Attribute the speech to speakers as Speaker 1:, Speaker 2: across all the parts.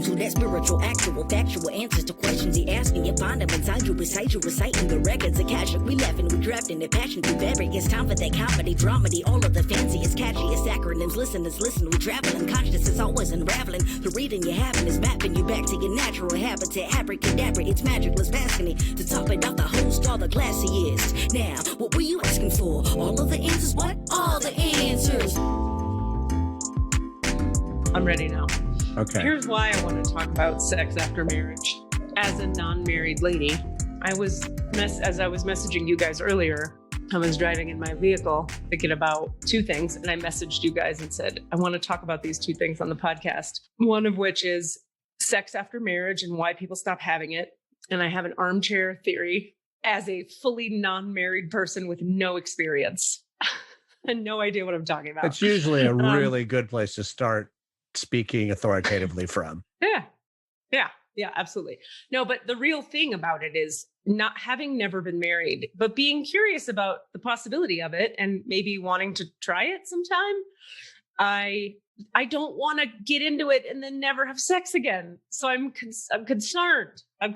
Speaker 1: welcome to that spiritual, actual, factual answers to questions he asking. You find them inside you, recite you, reciting the records. Akashic, we laughing, we drafting the passion to vary. It's time for that comedy, dramedy, all of the fanciest, catchiest acronyms. Listeners, listen, we traveling. Conscious is always unraveling. The reading you're having is mapping you back to your natural habitat. Abracadabra, it's magicless, passing it. To top it off, the host, all the classiest. Now, what were you asking for? All of the answers? What? All the answers.
Speaker 2: I'm ready now.
Speaker 3: Okay.
Speaker 2: Here's why I want to talk about sex after marriage. As a non-married lady, as I was messaging you guys earlier, I was driving in my vehicle thinking about two things, and I messaged you guys and said, I want to talk about these two things on the podcast. One of which is sex after marriage and why people stop having it. And I have an armchair theory as a fully non-married person with no experience and no idea what I'm talking about.
Speaker 3: It's usually a really good place to start speaking authoritatively from.
Speaker 2: Yeah, absolutely. No, but the real thing about it is not having never been married, but being curious about the possibility of it and maybe wanting to try it sometime. I don't want to get into it and then never have sex again. So I'm concerned. I'm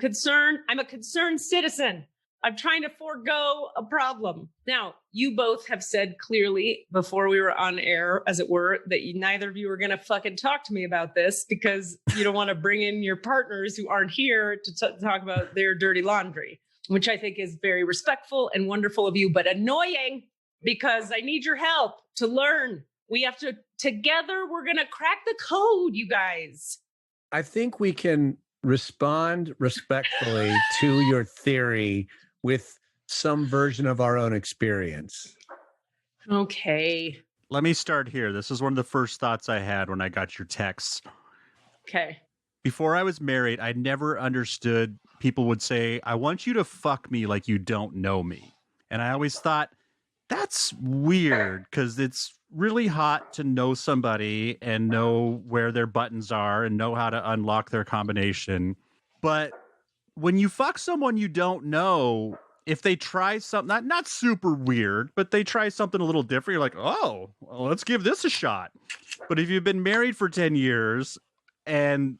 Speaker 2: a concerned citizen. I'm trying to forego a problem. Now, you both have said clearly before we were on air, as it were, that neither of you are going to fucking talk to me about this because you don't want to bring in your partners who aren't here to talk about their dirty laundry, which I think is very respectful and wonderful of you, but annoying because I need your help to learn. We have to, together, we're going to crack the code, you guys.
Speaker 3: I think we can respond respectfully to your theory with some version of our own experience.
Speaker 2: Okay.
Speaker 4: Let me start here. This is one of the first thoughts I had when I got your text.
Speaker 2: Okay.
Speaker 4: Before I was married, I never understood people would say, I want you to fuck me like you don't know me. And I always thought, that's weird because it's really hot to know somebody and know where their buttons are and know how to unlock their combination. But when you fuck someone you don't know, if they try something, not super weird, but they try something a little different, you're like, oh, well, let's give this a shot. But if you've been married for 10 years and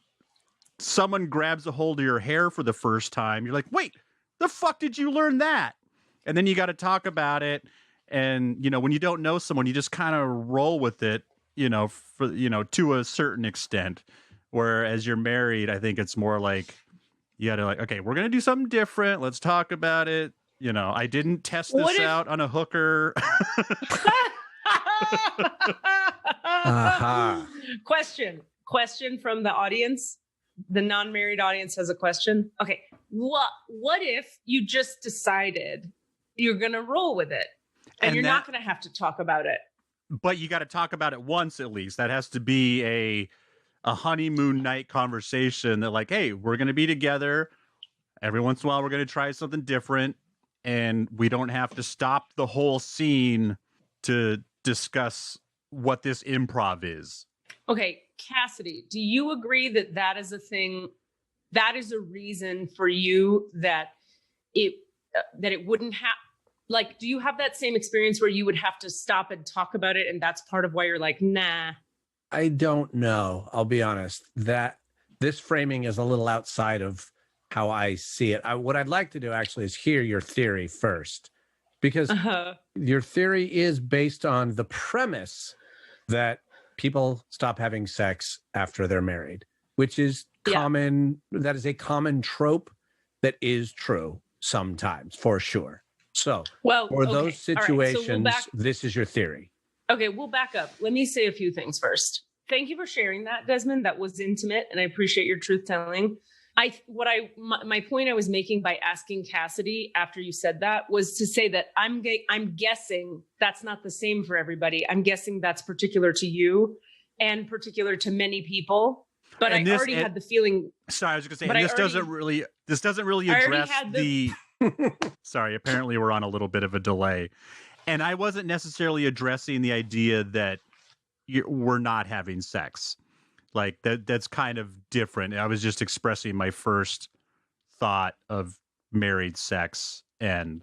Speaker 4: someone grabs a hold of your hair for the first time, you're like, wait, the fuck did you learn that? And then you got to talk about it. And, when you don't know someone, you just kind of roll with it, to a certain extent. Whereas you're married, I think it's more like, you got to okay, we're going to do something different. Let's talk about it. I didn't test this out on a hooker.
Speaker 3: Uh-huh.
Speaker 2: Question from the audience. The non-married audience has a question. Okay. What if you just decided you're going to roll with it and you're not going to have to talk about it?
Speaker 4: But you got to talk about it once at least. That has to be a honeymoon night conversation that like, hey, we're going to be together. Every once in a while, we're going to try something different. And we don't have to stop the whole scene to discuss what this improv is.
Speaker 2: Okay, Cassidy, do you agree that that is a thing, that is a reason for you that it wouldn't have, like, do you have that same experience where you would have to stop and talk about it and that's part of why you're like, nah?
Speaker 3: I don't know. I'll be honest. That this framing is a little outside of how I see it. What I'd like to do actually is hear your theory first, because your theory is based on the premise that people stop having sex after they're married, which is common. That is a common trope that is true sometimes, for sure. So for those situations, this is your theory.
Speaker 2: Okay, we'll back up. Let me say a few things first. Thank you for sharing that, Desmond. That was intimate, and I appreciate your truth telling. My point I was making by asking Cassidy after you said that was to say that I'm guessing that's not the same for everybody. I'm guessing that's particular to you and particular to many people. But I already had the feeling. Sorry, I was going to say,
Speaker 4: this doesn't really address the. Sorry, apparently we're on a little bit of a delay. And I wasn't necessarily addressing the idea that we're not having sex. Like that's kind of different. I was just expressing my first thought of married sex. And,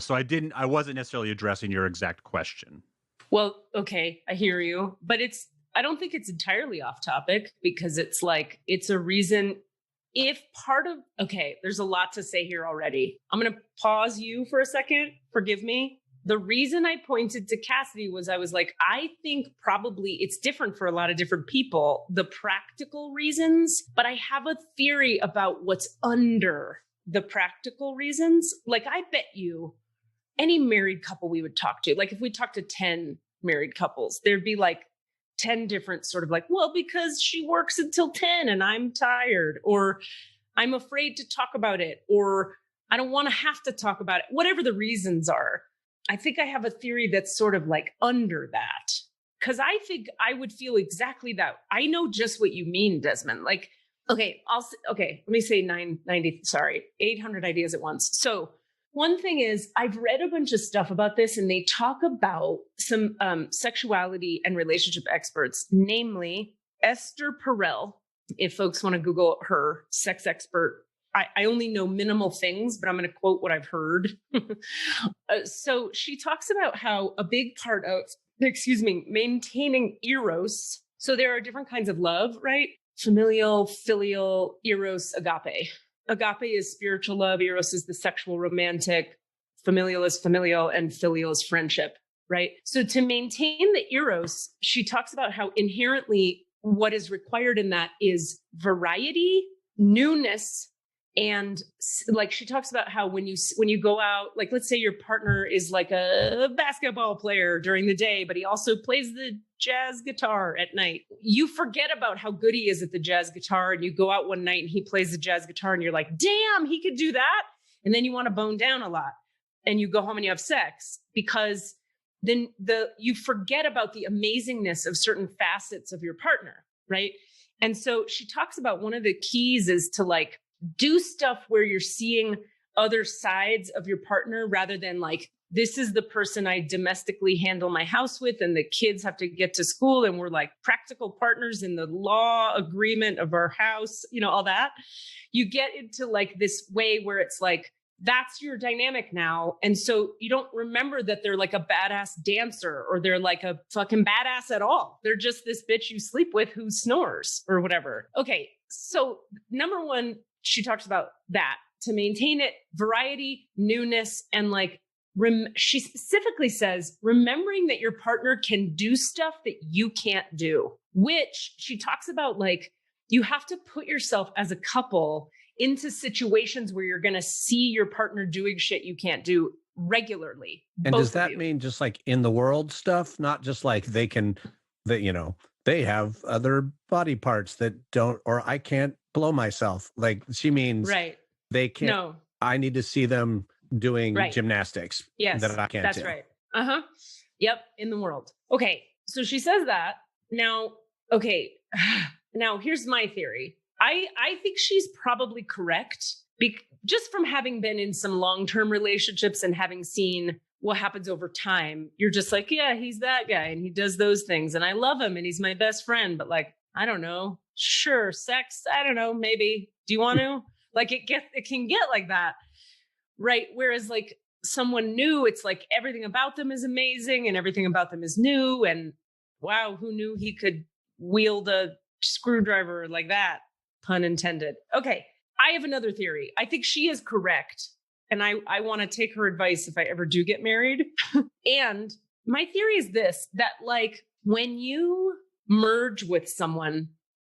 Speaker 4: so I wasn't necessarily addressing your exact question.
Speaker 2: Well, okay, I hear you. But I don't think it's entirely off topic because it's like, it's a reason if part of, okay, there's a lot to say here already. I'm going to pause you for a second. Forgive me. The reason I pointed to Cassidy was I was like, I think probably it's different for a lot of different people, the practical reasons, but I have a theory about what's under the practical reasons. Like, I bet you any married couple we would talk to, like if we talked to 10 married couples, there'd be like 10 different sort of like, well, because she works until 10 and I'm tired, or I'm afraid to talk about it, or I don't want to have to talk about it, whatever the reasons are. I think I have a theory that's sort of like under that, because I think I would feel exactly that. I know just what you mean, Desmond. Like, okay, let me say 800 ideas at once. So one thing is, I've read a bunch of stuff about this, and they talk about some sexuality and relationship experts, namely Esther Perel. If folks want to Google her, sex expert. I only know minimal things, but I'm going to quote what I've heard. So she talks about how a big part of, maintaining eros. So there are different kinds of love, right? Familial, filial, eros, agape. Agape is spiritual love. Eros is the sexual, romantic. Familial is familial, and filial is friendship, right? So to maintain the eros, she talks about how inherently what is required in that is variety, newness, and like she talks about how when you go out, like let's say your partner is like a basketball player during the day, but he also plays the jazz guitar at night. You forget about how good he is at the jazz guitar, and you go out one night and he plays the jazz guitar and you're like, damn, he could do that. And then you want to bone down a lot, and you go home and you have sex, because then you forget about the amazingness of certain facets of your partner, right? And so she talks about one of the keys is to like do stuff where you're seeing other sides of your partner rather than like, this is the person I domestically handle my house with, and the kids have to get to school, and we're like practical partners in the law agreement of our house, all that. You get into like this way where it's like, that's your dynamic now. And so you don't remember that they're like a badass dancer, or they're like a fucking badass at all. They're just this bitch you sleep with who snores or whatever. Okay. So number one, she talks about that to maintain it, variety, newness, and like, she specifically says, remembering that your partner can do stuff that you can't do, which she talks about, like, you have to put yourself as a couple into situations where you're going to see your partner doing shit you can't do regularly.
Speaker 3: And does that mean just like in the world stuff, not just like they have other body parts that don't, or I can't blow myself. Like she means
Speaker 2: right.
Speaker 3: They can't,
Speaker 2: no.
Speaker 3: I need to see them doing
Speaker 2: right.
Speaker 3: gymnastics.
Speaker 2: Yes,
Speaker 3: that I can't
Speaker 2: that's
Speaker 3: do.
Speaker 2: right. Uh-huh. Yep. In the world. Okay. So she says that now, okay. Now here's my theory. I think she's probably correct, just from having been in some long-term relationships and having seen what happens over time. You're just like, yeah, he's that guy and he does those things and I love him and he's my best friend. But like, I don't know. Sure. Sex. I don't know. Maybe. Do you want to? Like it can get like that. Right. Whereas like someone new, it's like everything about them is amazing and everything about them is new. And wow, who knew he could wield a screwdriver like that? Pun intended. Okay. I have another theory. I think she is correct. And I want to take her advice if I ever do get married. And my theory is this, that like when you merge with someone,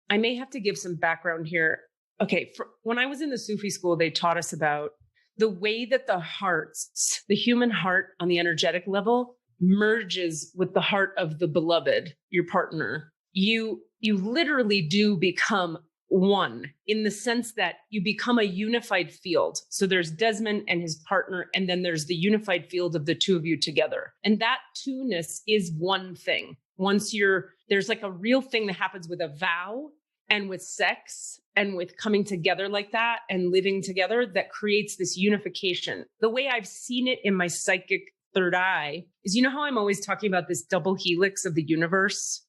Speaker 2: I may have to give some background here. Okay. When I was in the Sufi school, they taught us about the way that the human heart on the energetic level merges with the heart of the beloved, your partner. You literally do become one in the sense that you become a unified field. So there's Desmond and his partner, and then there's the unified field of the two of you together. And that two-ness is one thing. There's like a real thing that happens with a vow and with sex and with coming together like that and living together that creates this unification. The way I've seen it in my psychic third eye is, how I'm always talking about this double helix of the universe?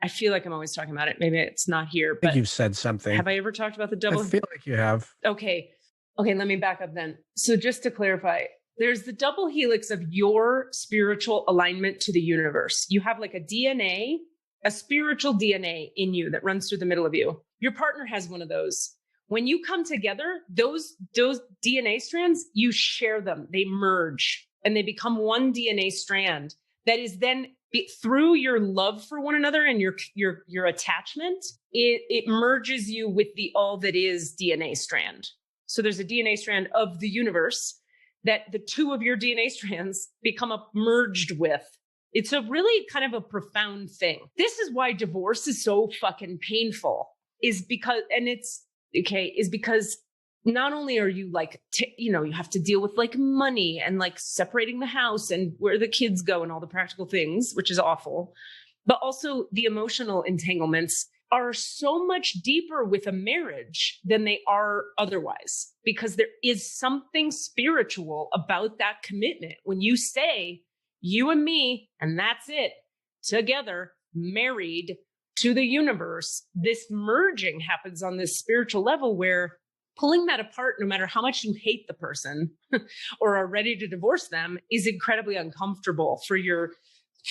Speaker 2: I feel like I'm always talking about it. Maybe it's not here, but
Speaker 3: I think you've said something.
Speaker 2: Have I ever talked about the double?
Speaker 3: I feel like you have.
Speaker 2: Okay. Let me back up then. So just to clarify, there's the double helix of your spiritual alignment to the universe. You have like a DNA a spiritual DNA in you that runs through the middle of you. Your partner has one of those. When you come together, those DNA strands, you share them. They merge and they become one DNA strand that is then through your love for one another and your attachment, it merges you with the all that is DNA strand. So there's a DNA strand of the universe that the two of your DNA strands become merged with. It's a really kind of a profound thing. This is why divorce is so fucking painful, is because not only are you like, you have to deal with like money and like separating the house and where the kids go and all the practical things, which is awful, but also the emotional entanglements are so much deeper with a marriage than they are otherwise, because there is something spiritual about that commitment. When you say you and me, and that's it, together, married to the universe, this merging happens on this spiritual level where pulling that apart, no matter how much you hate the person or are ready to divorce them, is incredibly uncomfortable for your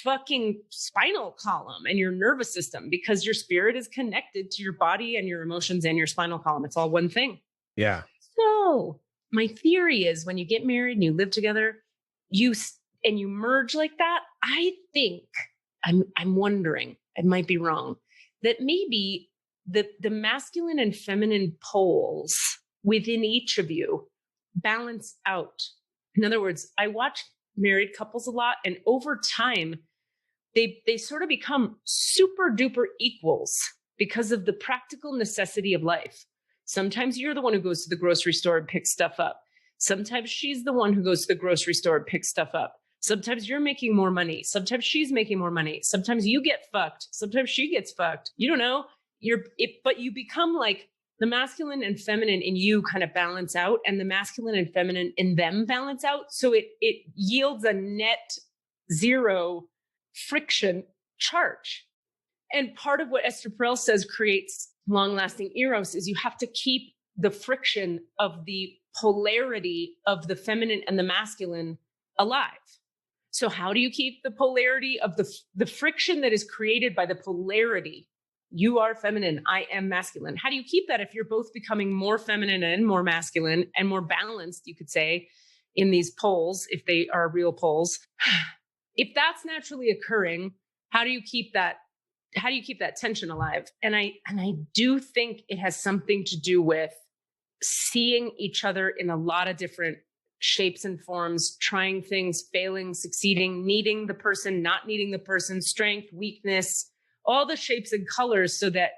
Speaker 2: fucking spinal column and your nervous system, because your spirit is connected to your body and your emotions and your spinal column. It's all one thing.
Speaker 3: Yeah.
Speaker 2: So my theory is when you get married and you live together, you merge like that. I think I'm wondering, I might be wrong, that maybe the masculine and feminine poles within each of you balance out. In other words, I watch married couples a lot, and over time, they sort of become super duper equals because of the practical necessity of life. Sometimes you're the one who goes to the grocery store and picks stuff up. Sometimes she's the one who goes to the grocery store and picks stuff up. Sometimes you're making more money. Sometimes she's making more money. Sometimes you get fucked. Sometimes she gets fucked. You don't know. But you become like the masculine and feminine in you kind of balance out, and the masculine and feminine in them balance out. So it yields a net zero friction charge. And part of what Esther Perel says creates long-lasting eros is you have to keep the friction of the polarity of the feminine and the masculine alive. So how do you keep the polarity of the friction that is created by the polarity? You are feminine, I am masculine. How do you keep that if you're both becoming more feminine and more masculine and more balanced, you could say, in these poles, if they are real poles? If that's naturally occurring, how do you keep that tension alive? And I do think it has something to do with seeing each other in a lot of different shapes and forms, trying things, failing, succeeding, needing the person, not needing the person, strength, weakness, all the shapes and colors, so that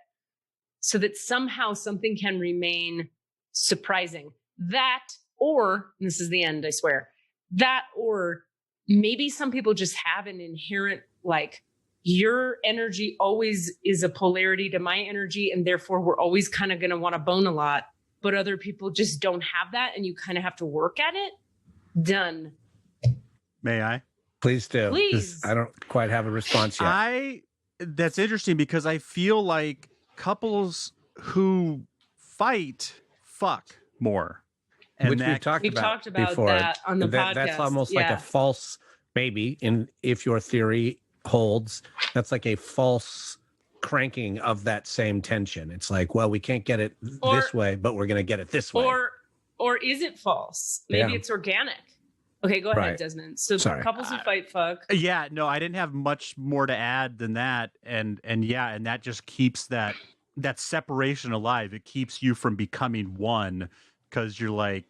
Speaker 2: somehow something can remain surprising. That, or, and this is the end, I swear, that, or maybe some people just have an inherent, like, your energy always is a polarity to my energy, and therefore we're always kind of going to want to bone a lot. But other people just don't have that, and you kind of have to work at it. Done.
Speaker 4: May I?
Speaker 3: Please do.
Speaker 2: Please.
Speaker 3: I don't quite have a response yet.
Speaker 4: That's interesting, because I feel like couples who fight fuck more. And
Speaker 3: Which we've talked about before.
Speaker 2: That on the podcast.
Speaker 3: That's almost like a false, maybe, if your theory holds, that's like a false cranking of that same tension. It's like, well, we can't get it this way, but we're going to get it this way.
Speaker 2: Or is it false? Maybe it's organic. Okay, go ahead, Desmond. So couples who fight fuck.
Speaker 4: Yeah, no, I didn't have much more to add than that. And that just keeps that separation alive. It keeps you from becoming one, because you're like,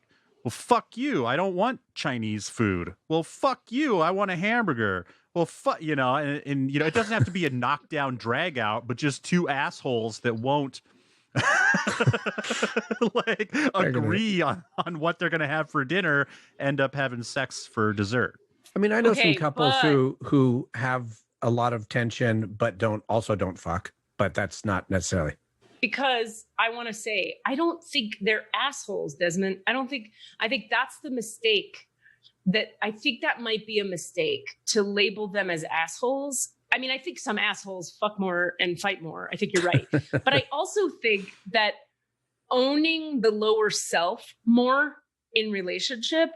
Speaker 4: well, fuck you, I don't want Chinese food. Well, fuck you, I want a hamburger. Well, fuck, and it doesn't have to be a knockdown drag out, but just two assholes that won't like agree on what they're gonna have for dinner, end up having sex for dessert.
Speaker 3: I mean, I know some couples who have a lot of tension but don't fuck, but that's not necessarily.
Speaker 2: Because I want to say, I don't think they're assholes, Desmond. I think that's the mistake. I think that might be a mistake to label them as assholes. I mean, I think some assholes fuck more and fight more. I think you're right. But I also think that owning the lower self more in relationship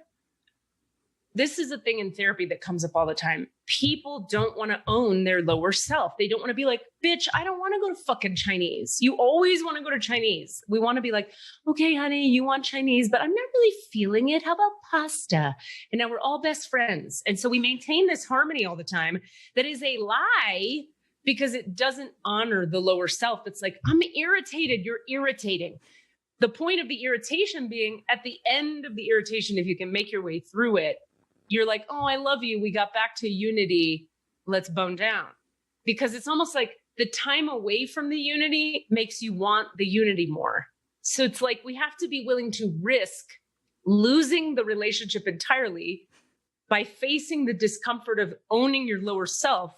Speaker 2: this is a thing in therapy that comes up all the time. People don't want to own their lower self. They don't want to be like, bitch, I don't want to go to fucking Chinese. You always want to go to Chinese. We want to be like, okay, honey, you want Chinese, but I'm not really feeling it. How about pasta? And now we're all best friends. And so we maintain this harmony all the time. That is a lie because it doesn't honor the lower self. It's like, I'm irritated. You're irritating. The point of the irritation being at the end of the irritation, if you can make your way through it, you're like, oh, I love you. We got back to unity. Let's bone down. Because it's almost like the time away from the unity makes you want the unity more. So it's like we have to be willing to risk losing the relationship entirely by facing the discomfort of owning your lower self.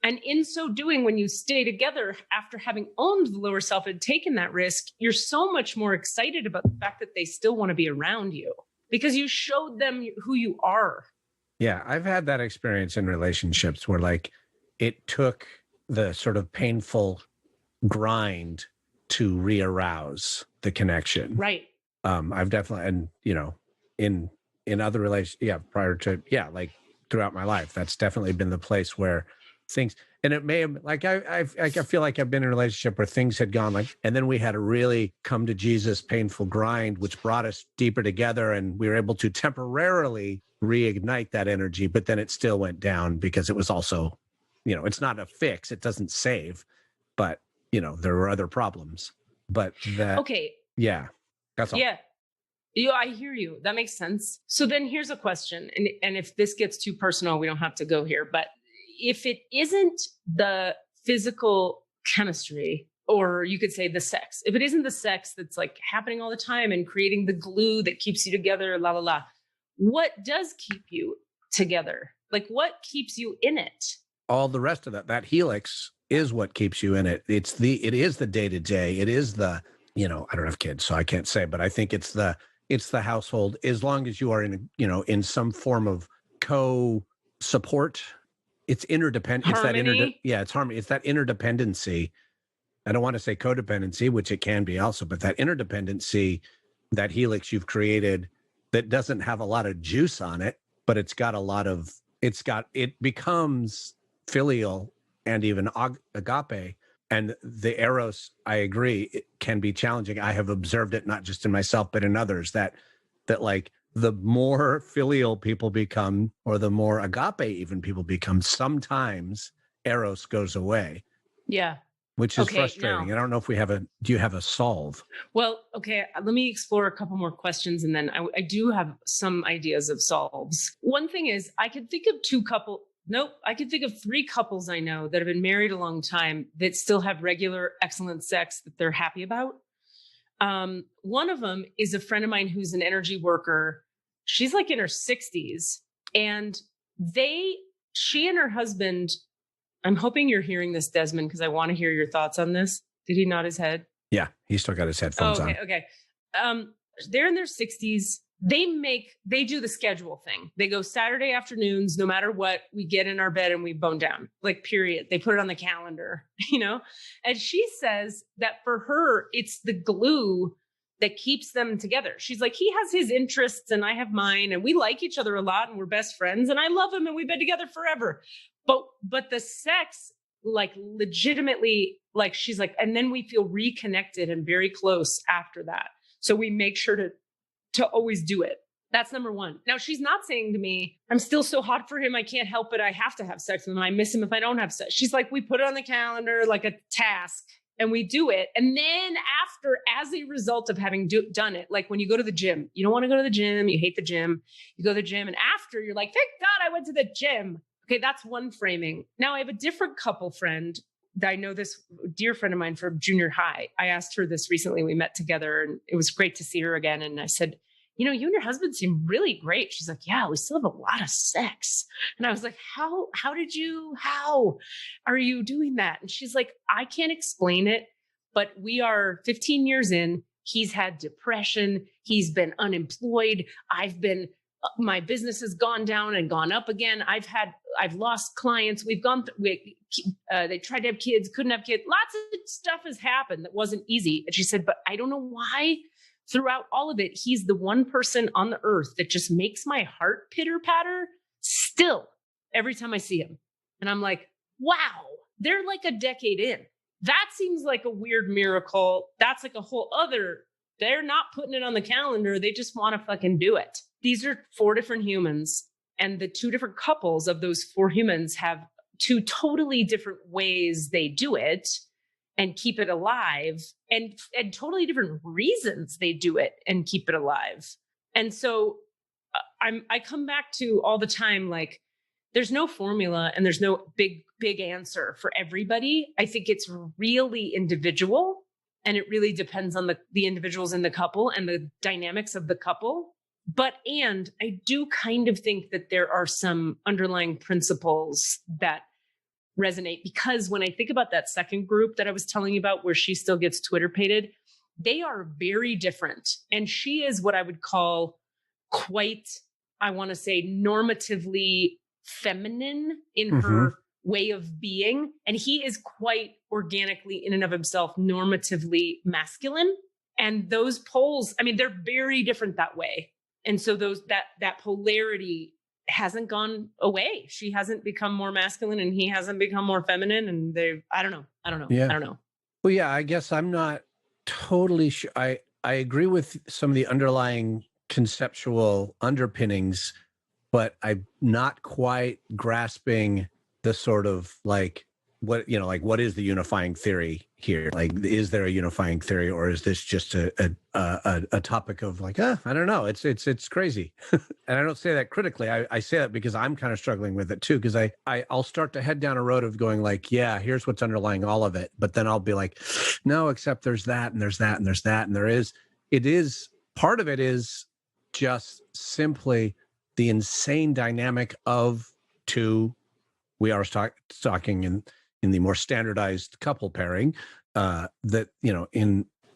Speaker 2: And in so doing, when you stay together after having owned the lower self and taken that risk, you're so much more excited about the fact that they still want to be around you. Because you showed them who you are.
Speaker 3: Yeah, I've had that experience in relationships where like it took the sort of painful grind to re-arouse the connection.
Speaker 2: Right.
Speaker 3: I've definitely, and you know, in other relations, prior to, like throughout my life, that's definitely been the place where things, and it may have, like, I feel like I've been in a relationship where things had gone like, and then we had a really come to Jesus painful grind, which brought us deeper together. And we were able to temporarily reignite that energy, but then it still went down because it was also, you know, it's not a fix. It doesn't save, but you know, there were other problems, but that,
Speaker 2: okay.
Speaker 3: Yeah, that's all.
Speaker 2: Yeah. I hear you. That makes sense. So then here's a question. And if this gets too personal, we don't have to go here, but if it isn't the physical chemistry, or you could say the sex, if it isn't the sex that's like happening all the time and creating the glue that keeps you together, what does keep you together? Like what keeps you in it?
Speaker 3: All the rest of that helix is what keeps you in it. It is the day-to-day. It is the, you know, I don't have kids, so I can't say, but I think it's the household, as long as you are in, you know, in some form of co-support. It's interdependent.
Speaker 2: Harmony.
Speaker 3: It's harmony. It's that interdependency. I don't want to say codependency, which it can be also, but that interdependency, that helix you've created that doesn't have a lot of juice on it, but it becomes filial and even agape. And the eros, I agree, it can be challenging. I have observed it not just in myself, but in others, that like the more filial people become, or the more agape even people become, sometimes eros goes away.
Speaker 2: Yeah.
Speaker 3: Which is frustrating. Now, I don't know if do you have a solve? Well,
Speaker 2: okay. Let me explore a couple more questions. And then I do have some ideas of solves. One thing is I could think of I could think of 3 couples I know that have been married a long time that still have regular, excellent sex that they're happy about. One of them is a friend of mine who's an energy worker. She's like in her 60s, and she and her husband, I'm hoping you're hearing this, Desmond, because I want to hear your thoughts on this. Did he nod his head?
Speaker 3: Yeah, he's still got his headphones on.
Speaker 2: Okay. They're in their 60s. They do the schedule thing. They go Saturday afternoons, no matter what, we get in our bed and we bone down, like period. They put it on the calendar, you know? And she says that for her, it's the glue that keeps them together. She's like, he has his interests and I have mine, and we like each other a lot and we're best friends and I love him and we've been together forever. But the sex, like legitimately, like she's like, and then we feel reconnected and very close after that. So we make sure to always do it. That's number one. Now, she's not saying to me, I'm still so hot for him, I can't help it. I have to have sex with him. I miss him if I don't have sex. She's like, we put it on the calendar like a task and we do it. And then after, as a result of having done it, like when you go to the gym, you don't want to go to the gym. You hate the gym. You go to the gym and after you're like, thank God I went to the gym. Okay, that's one framing. Now I have a different couple friend that I know, this dear friend of mine from junior high. I asked her this recently. We met together and it was great to see her again. And I said, you know, you and your husband seem really great. She's like, yeah, we still have a lot of sex. And I was like, how are you doing that? And she's like, I can't explain it, but we are 15 years in. He's had depression. He's been unemployed. My business has gone down and gone up again. I've lost clients. They tried to have kids, couldn't have kids. Lots of stuff has happened that wasn't easy. And she said, but I don't know why throughout all of it, he's the one person on the earth that just makes my heart pitter patter still every time I see him. And I'm like, wow, they're like a decade in. That seems like a weird miracle. That's like a whole other, they're not putting it on the calendar. They just want to fucking do it. These are 4 different humans, and the 2 different couples of those 4 humans have 2 totally different ways they do it and keep it alive, and totally different reasons they do it and keep it alive. And so I come back to all the time, like, there's no formula and there's no big answer for everybody. I think it's really individual, and it really depends on the individuals in the couple and the dynamics of the couple. And I do kind of think that there are some underlying principles that resonate, because when I think about that second group that I was telling you about, where she still gets Twitter pated, they are very different. And she is what I would call quite, I want to say, normatively feminine in her way of being. And he is quite organically, in and of himself, normatively masculine. And those poles, I mean, they're very different that way. And so that polarity hasn't gone away. She hasn't become more masculine and he hasn't become more feminine. And I don't know.
Speaker 3: Yeah.
Speaker 2: I don't know.
Speaker 3: Well, yeah, I guess I'm not totally sure. I agree with some of the underlying conceptual underpinnings, but I'm not quite grasping the sort of like, what is the unifying theory here? Like, is there a unifying theory, or is this just a topic of like, I don't know. It's crazy. And I don't say that critically. I say that because I'm kind of struggling with it too. Because I'll start to head down a road of going like, yeah, here's what's underlying all of it. But then I'll be like, no, except there's that and there's that and there's that. And part of it is just simply the insane dynamic of 2. We are talking in the more standardized couple pairing, that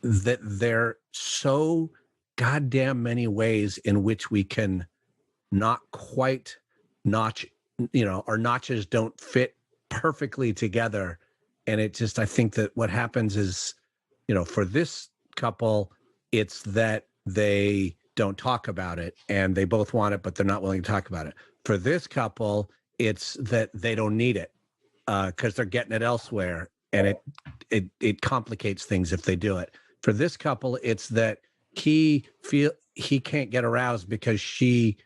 Speaker 3: there so goddamn many ways in which we can not quite notch, our notches don't fit perfectly together. And I think that what happens is, for this couple, it's that they don't talk about it and they both want it, but they're not willing to talk about it. For this couple, it's that they don't need it, because they're getting it elsewhere, and it complicates things if they do it. For this couple, it's that he can't get aroused because she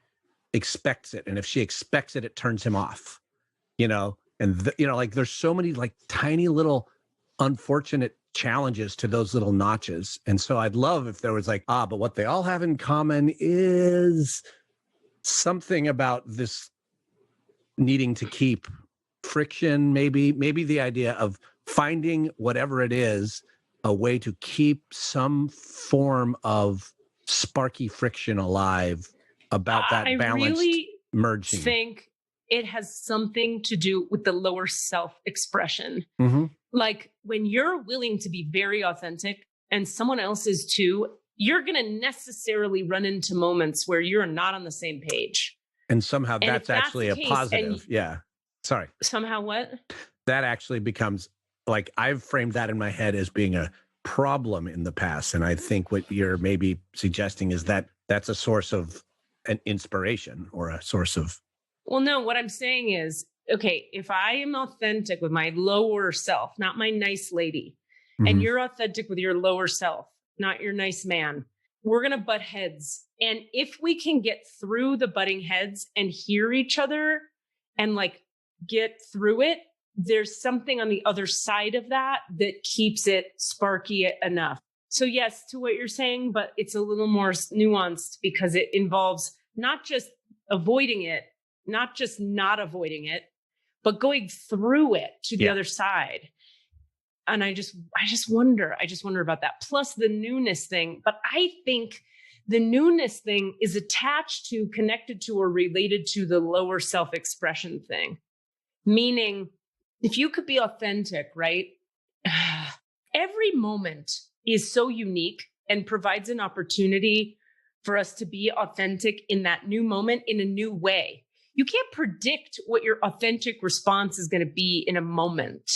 Speaker 3: expects it, and if she expects it, it turns him off. Like there's so many like tiny little unfortunate challenges to those little notches, and so I'd love if there was like, but what they all have in common is something about this needing to keep friction, maybe the idea of finding whatever it is, a way to keep some form of sparky friction alive about that balanced merging.
Speaker 2: I think it has something to do with the lower self-expression. Like when you're willing to be very authentic and someone else is too, you're going to necessarily run into moments where you're not on the same page.
Speaker 3: And somehow that's actually a positive. Yeah. Sorry.
Speaker 2: Somehow what?
Speaker 3: That actually becomes, like, I've framed that in my head as being a problem in the past. And I think what you're maybe suggesting is that that's a source of an inspiration or a source of.
Speaker 2: Well, no, what I'm saying is, okay, if I am authentic with my lower self, not my nice lady, and you're authentic with your lower self, not your nice man, we're going to butt heads. And if we can get through the butting heads and hear each other and like get through it, there's something on the other side of that that keeps it sparky enough. So yes, to what you're saying, but it's a little more nuanced because it involves not just avoiding it, not just not avoiding it, but going through it to the other side. And I just wonder about that. Plus the newness thing. But I think the newness thing is attached to, connected to, or related to the lower self-expression thing. Meaning, if you could be authentic, right? Every moment is so unique and provides an opportunity for us to be authentic in that new moment in a new way. You can't predict what your authentic response is going to be in a moment.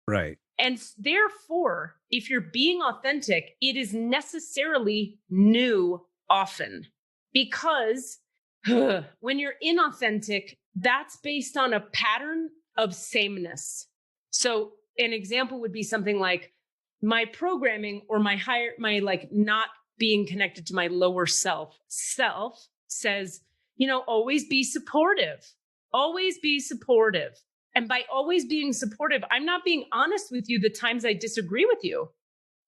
Speaker 3: Right.
Speaker 2: And therefore, if you're being authentic, it is necessarily new often, because when you're inauthentic, that's based on a pattern of sameness. So an example would be something like my programming or my like not being connected to my lower self says, always be supportive, always be supportive. And by always being supportive, I'm not being honest with you the times I disagree with you.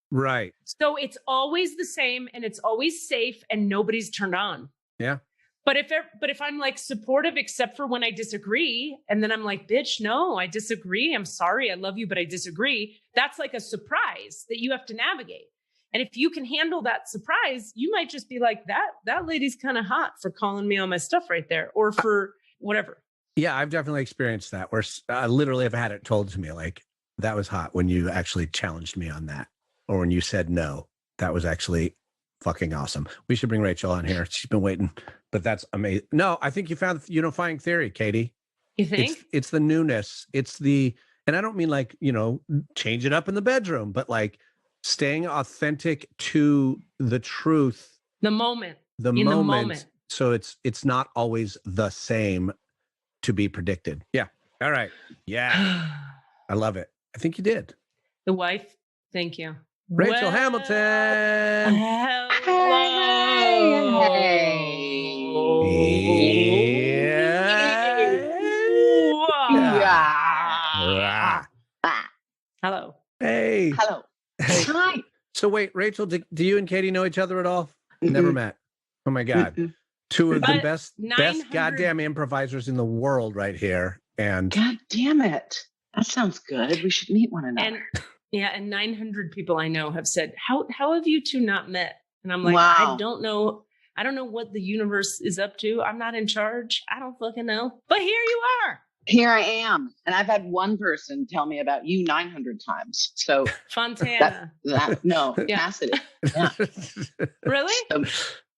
Speaker 3: Right.
Speaker 2: So it's always the same and it's always safe and nobody's turned on.
Speaker 3: Yeah.
Speaker 2: But if I'm like supportive, except for when I disagree, and then I'm like, bitch, no, I disagree. I'm sorry. I love you, but I disagree. That's like a surprise that you have to navigate. And if you can handle that surprise, you might just be like, that lady's kind of hot for calling me on my stuff right there, or for whatever.
Speaker 3: Yeah, I've definitely experienced that, where I literally have had it told to me, like, that was hot when you actually challenged me on that, or when you said no. That was actually fucking awesome. We should bring Rachel on here. She's been waiting, but that's amazing. No, I think you found the unifying theory, Katie.
Speaker 2: You think?
Speaker 3: It's the newness. And I don't mean like, change it up in the bedroom, but like staying authentic to the truth.
Speaker 2: The moment.
Speaker 3: The moment. So it's not always the same to be predicted. Yeah. All right. Yeah. I love it. I think you did.
Speaker 2: The wife. Thank you.
Speaker 3: Rachel Hamilton.
Speaker 2: Hello.
Speaker 3: Yeah.
Speaker 2: Hello.
Speaker 3: Hey.
Speaker 5: Hello.
Speaker 3: Hey.
Speaker 5: Hi.
Speaker 3: So wait, Rachel, do you and Katie know each other at all? Never met. Oh my God. Two of the best goddamn improvisers in the world right here. And
Speaker 5: God damn it. That sounds good. We should meet one another.
Speaker 2: And 900 people I know have said, how have you two not met? And I'm like,
Speaker 5: wow.
Speaker 2: I don't know what the universe is up to. I'm not in charge. I don't fucking know. But here you are.
Speaker 5: Here I am. And I've had one person tell me about you 900 times. So
Speaker 2: Fontana.
Speaker 5: Cassidy. Yeah.
Speaker 2: Really?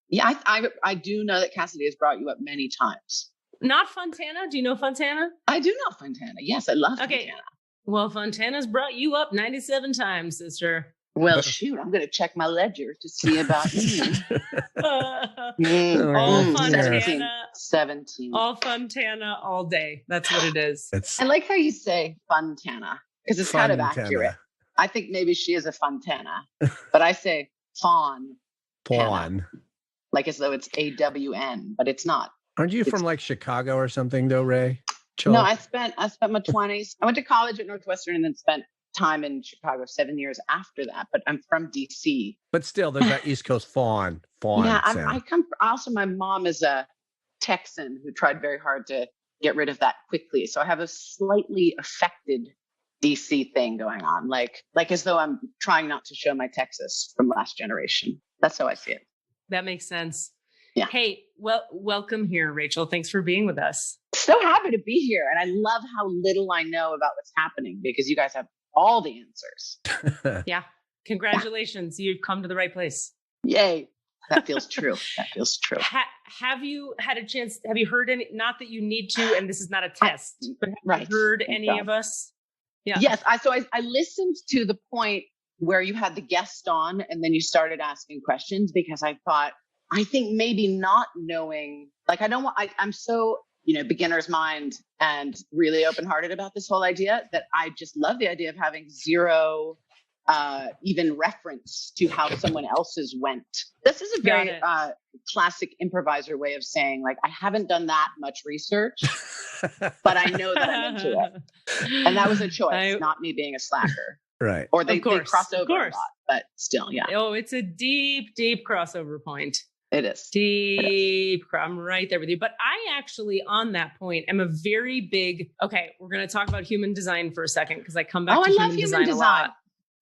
Speaker 5: Yeah, I do know that Cassidy has brought you up many times.
Speaker 2: Not Fontana? Do you know Fontana?
Speaker 5: I do know Fontana. Yes, I love Fontana.
Speaker 2: Well, Fontana's brought you up 97 times, sister.
Speaker 5: Well, shoot, I'm going to check my ledger to see about you.
Speaker 2: All Fontana.
Speaker 5: 17.
Speaker 2: All Fontana all day. That's what it is.
Speaker 5: I like how you say Fontana, because it's kind of accurate. I think maybe she is a Fontana, but I say fawn. Like as though it's AWN, but it's not.
Speaker 3: Aren't you from like Chicago or something though, Ray?
Speaker 5: No, I spent my 20s. I went to college at Northwestern and then spent time in Chicago 7 years after that. But I'm from DC.
Speaker 3: But still, there's that East Coast fawn.
Speaker 5: Yeah, I come. Also, my mom is a Texan who tried very hard to get rid of that quickly. So I have a slightly affected DC thing going on, like as though I'm trying not to show my Texas from last generation. That's how I see it.
Speaker 2: That makes sense.
Speaker 5: Yeah.
Speaker 2: Hey, well, welcome here, Rachel. Thanks for being with us.
Speaker 5: So happy to be here. And I love how little I know about what's happening because you guys have all the answers.
Speaker 2: Yeah. Congratulations. You've come to the right place.
Speaker 5: Yay. That feels true. That feels true.
Speaker 2: Have you had a chance? Have you heard any? Not that you need to, and this is not a test, but have you heard any of us? Yeah.
Speaker 5: Yes. I listened to the point where you had the guest on and then you started asking questions because I think maybe not knowing, like, I'm so, beginner's mind and really open-hearted about this whole idea that I just love the idea of having zero even reference to how someone else's went. This is a very classic improviser way of saying, like, I haven't done that much research, but I know that I'm into it. And that was a choice, not me being a slacker.
Speaker 3: Right.
Speaker 5: Or they cross over a lot, but still, yeah.
Speaker 2: Oh, it's a deep, deep crossover point.
Speaker 5: It is.
Speaker 2: Deep. I'm right there with you. But I actually, on that point, am a very big, okay, we're going to talk about human design for a second because I come back to human design a lot.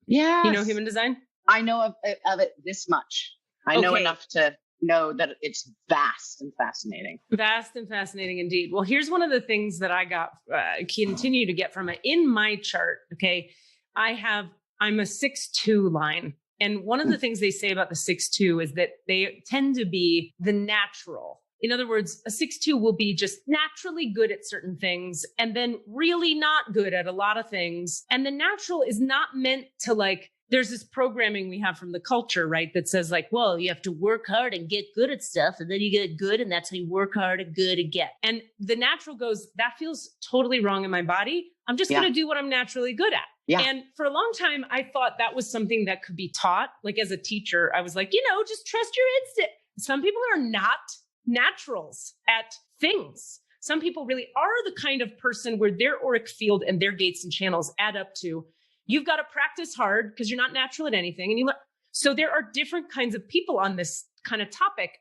Speaker 5: Yeah.
Speaker 2: You know human design?
Speaker 5: I know of it this much. I know enough to know that it's vast and fascinating.
Speaker 2: Vast and fascinating indeed. Well, here's one of the things that I continue to get from it in my chart. Okay. I'm a 6-2 line. And one of the things they say about the 6-2 is that they tend to be the natural. In other words, a 6-2 will be just naturally good at certain things and then really not good at a lot of things. And the natural is not meant to like, there's this programming we have from the culture, right? That says like, well, you have to work hard and get good at stuff. And then you get good. And that's how you work hard and good again. And the natural goes, that feels totally wrong in my body. I'm just going to do what I'm naturally good at. Yeah. And for a long time, I thought that was something that could be taught. Like as a teacher, I was like, just trust your instinct. Some people are not naturals at things. Some people really are the kind of person where their auric field and their gates and channels add up to, you've got to practice hard because you're not natural at anything. And so there are different kinds of people on this kind of topic.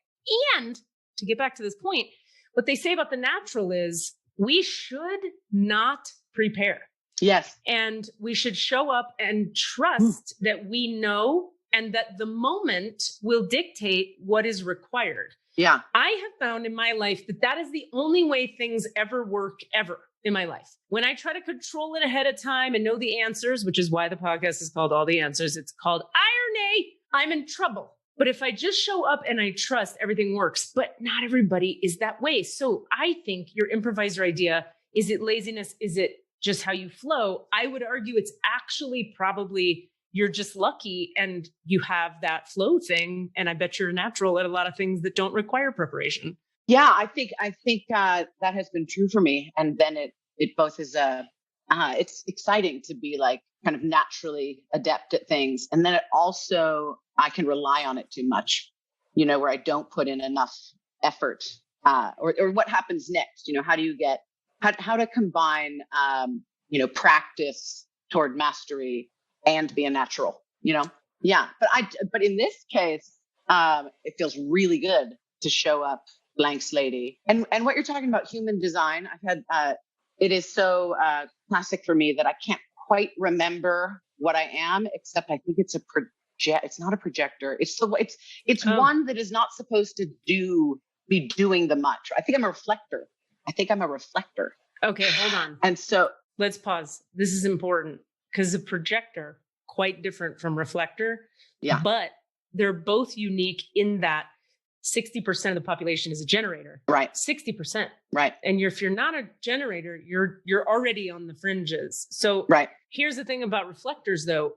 Speaker 2: And to get back to this point, what they say about the natural is we should not prepare.
Speaker 5: Yes.
Speaker 2: And we should show up and trust that we know and that the moment will dictate what is required.
Speaker 5: Yeah.
Speaker 2: I have found in my life that is the only way things ever work ever in my life. When I try to control it ahead of time and know the answers, which is why the podcast is called All the Answers, it's called irony, I'm in trouble. But if I just show up and I trust, everything works. But not everybody is that way. So I think your improviser idea, is it laziness? Is it just how you flow? I would argue it's actually probably you're just lucky and you have that flow thing. And I bet you're natural at a lot of things that don't require preparation.
Speaker 5: Yeah, I think that has been true for me. And then it both is it's exciting to be like kind of naturally adept at things. And then it also, I can rely on it too much, where I don't put in enough effort, or what happens next, how do you get, how to combine, practice toward mastery and be a natural, Yeah. But in this case, it feels really good to show up blank slatey. And what you're talking about, human design, I've had, it is so classic for me that I can't quite remember what I am, except I think it's it's not a projector. It's one that is not supposed to be doing the much. I think I'm a reflector.
Speaker 2: Okay, hold on.
Speaker 5: And so
Speaker 2: let's pause. This is important because a projector, quite different from reflector.
Speaker 5: Yeah.
Speaker 2: But they're both unique in that 60% of the population is a generator.
Speaker 5: Right.
Speaker 2: 60%.
Speaker 5: Right.
Speaker 2: And if you're not a generator, you're already on the fringes. So here's the thing about reflectors though,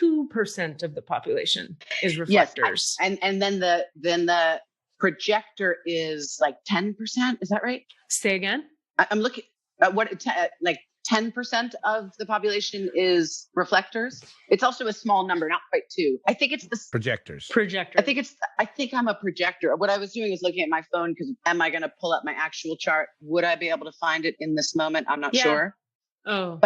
Speaker 2: 2% of the population is reflectors.
Speaker 5: Yes. And then the projector is like 10%. Is that right?
Speaker 2: Say again.
Speaker 5: I'm looking at like 10% of the population is reflectors. It's also a small number, not quite 2. I think it's the
Speaker 3: projectors.
Speaker 5: I think I'm a projector. What I was doing is looking at my phone because am I going to pull up my actual chart? Would I be able to find it in this moment? I'm not sure.
Speaker 2: Oh,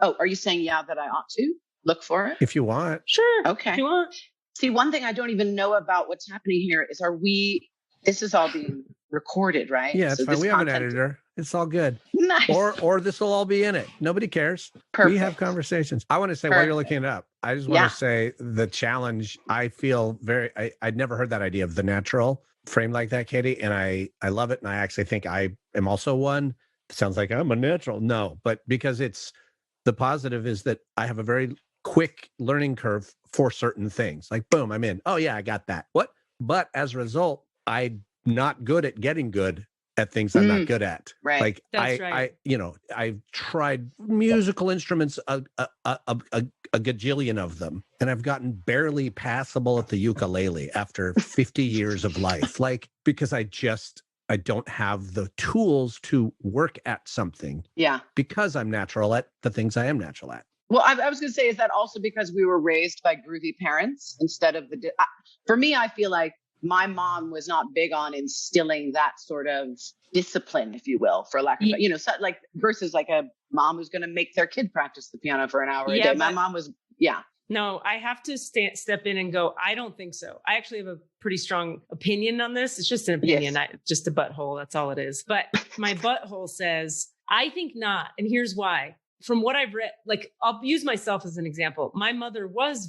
Speaker 5: are you saying that I ought to look for it?
Speaker 3: If you want.
Speaker 2: Sure.
Speaker 5: Okay.
Speaker 2: If you want.
Speaker 5: See, one thing I don't even know about what's happening here is this is all being recorded, right?
Speaker 3: Yeah, it's fine. We have an editor. It's all good.
Speaker 5: Nice.
Speaker 3: Or this will all be in it. Nobody cares.
Speaker 5: Perfect.
Speaker 3: We have conversations. I want to say while you're looking it up, I just want to say the challenge, I feel I'd never heard that idea of the natural frame like that, Katie. And I love it. And I actually think I am also one. It sounds like I'm a natural. No, but because it's the positive is that I have a very quick learning curve for certain things. Like, boom, I'm in. Oh yeah, I got that. What? But as a result, I'm not good at getting good at things I'm not good at.
Speaker 5: Right.
Speaker 3: Like I've tried musical instruments, a gajillion of them, and I've gotten barely passable at the ukulele after 50 years of life. Like, because I don't have the tools to work at something.
Speaker 5: Yeah.
Speaker 3: Because I'm natural at the things I am natural at.
Speaker 5: Well, I was going to say, is that also because we were raised by groovy parents instead of for me, I feel like my mom was not big on instilling that sort of discipline, if you will, for lack of, versus like a mom who's going to make their kid practice the piano for an hour a day. My mom was,
Speaker 2: No, I have to step in and go, I don't think so. I actually have a pretty strong opinion on this. It's just an opinion, just a butthole. That's all it is. But my butthole says, I think not. And here's why. From what I've read, like I'll use myself as an example. My mother was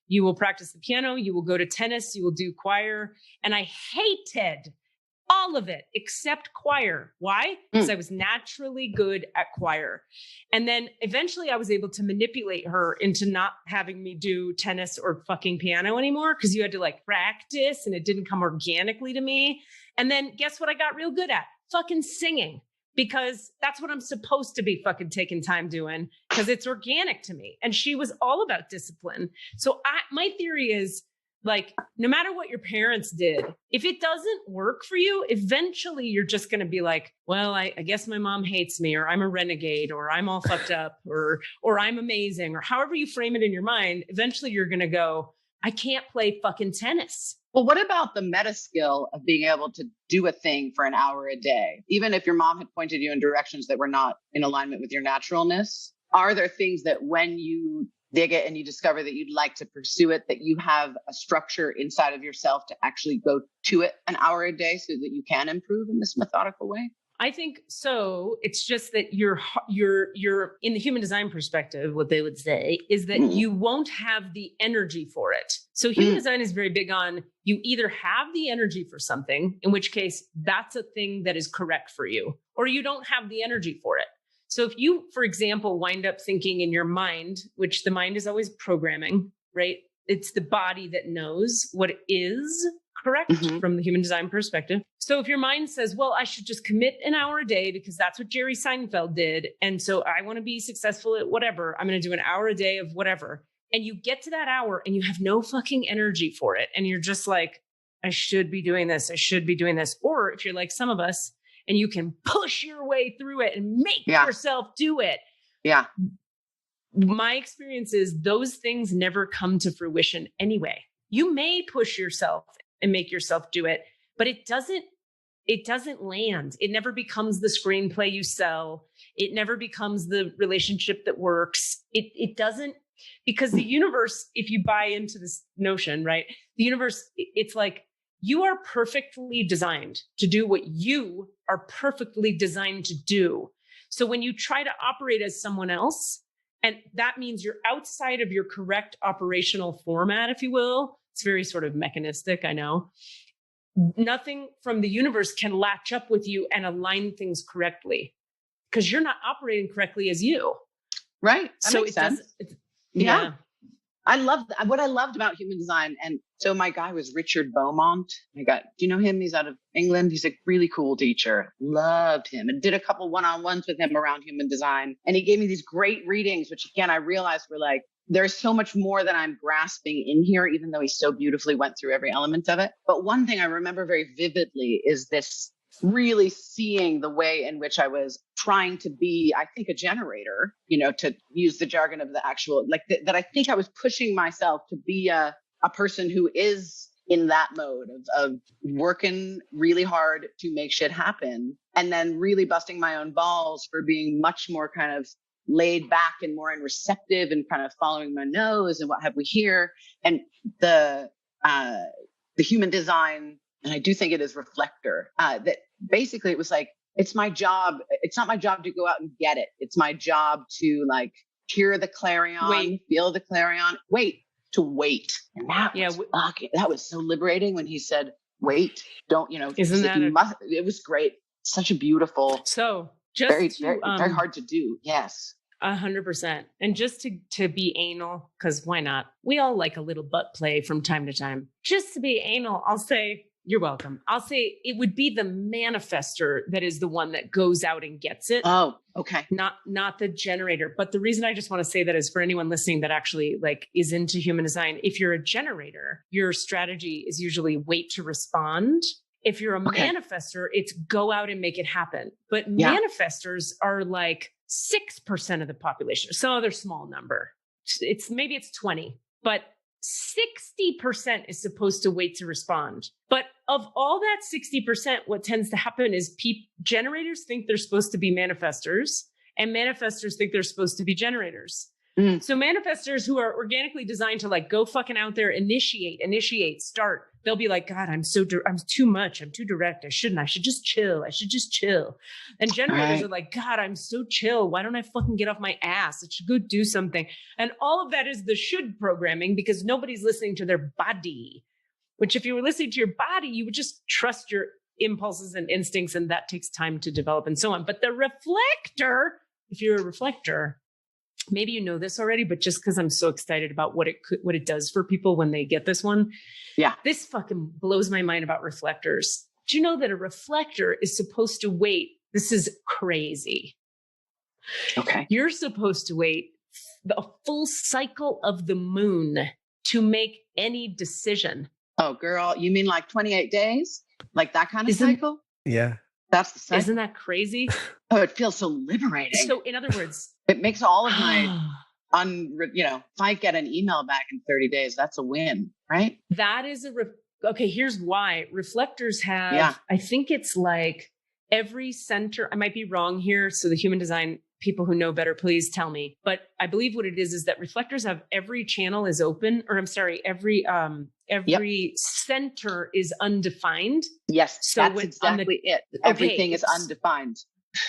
Speaker 2: you will practice the piano, you will go to tennis, you will do choir. And I hated all of it except choir. Why? Because I was naturally good at choir. And then eventually I was able to manipulate her into not having me do tennis or fucking piano anymore, because you had to like practice and it didn't come organically to me. And then guess what I got real good at? Fucking singing, because that's what I'm supposed to be fucking taking time doing, because it's organic to me. And she was all about discipline. So my theory is, like, no matter what your parents did, if it doesn't work for you, eventually you're just going to be like, well, I guess my mom hates me, or I'm a renegade, or I'm all fucked up, or I'm amazing, or however you frame it in your mind. Eventually you're going to go, I can't play fucking tennis.
Speaker 5: Well, what about the meta skill of being able to do a thing for an hour a day? Even if your mom had pointed you in directions that were not in alignment with your naturalness, are there things that when you dig it and you discover that you'd like to pursue it, that you have a structure inside of yourself to actually go to it an hour a day so that you can improve in this methodical way?
Speaker 2: I think so. It's just that you're in the human design perspective, what they would say is that you won't have the energy for it. So human design is very big on, you either have the energy for something, in which case that's a thing that is correct for you, or you don't have the energy for it. So if you, for example, wind up thinking in your mind, which the mind is always programming, right? It's the body that knows what is correct from the human design perspective. So if your mind says, well, I should just commit an hour a day because that's what Jerry Seinfeld did, and so I want to be successful at whatever, I'm going to do an hour a day of whatever. And you get to that hour and you have no fucking energy for it. And you're just like, I should be doing this. I should be doing this. Or if you're like some of us, and you can push your way through it and make yourself do it. Yeah. My experience is those things never come to fruition anyway. You may push yourself and make yourself do it, but it doesn't land. It never becomes the screenplay you sell. It never becomes the relationship that works. It doesn't, because the universe, if you buy into this notion, right? The universe, it's like, you are perfectly designed to do what you are perfectly designed to do. So when you try to operate as someone else, and that means you're outside of your correct operational format, if you will, it's very sort of mechanistic, I know. Nothing from the universe can latch up with you and align things correctly because you're not operating correctly as you.
Speaker 5: Right. That
Speaker 2: so
Speaker 5: makes
Speaker 2: it
Speaker 5: sense.
Speaker 2: doesn't.
Speaker 5: Yeah. I love what I loved about human design. And so my guy was Richard Beaumont. Do you know him? He's out of England. He's a really cool teacher. Loved him and did a couple one-on-ones with him around human design. And he gave me these great readings, which again, I realized were like, there's so much more that I'm grasping in here, even though he so beautifully went through every element of it. But one thing I remember very vividly is this really seeing the way in which I was trying to be, I think, a generator, to use the jargon of the actual, like that I think I was pushing myself to be a person who is in that mode of working really hard to make shit happen, and then really busting my own balls for being much more kind of laid back and more receptive and kind of following my nose and what have we here. And the human design, and I do think it is reflector, that basically it was like, it's my job. It's not my job to go out and get it. It's my job to like hear the clarion, feel the clarion, to wait. And that was so liberating when he said, wait, don't, it was great. Such a beautiful,
Speaker 2: so just
Speaker 5: very hard to do. Yes.
Speaker 2: 100%. And just to be anal, because why not? We all like a little butt play from time to time. Just to be anal, I'll say, you're welcome. I'll say it would be the manifester that is the one that goes out and gets it.
Speaker 5: Oh, okay.
Speaker 2: Not the generator. But the reason I just want to say that is for anyone listening that actually like is into human design. If you're a generator, your strategy is usually wait to respond. If you're a manifester, it's go out and make it happen. But manifestors are like 6% of the population. Some other small number. Maybe it's 20, but 60% is supposed to wait to respond. But of all that 60%, what tends to happen is generators think they're supposed to be manifestors, and manifestors think they're supposed to be generators. So manifestors who are organically designed to like go fucking out there, initiate, start. They'll be like, God, I'm too much. I'm too direct. I should just chill. And generators are like, God, I'm so chill. Why don't I fucking get off my ass? I should go do something. And all of that is the should programming because nobody's listening to their body, which if you were listening to your body, you would just trust your impulses and instincts, and that takes time to develop and so on. But the reflector, if you're a reflector, maybe you know this already, but just because I'm so excited about what it does for people when they get this one.
Speaker 5: Yeah.
Speaker 2: This fucking blows my mind about reflectors. Do you know that a reflector is supposed to wait? This is crazy.
Speaker 5: Okay.
Speaker 2: You're supposed to wait a full cycle of the moon to make any decision.
Speaker 5: Oh, girl, you mean like 28 days? Like that kind of cycle?
Speaker 3: Yeah.
Speaker 5: That's the cycle.
Speaker 2: Isn't that crazy?
Speaker 5: Oh, it feels so liberating.
Speaker 2: So in other words,
Speaker 5: it makes all of my, if I get an email back in 30 days, that's a win, right?
Speaker 2: That is okay. Here's why. Reflectors have, I think it's like every center, I might be wrong here. So the human design people who know better, please tell me. But I believe what it is that reflectors have every channel is open, or I'm sorry, every center is undefined.
Speaker 5: Yes, so that's exactly it. Everything is undefined.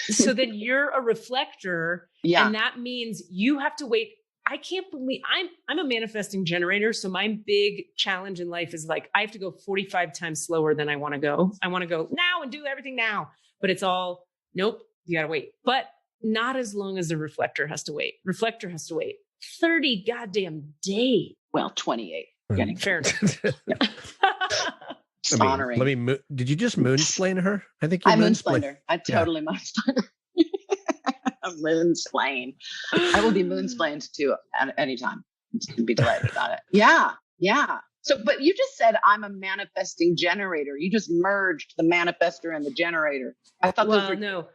Speaker 2: So then you're a reflector, and that means you have to wait. I can't believe I'm a manifesting generator. So my big challenge in life is like, I have to go 45 times slower than I want to go. I want to go now and do everything now, but it's all, nope, you got to wait. But not as long as the reflector has to wait. Reflector has to wait 30 goddamn days.
Speaker 5: Well, 28.
Speaker 2: Getting fair enough.
Speaker 5: Honoring.
Speaker 3: Did you just moonsplain her? I think you
Speaker 5: moonsplained her. I totally moonsplained her. Moonsplain. I will be moonsplained too at any time. Be delighted about it. Yeah. So, but you just said I'm a manifesting generator. You just merged the manifestor and the generator. I thought those were No.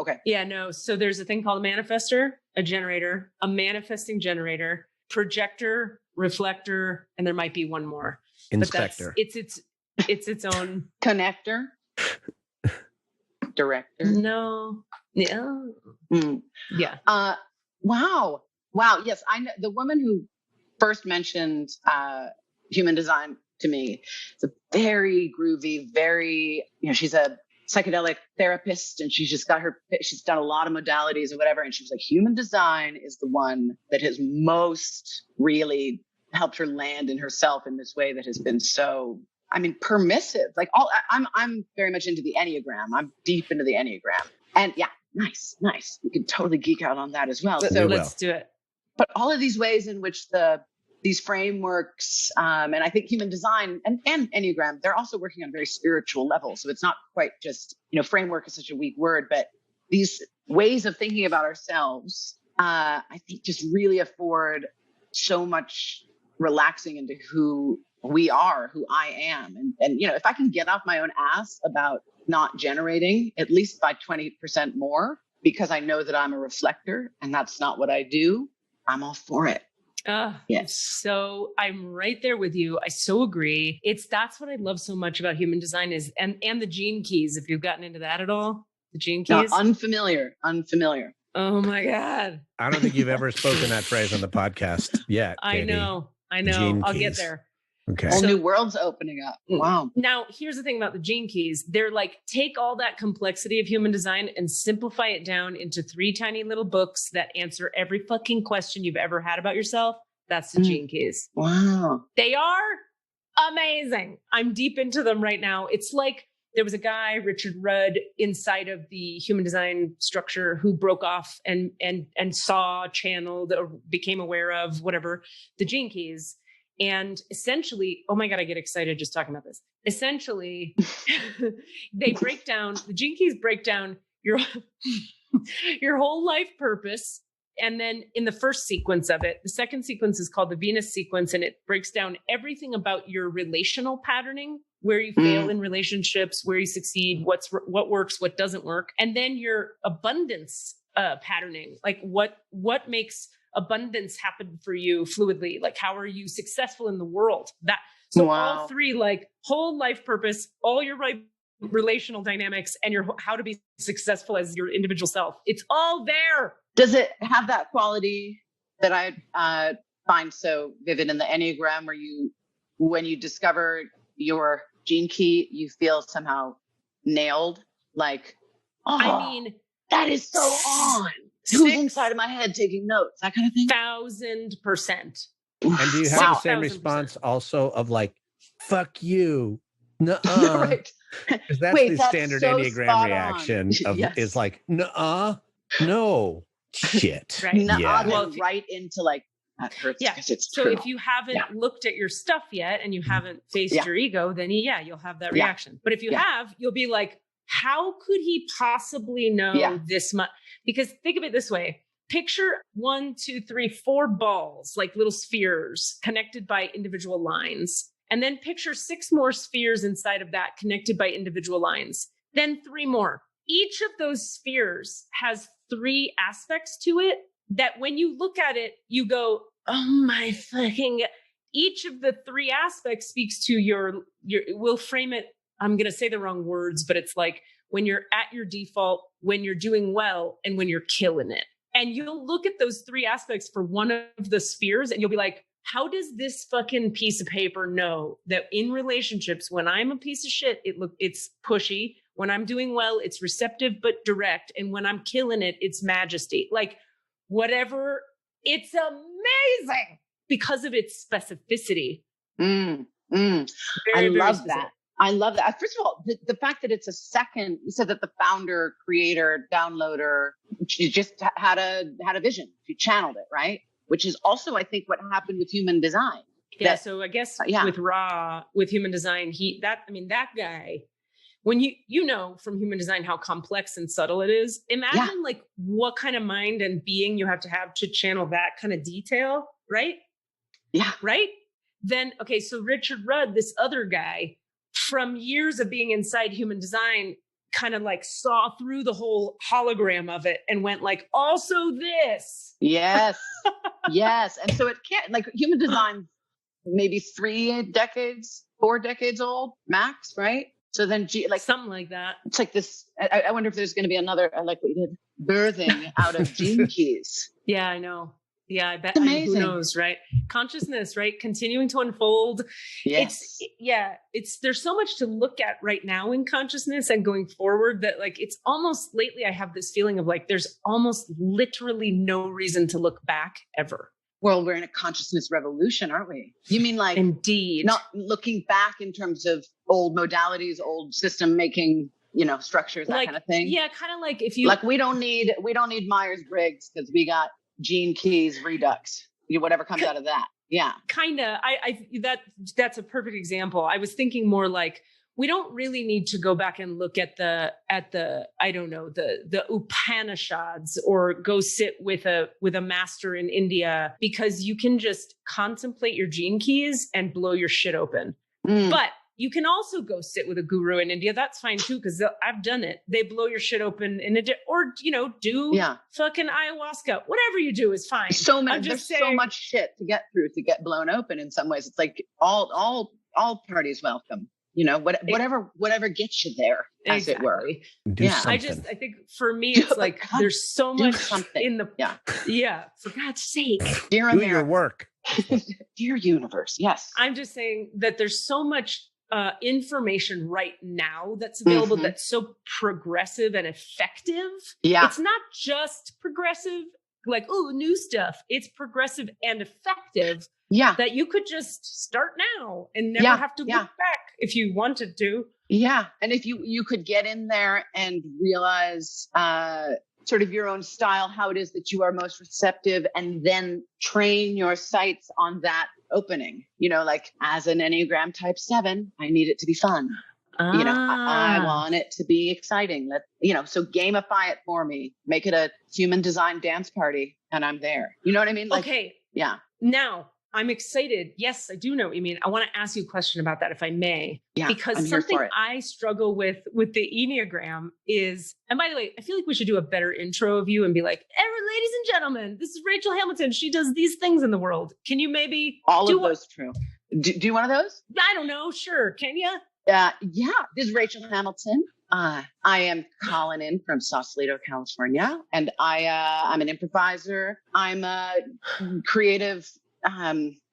Speaker 5: Okay.
Speaker 2: Yeah, no. So there's a thing called a manifestor, a generator, a manifesting generator, projector, reflector, and there might be one more.
Speaker 3: Inspector.
Speaker 2: But it's its own
Speaker 5: connector. Director.
Speaker 2: No. Yeah. Yeah.
Speaker 5: Wow. Yes. I know the woman who first mentioned human design to me. It's a very groovy, she's a psychedelic therapist, and she's done a lot of modalities and whatever. And she was like, human design is the one that has most really helped her land in herself in this way that has been so, permissive. Like I'm very much into the Enneagram. I'm deep into the Enneagram, and nice. We can totally geek out on that as well.
Speaker 2: So let's do it.
Speaker 5: But all of these ways in which these frameworks, and I think human design and Enneagram, they're also working on very spiritual levels. So it's not quite just, framework is such a weak word, but these ways of thinking about ourselves, I think just really afford so much relaxing into who we are, who I am. And if I can get off my own ass about not generating at least by 20% more, because I know that I'm a reflector and that's not what I do, I'm all for it.
Speaker 2: Yes. So I'm right there with you. I so agree. That's what I love so much about human design is, and the gene keys. If you've gotten into that at all, the gene keys.
Speaker 5: No, unfamiliar.
Speaker 2: Oh my God.
Speaker 3: I don't think you've ever spoken that phrase on the podcast yet.
Speaker 2: I know. I'll get there.
Speaker 3: Okay.
Speaker 5: Whole new world's opening up. Wow.
Speaker 2: Now, here's the thing about the gene keys. They're like, take all that complexity of human design and simplify it down into 3 tiny little books that answer every fucking question you've ever had about yourself. That's the gene keys.
Speaker 5: Wow.
Speaker 2: They are amazing. I'm deep into them right now. It's like there was a guy, Richard Rudd, inside of the human design structure who broke off and saw, channeled, or became aware of whatever the gene keys. And essentially, oh my God, I get excited just talking about this. Essentially, the gene keys break down your whole life purpose. And then in the first sequence of it, the second sequence is called the Venus sequence, and it breaks down everything about your relational patterning, where you fail in relationships, where you succeed, what works, what doesn't work. And then your abundance patterning, like what makes abundance happen for you fluidly, like how are you successful in the world? All 3, like whole life purpose, all your relational dynamics, and your how to be successful as your individual self. It's all there.
Speaker 5: Does it have that quality that I find so vivid in the Enneagram, where when you discover your gene key, you feel somehow nailed? Like, that is so on. Who's inside of my head taking notes? That kind of thing.
Speaker 2: 1,000%.
Speaker 3: And do you have the same response also of like, fuck you? Nuh-uh.
Speaker 5: Right.
Speaker 3: Because that's
Speaker 5: Wait,
Speaker 3: the
Speaker 5: that's
Speaker 3: standard
Speaker 5: so
Speaker 3: Enneagram
Speaker 5: spot on.
Speaker 3: reaction of
Speaker 5: Yes.
Speaker 3: is like, no, shit.
Speaker 2: Right.
Speaker 3: Yeah.
Speaker 5: Well,
Speaker 2: Well,
Speaker 5: right into like, that hurts
Speaker 2: Yeah.
Speaker 5: because it's
Speaker 2: So
Speaker 5: true.
Speaker 2: if you haven't looked at your stuff yet and you haven't faced
Speaker 5: Yeah.
Speaker 2: your ego, then you'll have that
Speaker 5: Yeah.
Speaker 2: reaction. But if you
Speaker 5: Yeah.
Speaker 2: have, you'll be like, how could he possibly know
Speaker 5: Yeah.
Speaker 2: this much? Because think of it this way. Picture 1, 2, 3, 4 balls, like little spheres connected by individual lines. And then picture 6 more spheres inside of that connected by individual lines. Then 3 more. Each of those spheres has 3 aspects to it that when you look at it, you go, oh my fucking, each of the 3 aspects speaks to your, we'll frame it. I'm going to say the wrong words, but it's like when you're at your default, when you're doing well, and when you're killing it. And you'll look at those 3 aspects for one of the spheres and you'll be like, how does this fucking piece of paper know that in relationships, when I'm a piece of shit, it's pushy. When I'm doing well, it's receptive, but direct. And when I'm killing it, it's majesty. Like whatever, it's amazing because of its specificity.
Speaker 5: I
Speaker 2: Very, very
Speaker 5: love
Speaker 2: specific.
Speaker 5: that. I love that. First of all, the fact that it's a second, you said that the founder, creator, downloader, she just had a vision. She channeled it, right? Which is also, I think, what happened with human design.
Speaker 2: Yeah. So I guess with human design, that guy, when you know from human design how complex and subtle it is, imagine like what kind of mind and being you have to channel that kind of detail, right?
Speaker 5: Yeah.
Speaker 2: Right. Then, okay. So Richard Rudd, this other guy, from years of being inside human design, kind of like saw through the whole hologram of it and went like, also this.
Speaker 5: Yes. Yes. And so it can't, like, human design, maybe 4 decades old max, right? So then like
Speaker 2: something like that.
Speaker 5: It's like this, I wonder if there's going to be another, I like what you did, birthing out of gene keys.
Speaker 2: Yeah, I know. Yeah, I bet.
Speaker 5: It's amazing.
Speaker 2: Who knows, right? Consciousness, right? Continuing to unfold.
Speaker 5: Yes.
Speaker 2: There's so much to look at right now in consciousness and going forward that like, it's almost lately I have this feeling of like, there's almost literally no reason to look back ever.
Speaker 5: Well, we're in a consciousness revolution, aren't we? You mean like,
Speaker 2: indeed,
Speaker 5: not looking back in terms of old modalities, old system making, structures, that kind of thing.
Speaker 2: Yeah. Kind of like if you
Speaker 5: like, we don't need Myers-Briggs because we got gene keys redux, whatever comes out of that. Yeah.
Speaker 2: Kind of. That's a perfect example. I was thinking more like, we don't really need to go back and look at the I don't know, the Upanishads or go sit with a master in India, because you can just contemplate your gene keys and blow your shit open. But you can also go sit with a guru in India. That's fine too, because I've done it. They blow your shit open or do fucking ayahuasca. Whatever you do is fine.
Speaker 5: So much shit to get through to get blown open. In some ways, it's like all parties welcome. Whatever gets you there, as it were.
Speaker 3: Do something.
Speaker 2: I think for me, it's like there's so much in the for God's sake,
Speaker 5: dear
Speaker 3: do your work,
Speaker 5: dear universe. Yes,
Speaker 2: I'm just saying that there's so much information right now that's available that's so progressive and effective. Yeah, it's not just progressive, like new stuff. It's progressive and effective. Yeah, that you could just start now and never have to look back if you wanted to. Yeah, and if you could get in there and realize sort of your own style, how it is that you are most receptive, and then train your sights on that opening. Like as an Enneagram type 7, I need it to be fun. I want it to be exciting. So gamify it for me. Make it a human design dance party, and I'm there. You know what I mean? Like, okay. Yeah. Now, I'm excited. Yes, I do know what you mean. I want to ask you a question about that, if I may. Yeah, because something I struggle with the Enneagram is, and by the way, I feel like we should do a better intro of you and be like, ladies and gentlemen, this is Rachel Hamilton. She does these things in the world. Can you maybe all of those true? Do you want of those? I don't know. Sure. Can you? Yeah. This is Rachel Hamilton. I am calling in from Sausalito, California, and I'm an improviser. I'm a creative.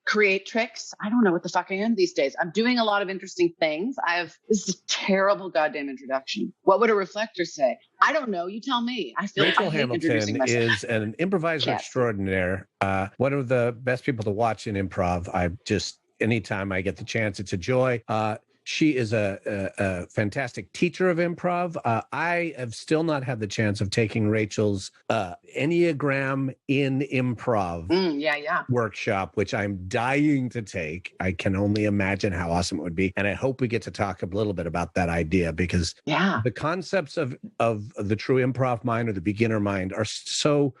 Speaker 2: Create tricks. I don't know what the fuck I am these days. I'm doing a lot of interesting things. This is a terrible goddamn introduction. What would a reflector say? I don't know. You tell me. I feel
Speaker 3: Rachel Hamilton is an improviser extraordinaire. One of the best people to watch in improv. Anytime I get the chance, it's a joy. She is a fantastic teacher of improv. I have still not had the chance of taking Rachel's Enneagram in improv workshop, which I'm dying to take. I can only imagine how awesome it would be. And I hope we get to talk a little bit about that idea, because the concepts of the true improv mind or the beginner mind are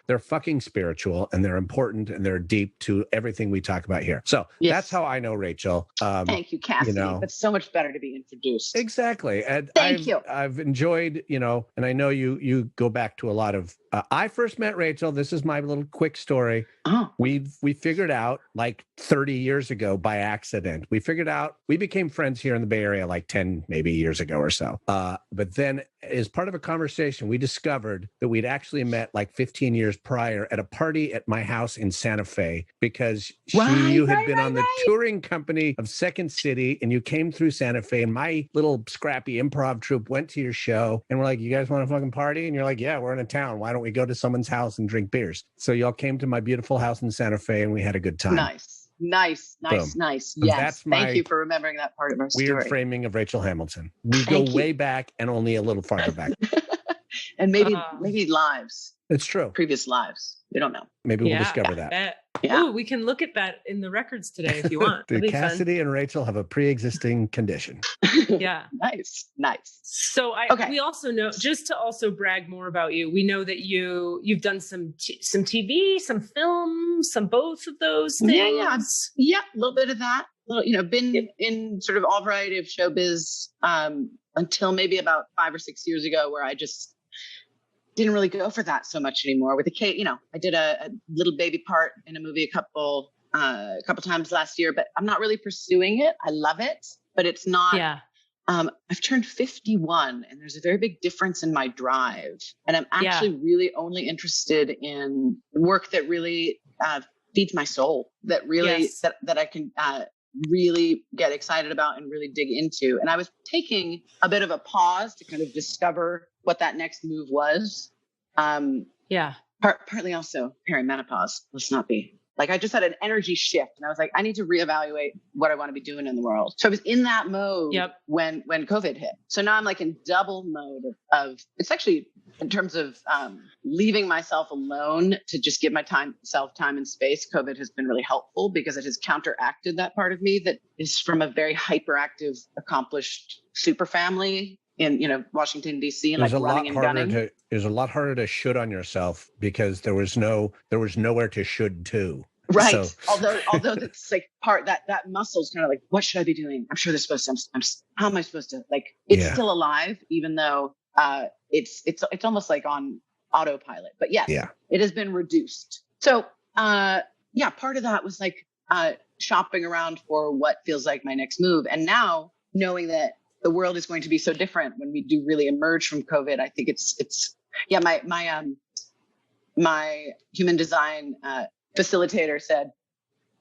Speaker 3: they're fucking spiritual, and they're important, and they're deep to everything we talk about here. So that's how I know Rachel.
Speaker 5: Thank you, Cassidy. That's so much better to be introduced.
Speaker 3: Exactly. And
Speaker 5: Thank you.
Speaker 3: I've enjoyed, and I know you go back to a lot of, I first met Rachel. This is my little quick story.
Speaker 5: Oh.
Speaker 3: We figured out like 30 years ago by accident. We became friends here in the Bay Area like 10 maybe years ago or so. But then as part of a conversation, we discovered that we'd actually met like 15 years prior at a party at my house in Santa Fe, because you had been on the touring company of Second City, and you came through Santa Fe, and my little scrappy improv troupe went to your show, and we're like, you guys want to fucking party? And you're like, yeah, we're in a town. Why don't we go to someone's house and drink beers? So y'all came to my beautiful house in Santa Fe, and we had a good time.
Speaker 5: Nice. Yes. Thank you for remembering that part of our story.
Speaker 3: Weird framing of Rachel Hamilton. We go way back and only a little farther back.
Speaker 5: And maybe lives.
Speaker 3: It's true.
Speaker 5: Previous lives. We don't know.
Speaker 3: Maybe we'll discover that.
Speaker 2: Ooh, we can look at that in the records today if you want.
Speaker 3: Cassidy and Rachel have a pre-existing condition.
Speaker 2: Yeah.
Speaker 5: Nice.
Speaker 2: So we also know, just to also brag more about you, we know that you've done some TV, some film, some both of those things.
Speaker 5: Yeah, a little bit of that. Been in sort of all variety of showbiz until maybe about 5 or 6 years ago, where I just didn't really go for that so much anymore. With I did a little baby part in a movie a couple times last year, but I'm not really pursuing it. I love it, but it's not.
Speaker 2: Yeah.
Speaker 5: I've turned 51, and there's a very big difference in my drive. And I'm actually really only interested in work that really feeds my soul, that really that I can really get excited about and really dig into. And I was taking a bit of a pause to kind of discover what that next move was. Partly also perimenopause. Let's not be like, I just had an energy shift, and I was like, I need to reevaluate what I want to be doing in the world. So I was in that mode when COVID hit. So now I'm like in double mode of it's actually, in terms of leaving myself alone to just give myself time and space. COVID has been really helpful because it has counteracted that part of me that is from a very hyperactive, accomplished super family in Washington, D.C. and running and gunning.
Speaker 3: It was a lot harder to should on yourself because there was nowhere to should to.
Speaker 5: Right. So. Although that's like part that muscle's kind of like, what should I be doing? I'm sure they're supposed to. How am I supposed to? Like, it's still alive, even though it's almost like on autopilot. But yes, it has been reduced. So part of that was like shopping around for what feels like my next move, and now knowing that the world is going to be so different when we do really emerge from COVID. I think it's my human design facilitator said,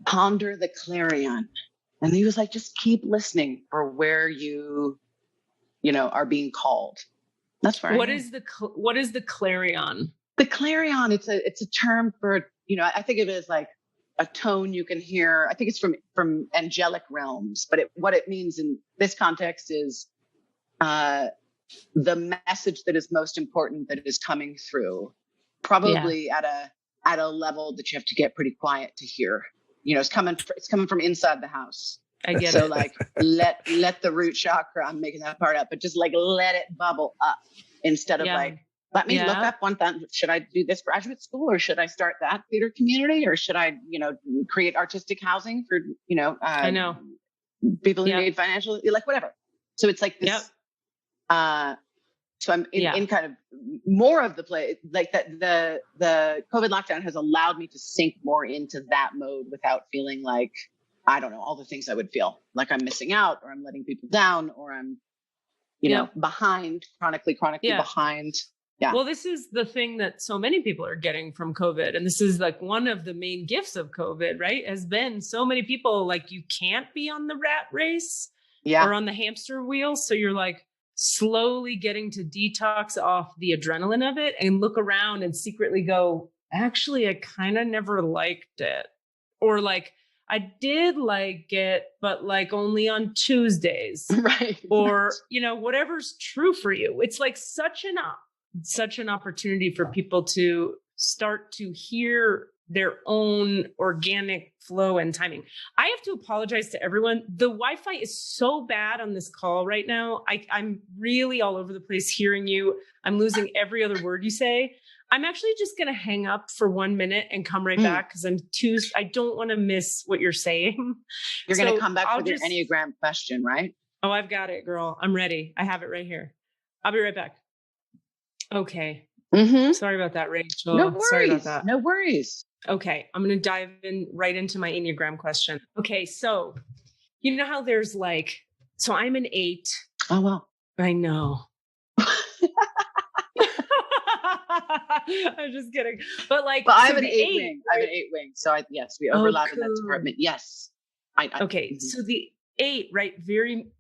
Speaker 5: ponder the Clarion. And he was like, just keep listening for where you are being called. That's where
Speaker 2: what is the Clarion?
Speaker 5: The Clarion, it's a term for, I think of it as like a tone you can hear. I think it's from angelic realms, but what it means in this context is the message that is most important that is coming through, probably at a level that you have to get pretty quiet to hear. It's coming from inside the house.
Speaker 2: I get
Speaker 5: so
Speaker 2: it.
Speaker 5: Like let the root chakra, I'm making that part up, but just like let it bubble up instead of like, let me look up one thing. Should I do this graduate school, or should I start that theater community, or should I, create artistic housing for,
Speaker 2: I know
Speaker 5: people who need financial, like whatever. So it's like this. So I'm in kind of more of the play, like that. The COVID lockdown has allowed me to sink more into that mode without feeling like, I don't know, all the things I would feel like I'm missing out, or I'm letting people down, or I'm, behind, chronically behind. Yeah.
Speaker 2: Well, this is the thing that so many people are getting from COVID. And this is like one of the main gifts of COVID, right? Has been so many people like, you can't be on the rat race or on the hamster wheel. So you're like slowly getting to detox off the adrenaline of it and look around and secretly go, actually, I kind of never liked it. Or like, I did like it, but like only on Tuesdays.
Speaker 5: Right.
Speaker 2: Or, you know, whatever's true for you. It's like such an opportunity for people to start to hear their own organic flow and timing. I have to apologize to everyone. The Wi-Fi is so bad on this call right now. I'm really all over the place hearing you. I'm losing every other word you say. I'm actually just going to hang up for 1 minute and come right back because I don't want to miss what you're saying.
Speaker 5: You're going to come back with your Enneagram question, right?
Speaker 2: Oh, I've got it, girl. I'm ready. I have it right here. I'll be right back. Okay. Sorry about that, Rachel.
Speaker 5: No worries.
Speaker 2: Sorry about that.
Speaker 5: No worries.
Speaker 2: Okay. I'm going to dive in right into my Enneagram question. Okay. So, you know how there's like, so I'm an 8.
Speaker 5: Oh, well.
Speaker 2: I know. I'm just kidding. But like,
Speaker 5: but I
Speaker 2: so
Speaker 5: have an 8
Speaker 2: 8
Speaker 5: wing. I have an 8 wing. So yes, we overlap in that department. Yes.
Speaker 2: Okay. So the 8, right? Very,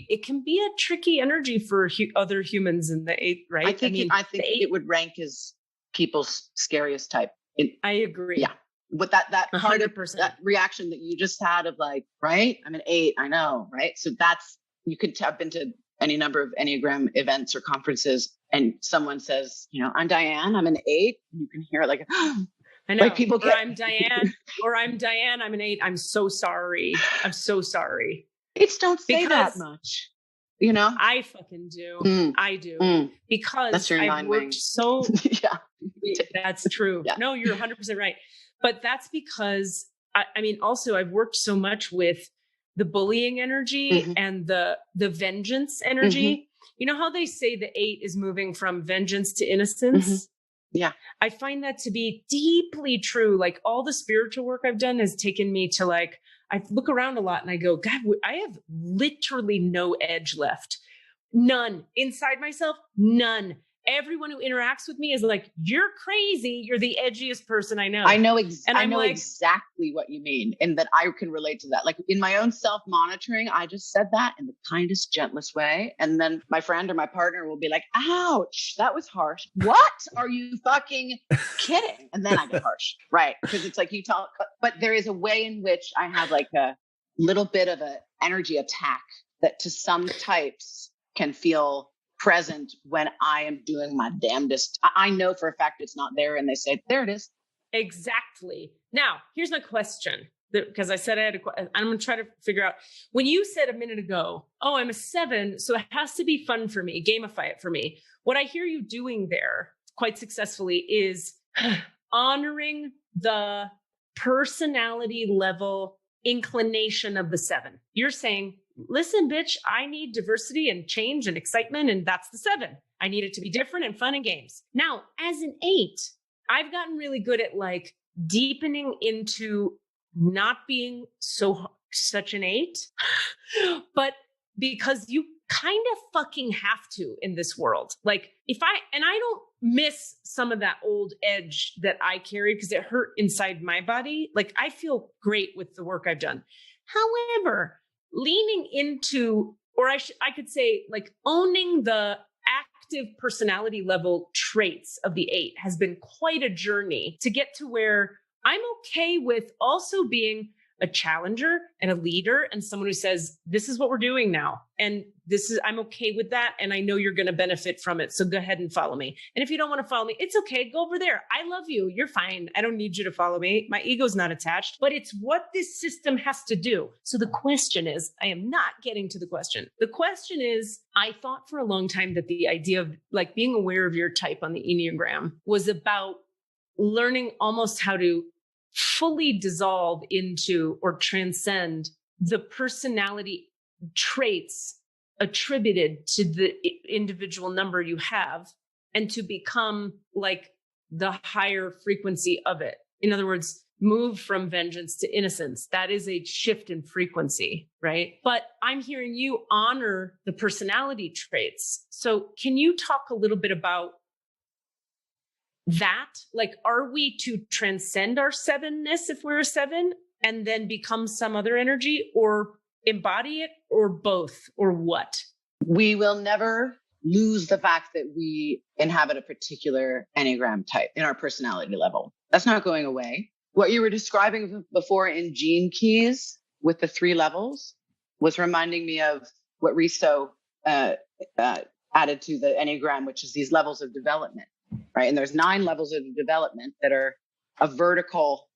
Speaker 2: it can be a tricky energy for other humans in the 8, right?
Speaker 5: I think it would rank as people's scariest type.
Speaker 2: I agree.
Speaker 5: Yeah. With that part of
Speaker 2: 100%.
Speaker 5: that reaction that you just had of like, right? I'm an 8. I know. Right. So you could tap into any number of Enneagram events or conferences and someone says, you know, I'm Diane, I'm an 8. You can hear it like,
Speaker 2: I know.
Speaker 5: Like people
Speaker 2: or I'm Diane, I'm an 8. I'm so sorry. I'm so sorry.
Speaker 5: It's don't say that much. You know?
Speaker 2: I fucking do. I do. Because
Speaker 5: that's your
Speaker 2: I've worked so
Speaker 5: yeah.
Speaker 2: That's true. Yeah. No, you're 100% right. But that's because I mean, also I've worked so much with the bullying energy and the vengeance energy. You know how they say the 8 is moving from vengeance to innocence?
Speaker 5: Yeah.
Speaker 2: I find that to be deeply true. Like all the spiritual work I've done has taken me to like, I look around a lot and I go, God, I have literally no edge left. None. Inside myself, none. Everyone who interacts with me is like, you're crazy. You're the edgiest person I know.
Speaker 5: I know exactly what you mean, and that I can relate to that. Like in my own self-monitoring, I just said that in the kindest, gentlest way. And then my friend or my partner will be like, ouch, that was harsh. What? Are you fucking kidding? And then I get harsh, right? Because it's like you talk, but there is a way in which I have like a little bit of an energy attack that to some types can feel present when I am doing my damnedest. I know for a fact it's not there, and they say, there it is.
Speaker 2: Exactly. Now, here's my question, because I said I had a question. I'm going to try to figure out, when you said a minute ago, oh, I'm a 7, so it has to be fun for me, gamify it for me. What I hear you doing there quite successfully is honoring the personality level inclination of the 7. You're saying, listen, bitch, I need diversity and change and excitement. And that's the 7. I need it to be different and fun and games. Now, as an 8, I've gotten really good at like deepening into not being such an 8, but because you kind of fucking have to in this world. Like I don't miss some of that old edge that I carried because it hurt inside my body. Like I feel great with the work I've done. However, leaning into, or I could say like owning the active personality level traits of the 8 has been quite a journey to get to where I'm okay with also being a challenger and a leader and someone who says, this is what we're doing now. And I'm okay with that. And I know you're going to benefit from it. So go ahead and follow me. And if you don't want to follow me, it's okay. Go over there. I love you. You're fine. I don't need you to follow me. My ego's not attached, but it's what this system has to do. So the question is, I am not getting to the question. The question is, I thought for a long time that the idea of like being aware of your type on the Enneagram was about learning almost how to fully dissolve into or transcend the personality traits attributed to the individual number you have and to become like the higher frequency of it. In other words, move from vengeance to innocence. That is a shift in frequency, right? But I'm hearing you honor the personality traits. So can you talk a little bit about that? Like, are we to transcend our 7-ness if we're a 7 and then become some other energy, or embody it, or both, or what?
Speaker 5: We will never lose the fact that we inhabit a particular Enneagram type in our personality level. That's not going away. what you were describing before in Gene Keys with the 3 levels was reminding me of what Riso added to the Enneagram, which is these levels of development, right? And there's 9 levels of development that are a vertical,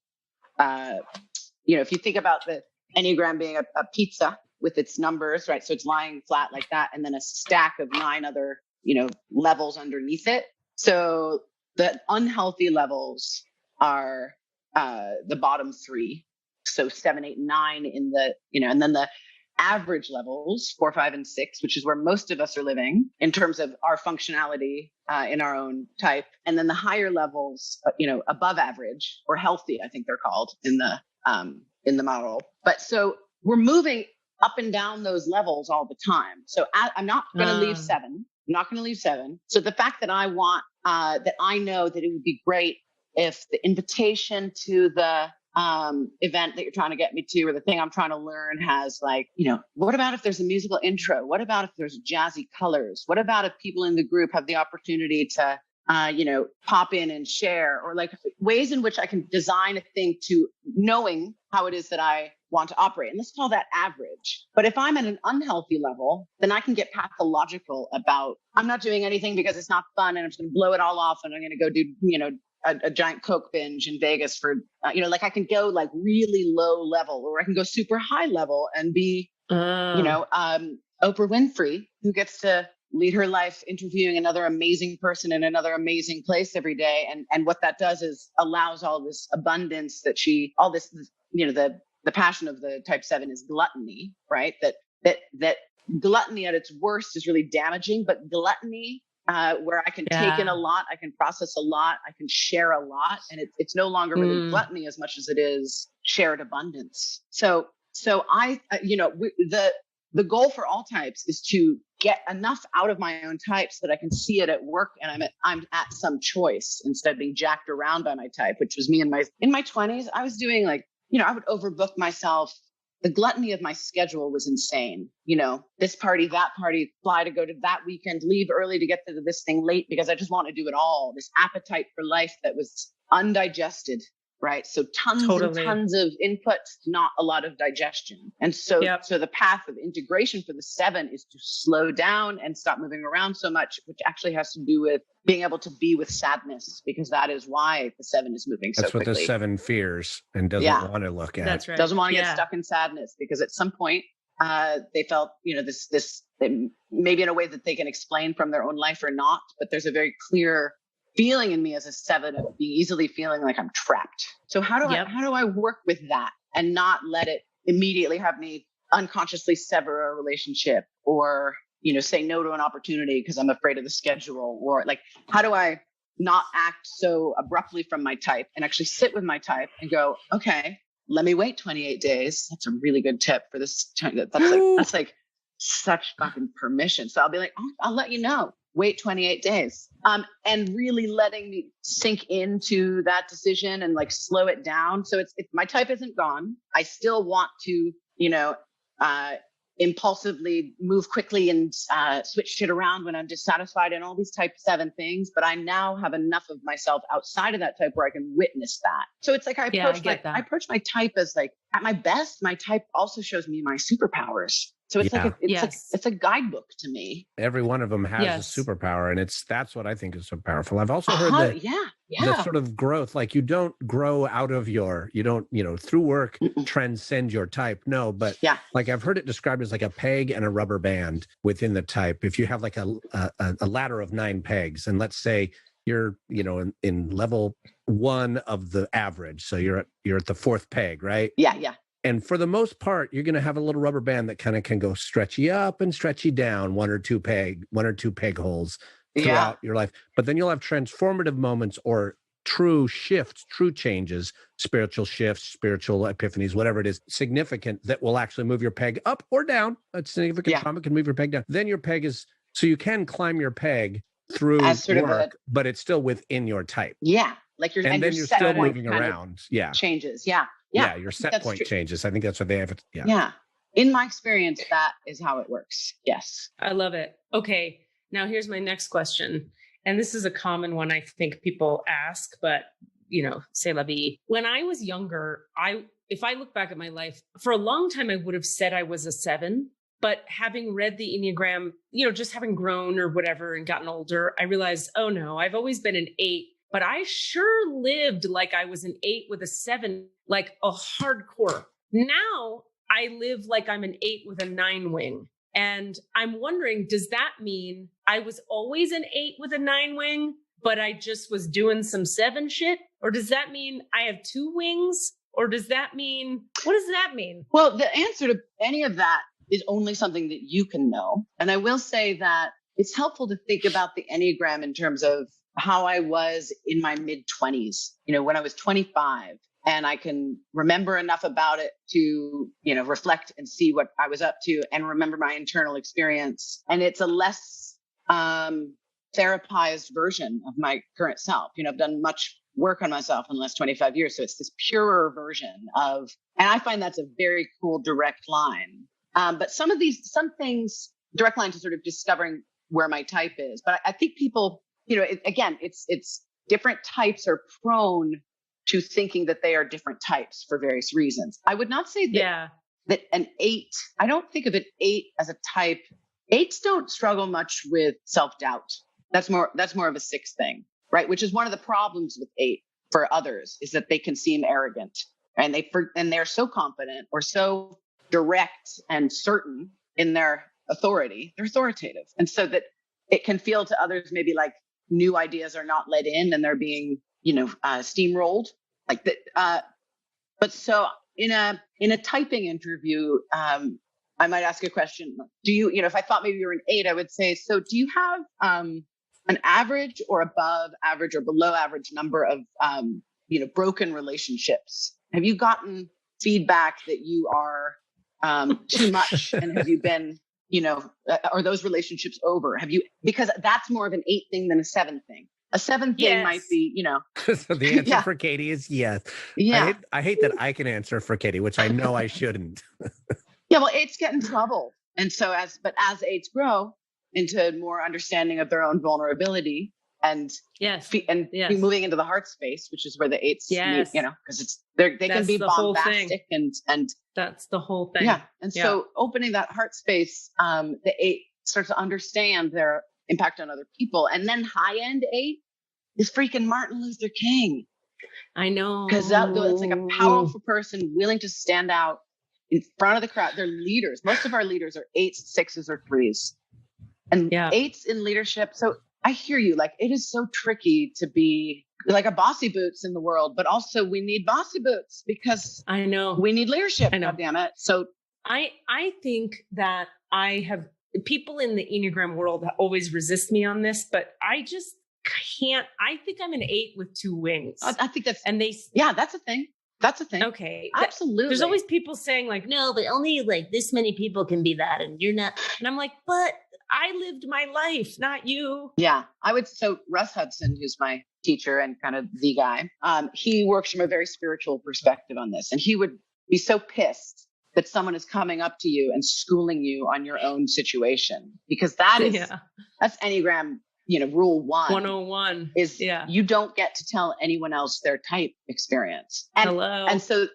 Speaker 5: if you think about the Enneagram being a pizza with its numbers, right? So it's lying flat like that, and then a stack of 9 other, levels underneath it. So the unhealthy levels are the bottom 3. So 7, 8, 9 in the, and then the average levels, 4, 5, and 6, which is where most of us are living in terms of our functionality in our own type. And then the higher levels, above average or healthy, I think they're called in the model. But so we're moving up and down those levels all the time. So I'm not going to leave 7. I'm not going to leave 7. So the fact that I want, that I know that it would be great if the invitation to the event that you're trying to get me to, or the thing I'm trying to learn has what about if there's a musical intro? What about if there's jazzy colors? What about if people in the group have the opportunity to, pop in and share, or ways in which I can design a thing to knowing how it is that I want to operate. And let's call that average. But if I'm at an unhealthy level, then I can get pathological about, I'm not doing anything because it's not fun and I'm just going to blow it all off and I'm going to go do, a giant Coke binge in Vegas for, I can go really low level, or I can go super high level and be, Oprah Winfrey, who gets to lead her life interviewing another amazing person in another amazing place every day. And what that does is allows all this abundance that the passion of the type 7 is gluttony, right? That gluttony at its worst is really damaging, but gluttony, where I can take in a lot, I can process a lot, I can share a lot, and it's no longer really gluttony as much as it is shared abundance. So I, the goal for all types is to get enough out of my own types that I can see it at work, and I'm at some choice instead of being jacked around by my type, which was me in my 20s. I was doing I would overbook myself. The gluttony of my schedule was insane. This party, that party, fly to go to that weekend, leave early to get to this thing late because I just want to do it all. This appetite for life that was undigested, right? So tons and tons of input, not a lot of digestion. And so, so the path of integration for the 7 is to slow down and stop moving around so much, which actually has to do with being able to be with sadness, because that is why the 7 is moving so quickly.
Speaker 3: That's what the 7 fears and doesn't want to look at.
Speaker 2: That's right.
Speaker 5: Doesn't want to get stuck in sadness, because at some point they felt, this maybe in a way that they can explain from their own life or not, but there's a very clear feeling in me as a 7 of being easily feeling like I'm trapped. So how do I work with that and not let it immediately have me unconsciously sever a relationship, or say no to an opportunity because I'm afraid of the schedule, or how do I not act so abruptly from my type and actually sit with my type and go, okay, let me wait 28 days. That's a really good tip for this. That's like such fucking permission. So I'll be like, oh, I'll let you know. Wait 28 days. And really letting me sink into that decision and slow it down. So it's my type isn't gone. I still want to, impulsively move quickly and switch shit around when I'm dissatisfied and all these type 7 things. But I now have enough of myself outside of that type where I can witness that. So it's I approach my type as at my best, my type also shows me my superpowers. So it's it's a guidebook to me.
Speaker 3: Every one of them has a superpower, and that's what I think is so powerful. I've also heard that the sort of growth, you don't grow out of through work transcend your type. No, but I've heard it described as a peg and a rubber band within the type. If you have a ladder of 9 pegs, and let's say you're in level 1 of the average, so you're at the 4th peg, right?
Speaker 5: Yeah.
Speaker 3: And for the most part, you're going to have a little rubber band that kind of can go stretchy up and stretchy down, one or two peg holes throughout your life. But then you'll have transformative moments or true shifts, true changes, spiritual shifts, spiritual epiphanies, whatever it is, significant, that will actually move your peg up or down. A significant trauma can move your peg down. Then your peg is, so you can climb your peg through work, but it's still within your type.
Speaker 5: Yeah.
Speaker 3: And then you're still moving around.
Speaker 5: Changes.
Speaker 3: Yeah, your set point changes. I think that's what they have.
Speaker 5: Yeah. In my experience, that is how it works. Yes.
Speaker 2: I love it. Okay. Now here's my next question. And this is a common one I think people ask, but c'est la vie. When I was younger, if I look back at my life, for a long time, I would have said I was a 7. But having read the Enneagram, just having grown or whatever and gotten older, I realized, oh no, I've always been an 8, but I sure lived like I was an 8 with a 7, like a hardcore. Now I live like I'm an 8 with a 9 wing. And I'm wondering, does that mean I was always an 8 with a 9 wing, but I just was doing some 7 shit? Or does that mean I have 2 wings? Or does that mean, what does that mean?
Speaker 5: Well, the answer to any of that is only something that you can know. And I will say that it's helpful to think about the Enneagram in terms of how I was in my mid-20s, when I was 25, and I can remember enough about it to, reflect and see what I was up to and remember my internal experience. And it's a less therapized version of my current self. I've done much work on myself in the last 25 years. So it's this purer version of, and I find that's a very cool direct line. But some things, direct line to sort of discovering where my type is. But I think people, it's different types are prone to thinking that they are different types for various reasons. I would not say that an 8, I don't think of an 8 as a type. 8s don't struggle much with self-doubt. That's more of a 6 thing, right? Which is one of the problems with 8 for others, is that they can seem arrogant and they're so confident or so direct and certain in their authority. They're authoritative. And so that it can feel to others maybe like new ideas are not let in and they're being, steamrolled like that. But so in a typing interview, I might ask a question. Do you, if I thought maybe you were an 8, I would say, so do you have an average or above average or below average number of, broken relationships? Have you gotten feedback that you are too much? And have you been, are those relationships over? Because that's more of an 8 thing than a 7 thing. A 7 thing might be,
Speaker 3: So the answer for Katie is yes.
Speaker 5: Yeah.
Speaker 3: I hate that I can answer for Katie, which I know I shouldn't.
Speaker 5: Yeah, well, 8s get in trouble. And so as 8s grow into more understanding of their own vulnerability and be moving into the heart space, which is where the 8s meet, because they can be bombastic and
Speaker 2: that's the whole thing.
Speaker 5: Yeah. And so opening that heart space, the 8 starts to understand their impact on other people. And then high-end 8 is freaking Martin Luther King.
Speaker 2: I know.
Speaker 5: Because it's like a powerful person willing to stand out in front of the crowd. They're leaders. Most of our leaders are 8s, 6s, or 3s. And 8s in leadership. So I hear you. Like, it is so tricky to be like a bossy boots in the world, but also we need bossy boots because
Speaker 2: I know
Speaker 5: we need leadership.
Speaker 2: I know.
Speaker 5: God damn it. So
Speaker 2: I think that I have people in the Enneagram world always resist me on this, but I just can't. I think I'm an 8 with 2 wings.
Speaker 5: I think that's,
Speaker 2: and
Speaker 5: that's a thing. That's a thing.
Speaker 2: Okay.
Speaker 5: Absolutely.
Speaker 2: There's always people saying like, no, but only like this many people can be that. And you're not. And I'm like, but I lived my life, not you.
Speaker 5: Yeah. So Russ Hudson, who's my teacher and kind of the guy, he works from a very spiritual perspective on this. And he would be so pissed that someone is coming up to you and schooling you on your own situation, because that's Enneagram, rule
Speaker 2: 101
Speaker 5: is you don't get to tell anyone else their type experience. And so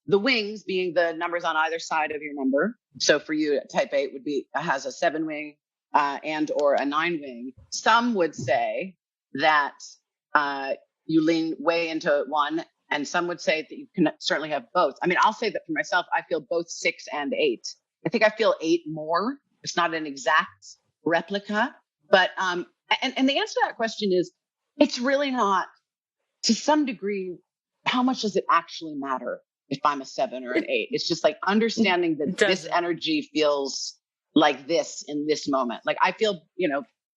Speaker 5: the wings being the numbers on either side of your number. So for you, type 8 has a 7 wing and or a 9 wing. Some would say that you lean way into one, and some would say that you can certainly have both. I mean, I'll say that for myself, I feel both 6 and 8. I think I feel 8 more. It's not an exact replica, but and the answer to that question is, it's really not. To some degree, how much does it actually matter if I'm a 7 or an 8? It's just like understanding that this energy feels like this in this moment. Like I feel,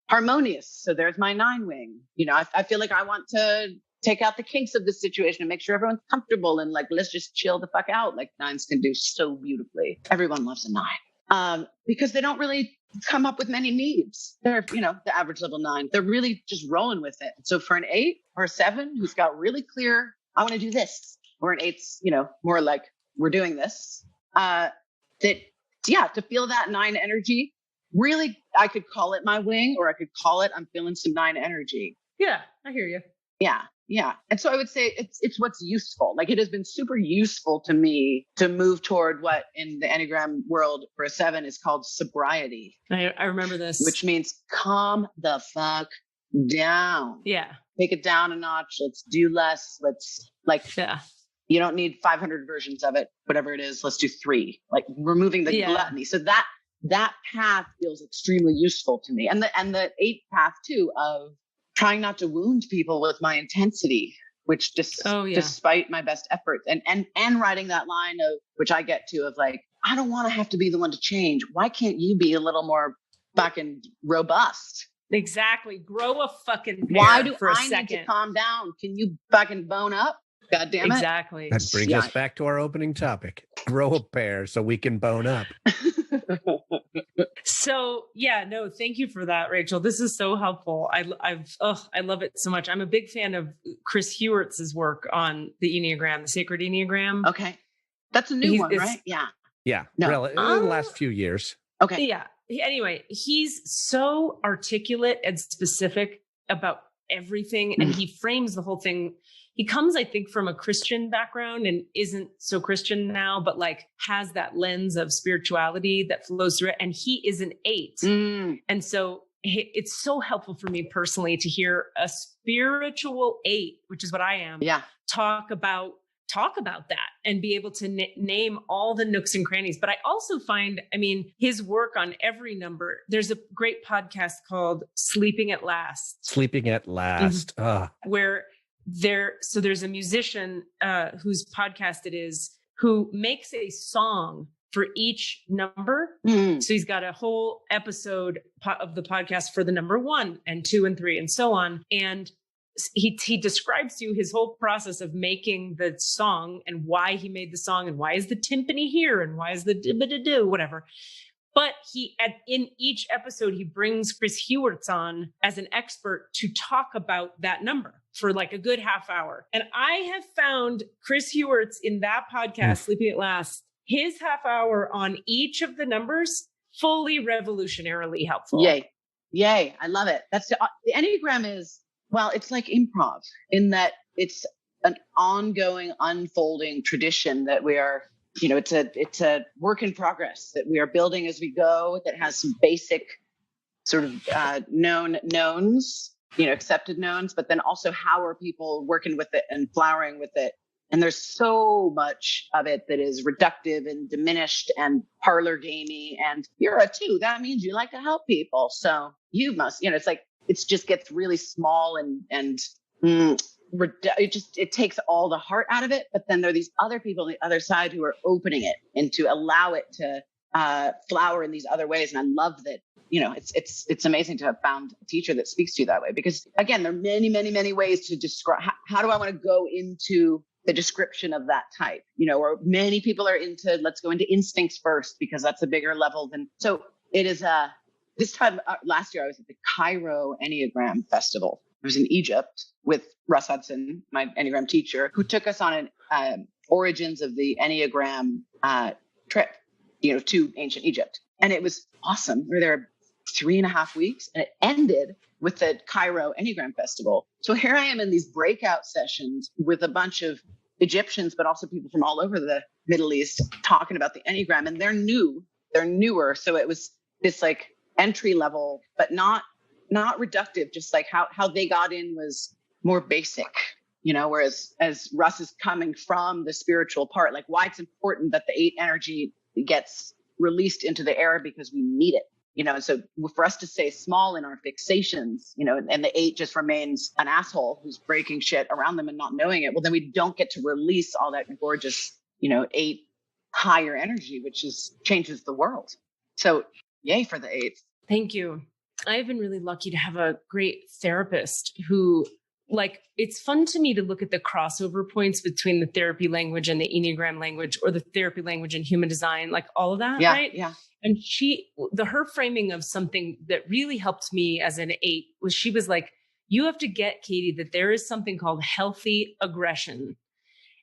Speaker 5: harmonious. So there's my 9 wing. I feel like I want to take out the kinks of this situation and make sure everyone's comfortable and like, let's just chill the fuck out. Like 9s can do so beautifully. Everyone loves a 9 because they don't really come up with many needs. They're, the average level 9, they're really just rolling with it. So for an 8 or a 7 who's got really clear, I want to do this, or an 8's, more like we're doing this, to feel that 9 energy, really, I could call it my wing, or I could call it, I'm feeling some 9 energy.
Speaker 2: Yeah, I hear you.
Speaker 5: Yeah. Yeah. And so I would say it's what's useful. Like it has been super useful to me to move toward what in the Enneagram world for a 7 is called sobriety.
Speaker 2: I remember this.
Speaker 5: Which means calm the fuck down.
Speaker 2: Yeah.
Speaker 5: Take it down a notch. Let's do less. Let's you don't need 500 versions of it, whatever it is. Let's do 3, like removing the gluttony. So that path feels extremely useful to me. And the 8 path too of trying not to wound people with my intensity, which despite my best efforts and writing that line of, which I get to, of like, I don't want to have to be the one to change. Why can't you be a little more fucking robust?
Speaker 2: Exactly. Grow a fucking pair.
Speaker 5: Why do
Speaker 2: for a
Speaker 5: I
Speaker 2: second.
Speaker 5: need to calm down? Can you fucking bone up? God damn it.
Speaker 2: Exactly.
Speaker 3: That brings us back to our opening topic. Grow a pair so we can bone up.
Speaker 2: So thank you for that, Rachel. This is so helpful. I love it so much. I'm a big fan of Chris Hewertz's work on the Enneagram, the Sacred Enneagram.
Speaker 5: Okay. That's a new one, right? Yeah.
Speaker 3: Yeah.
Speaker 5: No.
Speaker 3: In the last few years.
Speaker 5: Okay.
Speaker 2: Yeah. Anyway, he's so articulate and specific about everything. And he frames the whole thing. He comes, I think, from a Christian background and isn't so Christian now, but like has that lens of spirituality that flows through it. And he is an 8. And so it's so helpful for me personally to hear a spiritual 8, which is what I am, talk about that and be able to name all the nooks and crannies. But I also find, his work on every number, there's a great podcast called Sleeping at Last. Where there's a musician whose podcast it is, who makes a song for each number. So he's got a whole episode of the podcast for the number 1 and 2 and 3 and so on. And he describes to you his whole process of making the song and why he made the song and why is the timpani here and why is the whatever. But in each episode, he brings Chris Hewertz on as an expert to talk about that number for like a good half hour. And I have found Chris Hewertz in that podcast, Sleeping at Last, his half hour on each of the numbers, fully revolutionarily helpful.
Speaker 5: Yay. I love it. That's the Enneagram is, well, it's like improv in that it's an ongoing, unfolding tradition that we are, it's a work in progress that we are building as we go, that has some basic sort of known knowns, accepted knowns, but then also how are people working with it and flowering with it. And there's so much of it that is reductive and diminished and parlor gamey. And you're a 2. That means you like to help people. So you must, it's like, it just gets really small and it takes all the heart out of it. But then there are these other people on the other side who are opening it and to allow it to flower in these other ways. And I love that, it's amazing to have found a teacher that speaks to you that way, because again, there are many, many, many ways to describe, how do I want to go into the description of that type, or many people are into, let's go into instincts first, because that's a bigger level than, so it is this time last year, I was at the Cairo Enneagram Festival. I was in Egypt with Russ Hudson, my Enneagram teacher, who took us on an origins of the Enneagram trip, to ancient Egypt. And it was awesome. We were there 3.5 weeks, and it ended with the Cairo Enneagram Festival. So here I am in these breakout sessions with a bunch of Egyptians, but also people from all over the Middle East talking about the Enneagram, and they're newer. So it was this like entry level, but not reductive, just like how they got in was more basic, whereas as Russ is coming from the spiritual part, like why it's important that the 8 energy gets released into the air, because we need it, and so for us to stay small in our fixations, and the 8 just remains an asshole who's breaking shit around them and not knowing it, well, then we don't get to release all that gorgeous, 8 higher energy, which changes the world. So yay for the 8.
Speaker 2: Thank you. I've been really lucky to have a great therapist who, it's fun to me to look at the crossover points between the therapy language and the Enneagram language, or the therapy language and human design, like all of that, right?
Speaker 5: Yeah.
Speaker 2: And her framing of something that really helped me as an 8 was, she was like, you have to get, Katie, that there is something called healthy aggression,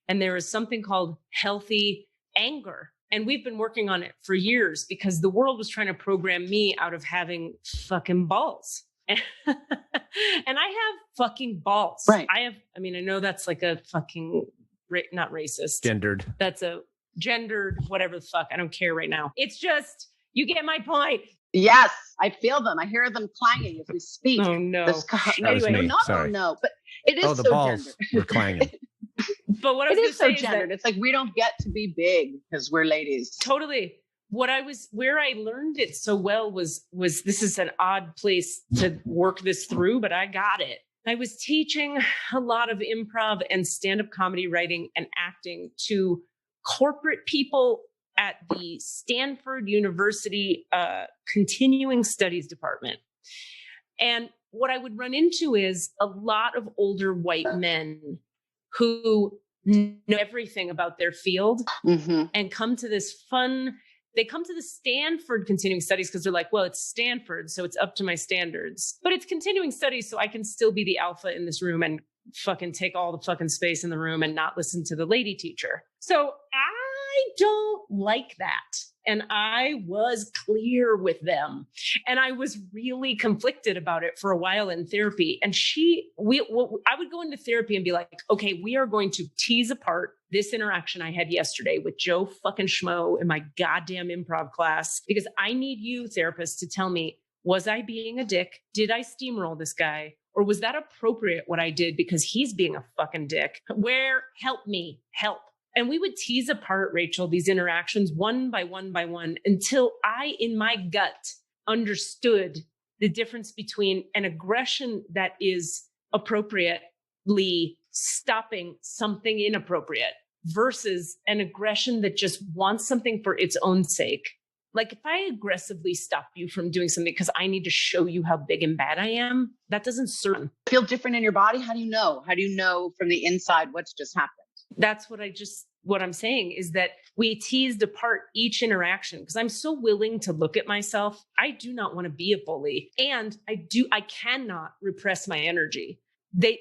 Speaker 2: and there is something called healthy anger. And we've been working on it for years, because the world was trying to program me out of having fucking balls. And And I have fucking balls.
Speaker 5: Right.
Speaker 2: I know that's like a fucking, not racist.
Speaker 3: Gendered.
Speaker 2: That's a gendered, whatever the fuck. I don't care right now. It's just, you get my point.
Speaker 5: Yes, I feel them. I hear them clanging as we speak.
Speaker 2: Oh no.
Speaker 3: Anyway,
Speaker 5: oh no, but it is
Speaker 3: the
Speaker 5: so
Speaker 3: balls
Speaker 5: gendered.
Speaker 3: were clanging.
Speaker 2: But what I was
Speaker 5: It is so
Speaker 2: going to say
Speaker 5: gendered. It's like we don't get to be big because we're ladies.
Speaker 2: Totally. Where I learned it so well was this is an odd place to work this through, but I got it. I was teaching a lot of improv and stand-up comedy writing and acting to corporate people at the Stanford University Continuing Studies Department. And what I would run into is a lot of older white men who know everything about their field and come to this they come to the Stanford Continuing Studies because they're like, well, it's Stanford, so it's up to my standards. But it's continuing studies, so I can still be the alpha in this room and fucking take all the fucking space in the room and not listen to the lady teacher. So I don't like that. And I was clear with them. And I was really conflicted about it for a while in therapy. And I would go into therapy and be like, okay, we are going to tease apart this interaction I had yesterday with Joe fucking Schmo in my goddamn improv class, because I need you, therapist, to tell me, was I being a dick? Did I steamroll this guy? Or was that appropriate what I did because he's being a fucking dick? Help me, help. And we would tease apart, Rachel, these interactions one by one by one until I, in my gut, understood the difference between an aggression that is appropriately stopping something inappropriate versus an aggression that just wants something for its own sake. Like if I aggressively stop you from doing something because I need to show you how big and bad I am, that doesn't serve.
Speaker 5: Feel different in your body? How do you know? How do you know from the inside what's just happened?
Speaker 2: That's what I'm saying is that we teased apart each interaction because I'm so willing to look at myself. I do not want to be a bully. And I cannot repress my energy. They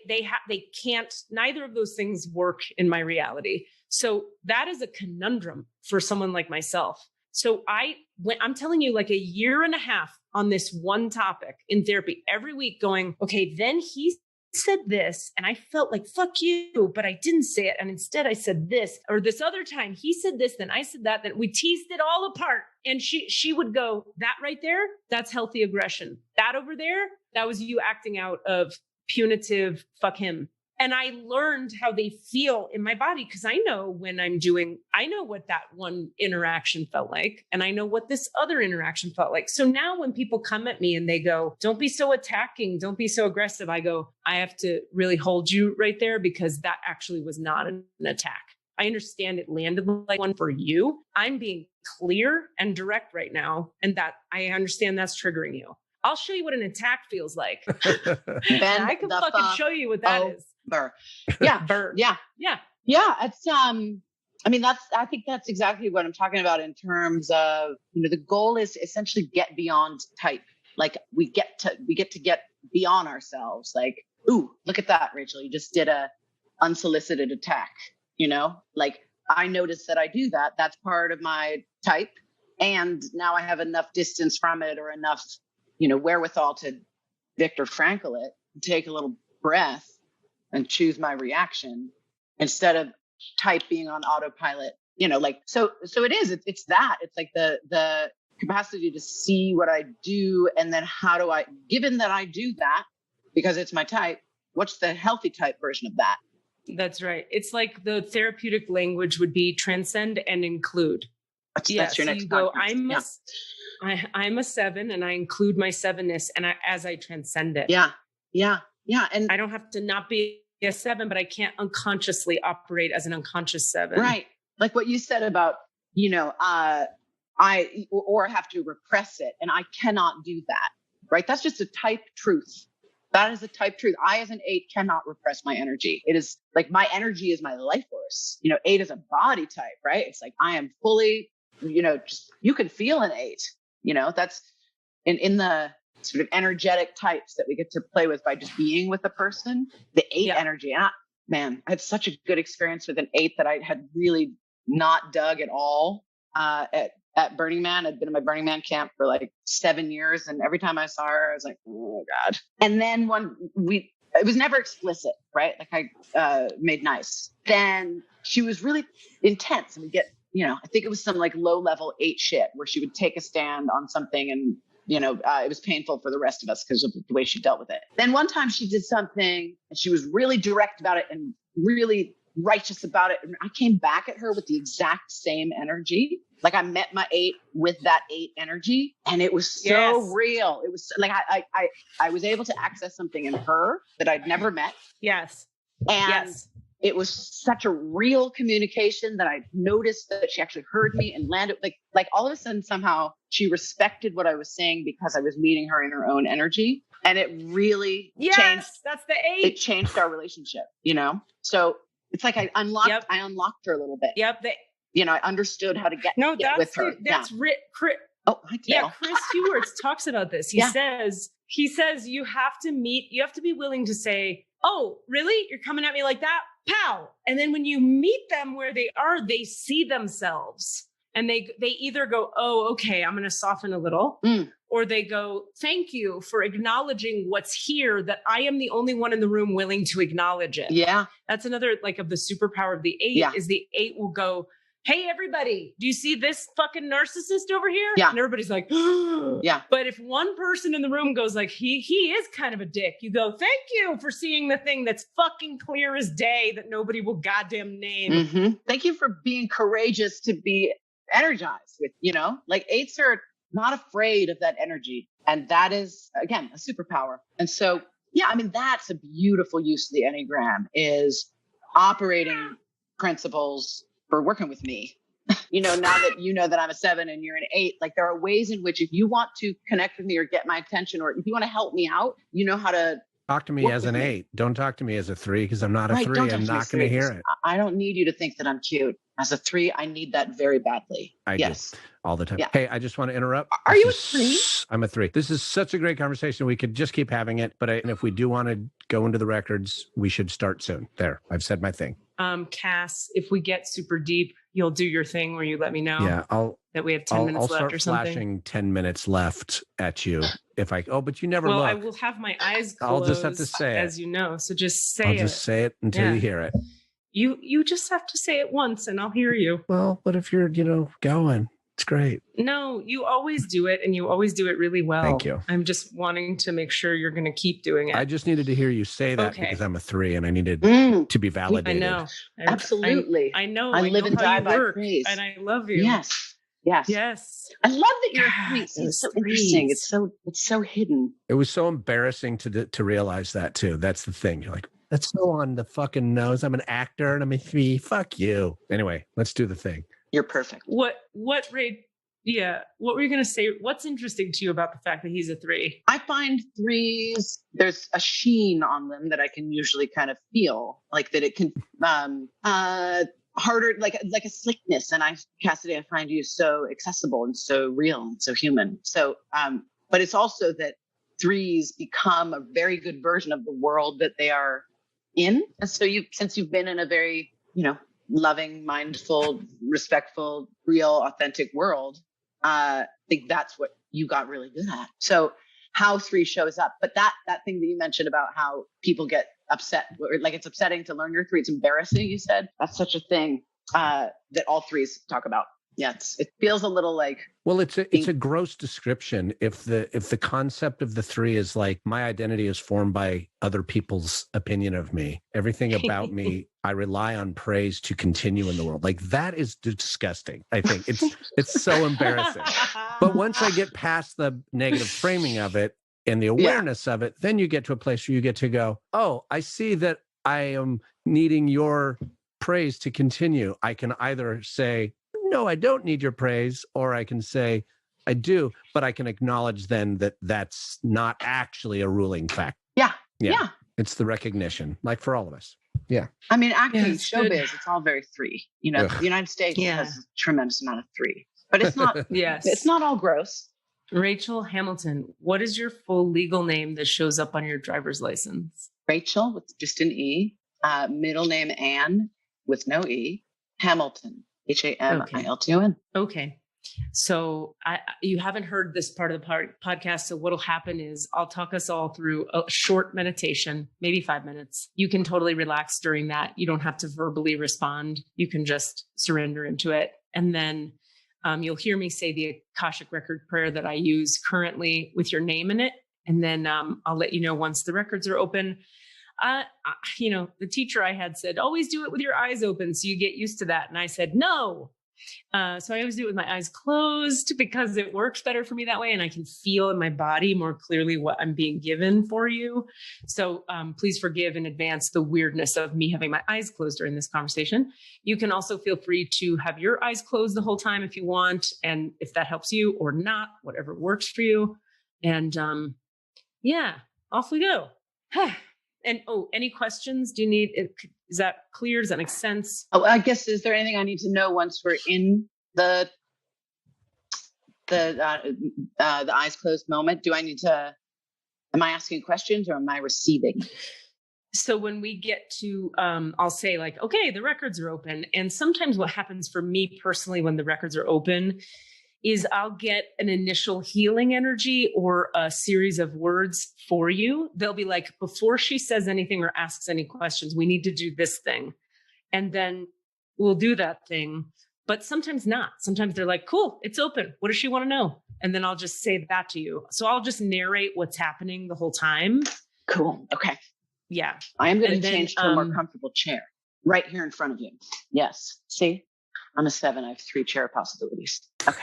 Speaker 2: can't, neither of those things work in my reality. So that is a conundrum for someone like myself. So I'm telling you, like a year and a half on this one topic in therapy every week going, okay, then he said this and I felt like, fuck you, but I didn't say it. And instead I said this, or this other time he said this, then I said that, then we teased it all apart. And she would go, that right there, that's healthy aggression. That over there, that was you acting out of punitive, fuck him. And I learned how they feel in my body because I know I know what that one interaction felt like. And I know what this other interaction felt like. So now when people come at me and they go, don't be so attacking, don't be so aggressive, I go, I have to really hold you right there because that actually was not an attack. I understand it landed like one for you. I'm being clear and direct right now. And that I understand that's triggering you. I'll show you what an attack feels like. I can fucking show you what that is.
Speaker 5: Yeah.
Speaker 2: Burr.
Speaker 5: Yeah.
Speaker 2: Yeah.
Speaker 5: Yeah. It's, I think that's exactly what I'm talking about in terms of, the goal is essentially get beyond type. Like we get to get beyond ourselves. Like, ooh, look at that, Rachel. You just did a unsolicited attack, like I noticed that I do that. That's part of my type. And now I have enough distance from it or enough, wherewithal to Viktor Frankl it, take a little breath and choose my reaction instead of type being on autopilot, so it is, it's that, it's like the capacity to see what I do. And then given that I do that because it's my type, what's the healthy type version of that?
Speaker 2: That's right. It's like the therapeutic language would be transcend and include.
Speaker 5: That's your next podcast.
Speaker 2: I'm a 7 and I include my 7-ness and as I transcend it.
Speaker 5: Yeah. And
Speaker 2: I don't have to not be a 7, but I can't unconsciously operate as an unconscious 7.
Speaker 5: Right. Like what you said about, I have to repress it and I cannot do that. Right. That's just a type truth. That is a type truth. I, as an 8, cannot repress my energy. It is like my energy is my life force. 8 is a body type, right? It's like I am fully, just you can feel an 8. That's in the sort of energetic types that we get to play with by just being with a person. The 8 energy. And I had such a good experience with an 8 that I had really not dug at all. at Burning Man. I'd been in my Burning Man camp for like 7 years. And every time I saw her, I was like, oh God. And then it was never explicit, right? Like I made nice. Then she was really intense and we get, I think it was some like low level 8 shit where she would take a stand on something and, it was painful for the rest of us because of the way she dealt with it. Then one time she did something and she was really direct about it and really righteous about it. And I came back at her with the exact same energy. Like I met my 8 with that 8 energy. And it was so real. It was like, I was able to access something in her that I'd never met.
Speaker 2: Yes.
Speaker 5: And it was such a real communication that I noticed that she actually heard me and landed like all of a sudden, somehow she respected what I was saying because I was meeting her in her own energy. And it really changed.
Speaker 2: That's the 8.
Speaker 5: It changed our relationship, So it's like I unlocked her a little bit.
Speaker 2: Yep.
Speaker 5: I understood how to get with her.
Speaker 2: That's Chris.
Speaker 5: Oh, hi, Dale.
Speaker 2: Yeah, Chris Hewart talks about this. He says you have to be willing to say, oh, really? You're coming at me like that? Pow. And then when you meet them where they are, they see themselves and they either go, oh, okay, I'm going to soften a little. Or they go, thank you for acknowledging what's here, that I am the only one in the room willing to acknowledge it.
Speaker 5: Yeah.
Speaker 2: That's another like of the superpower of the 8 is the 8 will go, hey, everybody, do you see this fucking narcissist over here?
Speaker 5: Yeah.
Speaker 2: And everybody's like,
Speaker 5: yeah.
Speaker 2: But if one person in the room goes like, he is kind of a dick, you go, thank you for seeing the thing that's fucking clear as day that nobody will goddamn name.
Speaker 5: Mm-hmm. Thank you for being courageous to be energized with, like 8s are not afraid of that energy. And that is, again, a superpower. And so, that's a beautiful use of the Enneagram is operating principles for working with me. Now that that I'm a 7 and you're an 8, like there are ways in which if you want to connect with me or get my attention, or if you want to help me out, you know how to
Speaker 3: talk to me as an 8. Don't talk to me as a 3 because I'm not a 3. I'm not going to hear it.
Speaker 5: I don't need you to think that I'm cute. As a 3, I need that very badly.
Speaker 3: I do all the time. Yeah. Hey, I just want to interrupt.
Speaker 5: Are you a 3?
Speaker 3: I'm a 3. This is such a great conversation. We could just keep having it. But if we do want to go into the records, we should start soon. There, I've said my thing.
Speaker 2: Cass, if we get super deep, you'll do your thing where you let me know.
Speaker 3: Yeah,
Speaker 2: that we have 10 minutes left or something.
Speaker 3: I'll start flashing 10 minutes left at you but you never look.
Speaker 2: Well, I will have my eyes closed.
Speaker 3: I'll just have to say it.
Speaker 2: As you know, so just say it.
Speaker 3: I'll just say it until you hear it.
Speaker 2: You just have to say it once and I'll hear you.
Speaker 3: Well, what if you're, going? It's great.
Speaker 2: No, you always do it and you always do it really well.
Speaker 3: Thank you.
Speaker 2: I'm just wanting to make sure you're going to keep doing it.
Speaker 3: I just needed to hear you say that because I'm a 3 and I needed to be validated.
Speaker 2: I know.
Speaker 5: Absolutely.
Speaker 2: I know.
Speaker 5: I live and die by
Speaker 2: work,
Speaker 5: praise.
Speaker 2: and I love you.
Speaker 5: Yes. I love that you're a 3. It's so interesting. It's so hidden.
Speaker 3: It was so embarrassing to realize that too. That's the thing. You're like, that's so on the fucking nose. I'm an actor and I'm a 3. Fuck you. Anyway, let's do the thing.
Speaker 5: You're perfect.
Speaker 2: What Ray? Yeah. What were you going to say? What's interesting to you about the fact that he's a 3?
Speaker 5: I find 3s, there's a sheen on them that I can usually kind of feel, like that it can, harder, like a slickness. And Cassidy, I find you so accessible and so real and so human. So, but it's also that 3s become a very good version of the world that they are in. And so since you've been in a very, loving, mindful, respectful, real, authentic world, I think that's what you got really good at. So how 3 shows up, but that thing that you mentioned about how people get upset, or like it's upsetting to learn your 3, it's embarrassing. You said that's such a thing that all 3s talk about. Yeah, it feels a little like.
Speaker 3: Well, it's a gross description. If the concept of the 3 is like my identity is formed by other people's opinion of me, everything about me, I rely on praise to continue in the world. Like that is disgusting. I think it's so embarrassing. But once I get past the negative framing of it and the awareness of it, then you get to a place where you get to go, oh, I see that I am needing your praise to continue. I can either say, no, I don't need your praise, or I can say, I do, but I can acknowledge then that that's not actually a ruling fact.
Speaker 5: Yeah.
Speaker 3: It's the recognition, like for all of us. Yeah.
Speaker 5: I mean, acting, showbiz, it's all very 3. The United States has a tremendous amount of 3, but it's not, it's not all gross.
Speaker 2: Rachel Hamilton, what is your full legal name that shows up on your driver's license?
Speaker 5: Rachel with just an E, middle name Anne with no E, Hamilton. Hamilton.
Speaker 2: Okay. So you haven't heard this part of the podcast. So what'll happen is I'll talk us all through a short meditation, maybe 5 minutes. You can totally relax during that. You don't have to verbally respond. You can just surrender into it. And then you'll hear me say the Akashic record prayer that I use currently with your name in it. And then I'll let you know once the records are open. The teacher I had said, always do it with your eyes open so you get used to that. And I said, no. So I always do it with my eyes closed because it works better for me that way. And I can feel in my body more clearly what I'm being given for you. So please forgive in advance the weirdness of me having my eyes closed during this conversation. You can also feel free to have your eyes closed the whole time if you want. And if that helps you or not, whatever works for you. And off we go. And any questions? Do you need it? Is that clear? Does that make sense?
Speaker 5: Oh, I guess, is there anything I need to know once we're in the eyes closed moment? Am I asking questions or am I receiving?
Speaker 2: So when we get to, I'll say like, okay, the records are open. And sometimes what happens for me personally when the records are open is I'll get an initial healing energy or a series of words for you. They'll be like, before she says anything or asks any questions, we need to do this thing. And then we'll do that thing. But sometimes not. Sometimes they're like, cool, it's open. What does she want to know? And then I'll just say that to you. So I'll just narrate what's happening the whole time.
Speaker 5: Cool. Okay.
Speaker 2: Yeah.
Speaker 5: I am going to change to a more comfortable chair right here in front of you. Yes. See, I'm a 7. I have 3 chair possibilities. Okay.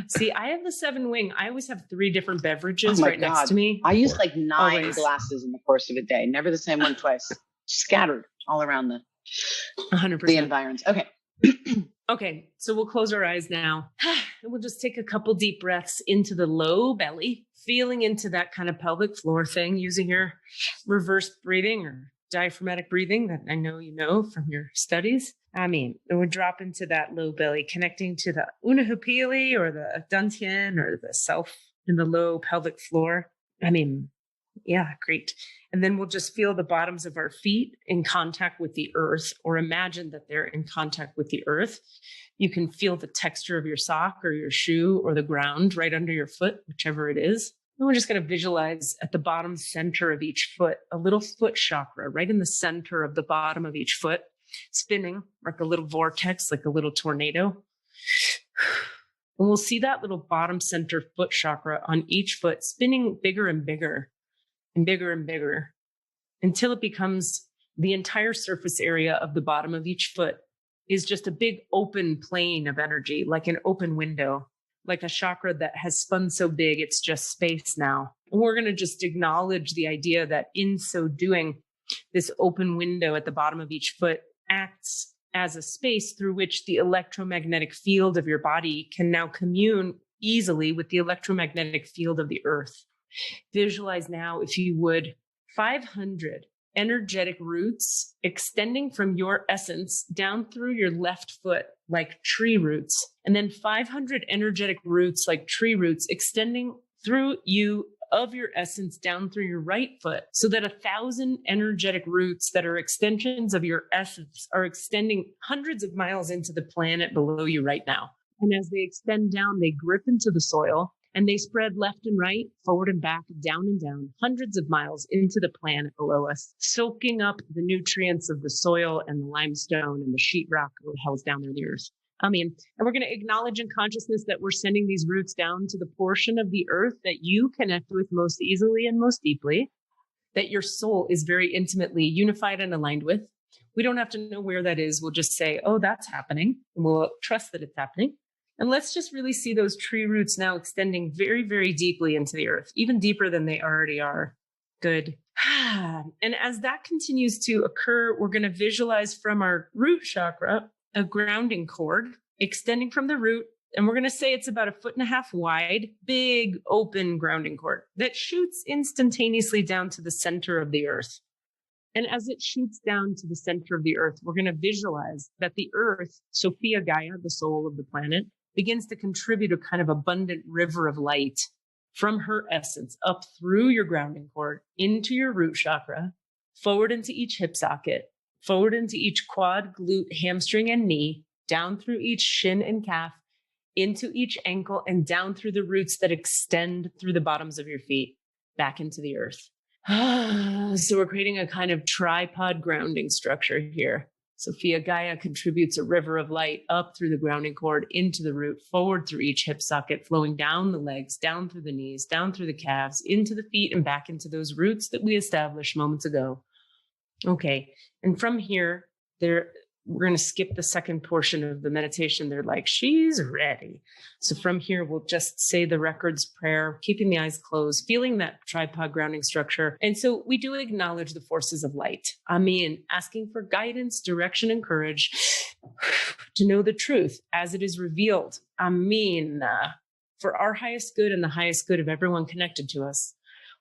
Speaker 2: See, I have the 7 wing. I always have 3 different beverages next to me.
Speaker 5: I use like 9 glasses in the course of a day. Never the same one twice. Scattered all around the
Speaker 2: 100%.
Speaker 5: The environs. Okay.
Speaker 2: Okay. So we'll close our eyes now. And we'll just take a couple deep breaths into the low belly, feeling into that kind of pelvic floor thing, using your reverse breathing or diaphragmatic breathing that I know you know from your studies. It would drop into that low belly, connecting to the unahupili or the dantian or the self in the low pelvic floor. Great. And then we'll just feel the bottoms of our feet in contact with the earth, or imagine that they're in contact with the earth. You can feel the texture of your sock or your shoe or the ground right under your foot, whichever it is. And we're just going to visualize at the bottom center of each foot, a little foot chakra right in the center of the bottom of each foot, spinning like a little vortex, like a little tornado. And we'll see that little bottom center foot chakra on each foot spinning bigger and bigger and bigger and bigger until it becomes the entire surface area of the bottom of each foot is just a big open plane of energy, like an open window, like a chakra that has spun so big, it's just space now. And we're going to just acknowledge the idea that in so doing, this open window at the bottom of each foot acts as a space through which the electromagnetic field of your body can now commune easily with the electromagnetic field of the earth. Visualize now, if you would, 500 energetic roots extending from your essence down through your left foot like tree roots, and then 500 energetic roots like tree roots extending through you of your essence down through your right foot, so that 1,000 energetic roots that are extensions of your essence are extending hundreds of miles into the planet below you right now. And as they extend down, they grip into the soil and they spread left and right, forward and back, down and down, hundreds of miles into the planet below us, soaking up the nutrients of the soil and the limestone and the sheetrock or the hell's down there in the earth. And we're going to acknowledge in consciousness that we're sending these roots down to the portion of the earth that you connect with most easily and most deeply, that your soul is very intimately unified and aligned with. We don't have to know where that is. We'll just say, oh, that's happening. And we'll trust that it's happening. And let's just really see those tree roots now extending very, very deeply into the earth, even deeper than they already are. Good. And as that continues to occur, we're going to visualize from our root chakra a grounding cord extending from the root. And we're going to say it's about 1.5 feet wide, big open grounding cord that shoots instantaneously down to the center of the earth. And as it shoots down to the center of the earth, we're going to visualize that the earth, Sophia Gaia, the soul of the planet, begins to contribute a kind of abundant river of light from her essence up through your grounding cord into your root chakra, forward into each hip socket, forward into each quad, glute, hamstring, and knee, down through each shin and calf, into each ankle, and down through the roots that extend through the bottoms of your feet, back into the earth. So we're creating a kind of tripod grounding structure here. Sophia Gaia contributes a river of light up through the grounding cord, into the root, forward through each hip socket, flowing down the legs, down through the knees, down through the calves, into the feet, and back into those roots that we established moments ago. Okay, and from here, we're going to skip the second portion of the meditation. They're like, she's ready. So from here, we'll just say the records prayer, keeping the eyes closed, feeling that tripod grounding structure. And so we do acknowledge the forces of light. Asking for guidance, direction, and courage to know the truth as it is revealed. For our highest good and the highest good of everyone connected to us.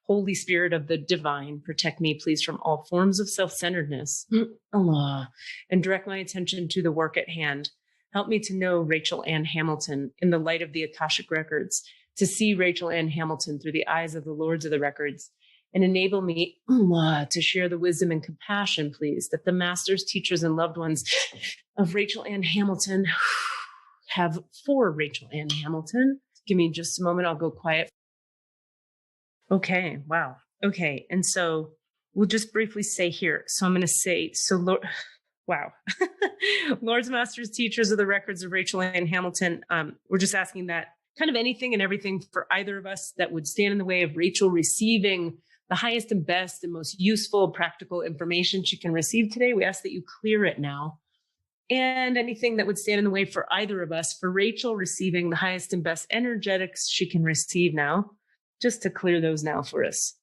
Speaker 2: Holy Spirit of the divine, protect me, please, from all forms of self-centeredness. Allah. And direct my attention to the work at hand. Help me to know Rachel Ann Hamilton in the light of the Akashic Records, to see Rachel Ann Hamilton through the eyes of the Lords of the Records, and enable me, Allah, to share the wisdom and compassion, please, that the masters, teachers, and loved ones of Rachel Ann Hamilton have for Rachel Ann Hamilton. Give me just a moment. I'll go quiet. Okay. Wow. Okay. And so we'll just briefly say here. So I'm going to say, wow. Lords, masters, teachers of the records of Rachel Ann Hamilton. We're just asking that kind of anything and everything for either of us that would stand in the way of Rachel receiving the highest and best and most useful, practical information she can receive today. We ask that you clear it now. And anything that would stand in the way for either of us, for Rachel receiving the highest and best energetics she can receive now. Just to clear those now for us.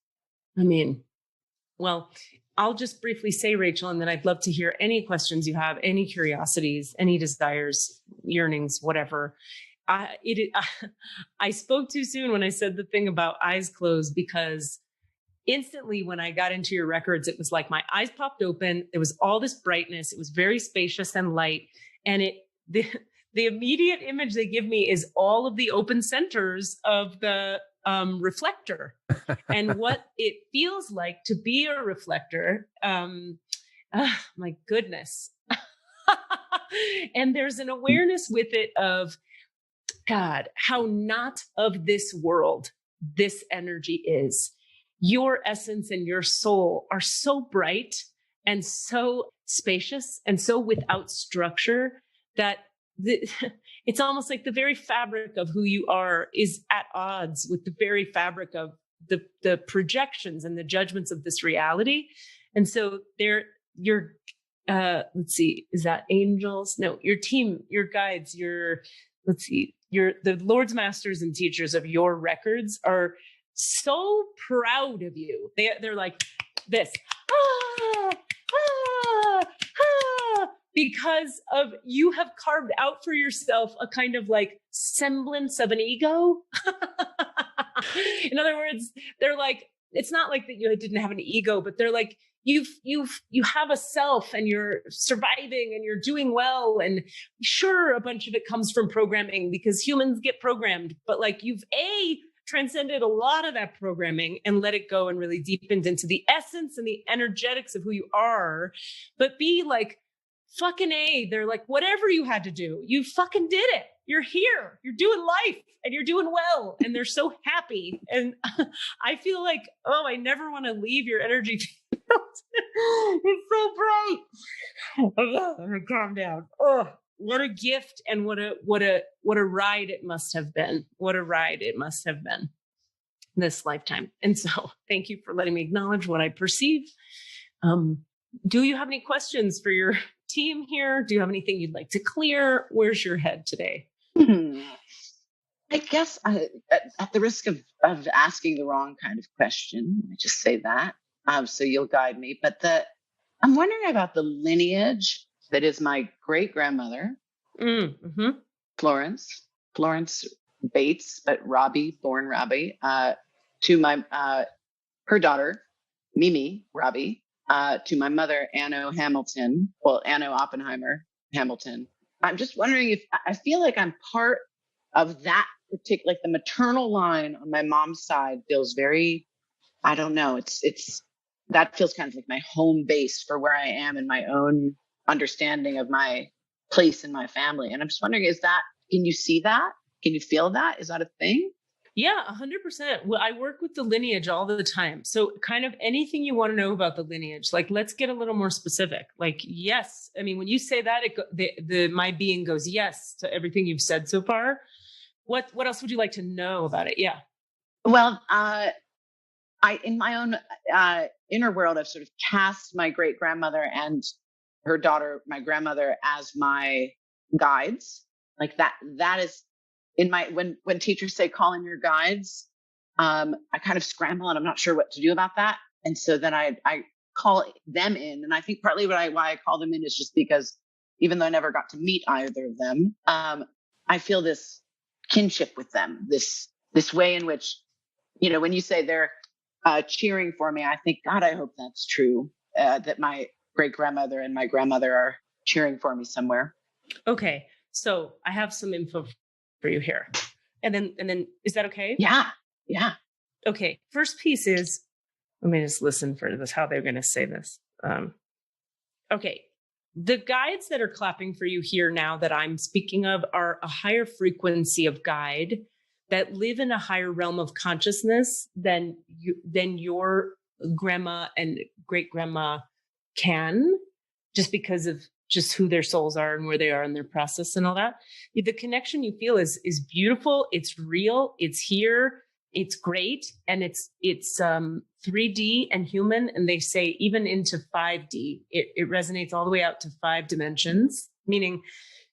Speaker 2: I'll just briefly say, Rachel, and then I'd love to hear any questions you have, any curiosities, any desires, yearnings, whatever. I spoke too soon when I said the thing about eyes closed, because instantly when I got into your records, it was like my eyes popped open. There was all this brightness. It was very spacious and light. And the immediate image they give me is all of the open centers of the reflector and what it feels like to be a reflector. My goodness. And there's an awareness with it of, God, how not of this world this energy is. Your essence and your soul are so bright and so spacious and so without structure that it's almost like the very fabric of who you are is at odds with the very fabric of the projections and the judgments of this reality. And so let's see, is that angels? No, your team, your guides, the Lords, masters, and teachers of your records are so proud of you. They're like this. Because of you have carved out for yourself a kind of like semblance of an ego. In other words, they're like, it's not like that you didn't have an ego, but they're like, you have a self and you're surviving and you're doing well. And sure, a bunch of it comes from programming because humans get programmed, but like you've transcended a lot of that programming and let it go and really deepened into the essence and the energetics of who you are. But B, like, fucking they're like, whatever you had to do, you fucking did it. You're here, you're doing life and you're doing well. And they're so happy. And I feel like, I never want to leave your energy field. It's so bright. Let me calm down. Oh, what a gift. And what a ride it must have been. What a ride it must have been this lifetime. And so thank you for letting me acknowledge what I perceive. Do you have any questions for your team here? Do you have anything you'd like to clear? Where's your head today?
Speaker 5: I guess at the risk of asking the wrong kind of question, let me just say that. So you'll guide me. But I'm wondering about the lineage that is my great grandmother, Florence Bates, but Robbie, born Robbie, to my her daughter, Mimi Robbie. To my mother, Anno Oppenheimer Hamilton. I'm just wondering if I feel like I'm part of that particular, like the maternal line on my mom's side feels very, I don't know. That feels kind of like my home base for where I am in my own understanding of my place in my family. And I'm just wondering, can you see that? Can you feel that? Is that a thing?
Speaker 2: Yeah, 100%. Well, I work with the lineage all the time. So kind of anything you want to know about the lineage, like, let's get a little more specific. Like, yes. I mean, when you say that, my being goes yes to everything you've said so far. What else would you like to know about it? Yeah.
Speaker 5: Well, in my own inner world, I've sort of cast my great grandmother and her daughter, my grandmother, as my guides. Like that is in my, when teachers say call in your guides, I kind of scramble and I'm not sure what to do about that. And so then I call them in. And I think partly why I call them in is just because even though I never got to meet either of them, I feel this kinship with them, this way in which, when you say they're cheering for me, I think, God, I hope that's true, that my great grandmother and my grandmother are cheering for me somewhere.
Speaker 2: Okay. So I have some info for you here. And then is that okay?
Speaker 5: Yeah. Yeah.
Speaker 2: Okay. First piece is, let me just listen for this, how they're going to say this. Okay. The guides that are clapping for you here now that I'm speaking of are a higher frequency of guide that live in a higher realm of consciousness than your grandma and great grandma can, just because of just who their souls are and where they are in their process and all that. The connection you feel is beautiful. It's real. It's here. It's great. And it's 3D and human. And they say even into 5D, it resonates all the way out to 5 dimensions, meaning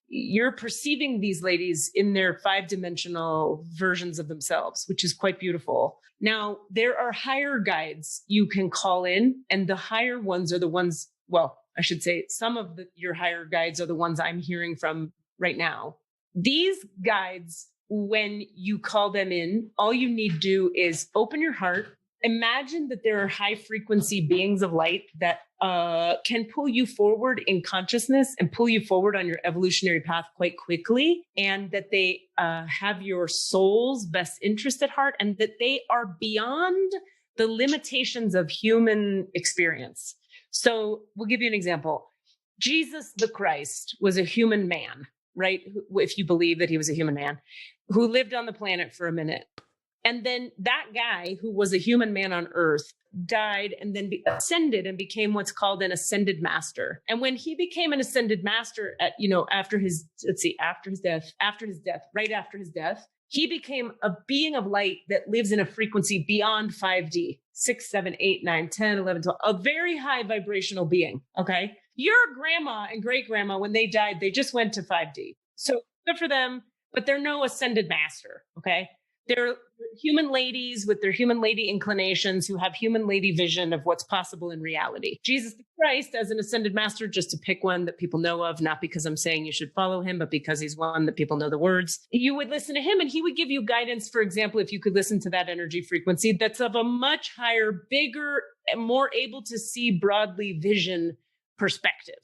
Speaker 2: you're perceiving these ladies in their 5-dimensional versions of themselves, which is quite beautiful. Now, there are higher guides you can call in, and the higher ones are the ones, well, I should say some of your higher guides are the ones I'm hearing from right now. These guides, when you call them in, all you need to do is open your heart. Imagine that there are high frequency beings of light that can pull you forward in consciousness and pull you forward on your evolutionary path quite quickly, and that they have your soul's best interest at heart, and that they are beyond the limitations of human experience. So we'll give you an example. Jesus the Christ was a human man, right? If you believe that he was a human man who lived on the planet for a minute. And then that guy who was a human man on earth died and then ascended and became what's called an ascended master. And when he became an ascended master after his death, he became a being of light that lives in a frequency beyond 5D, 6, 7, 8, 9, 10, 11, 12, a very high vibrational being. Okay. Your grandma and great grandma, when they died, they just went to 5D. So good for them, but they're no ascended master. Okay. They're human ladies with their human lady inclinations who have human lady vision of what's possible in reality. Jesus the Christ, as an ascended master, just to pick one that people know of, not because I'm saying you should follow him, but because he's one that people know the words. You would listen to him and he would give you guidance. For example, if you could listen to that energy frequency, that's of a much higher, bigger, and more able to see broadly vision perspective.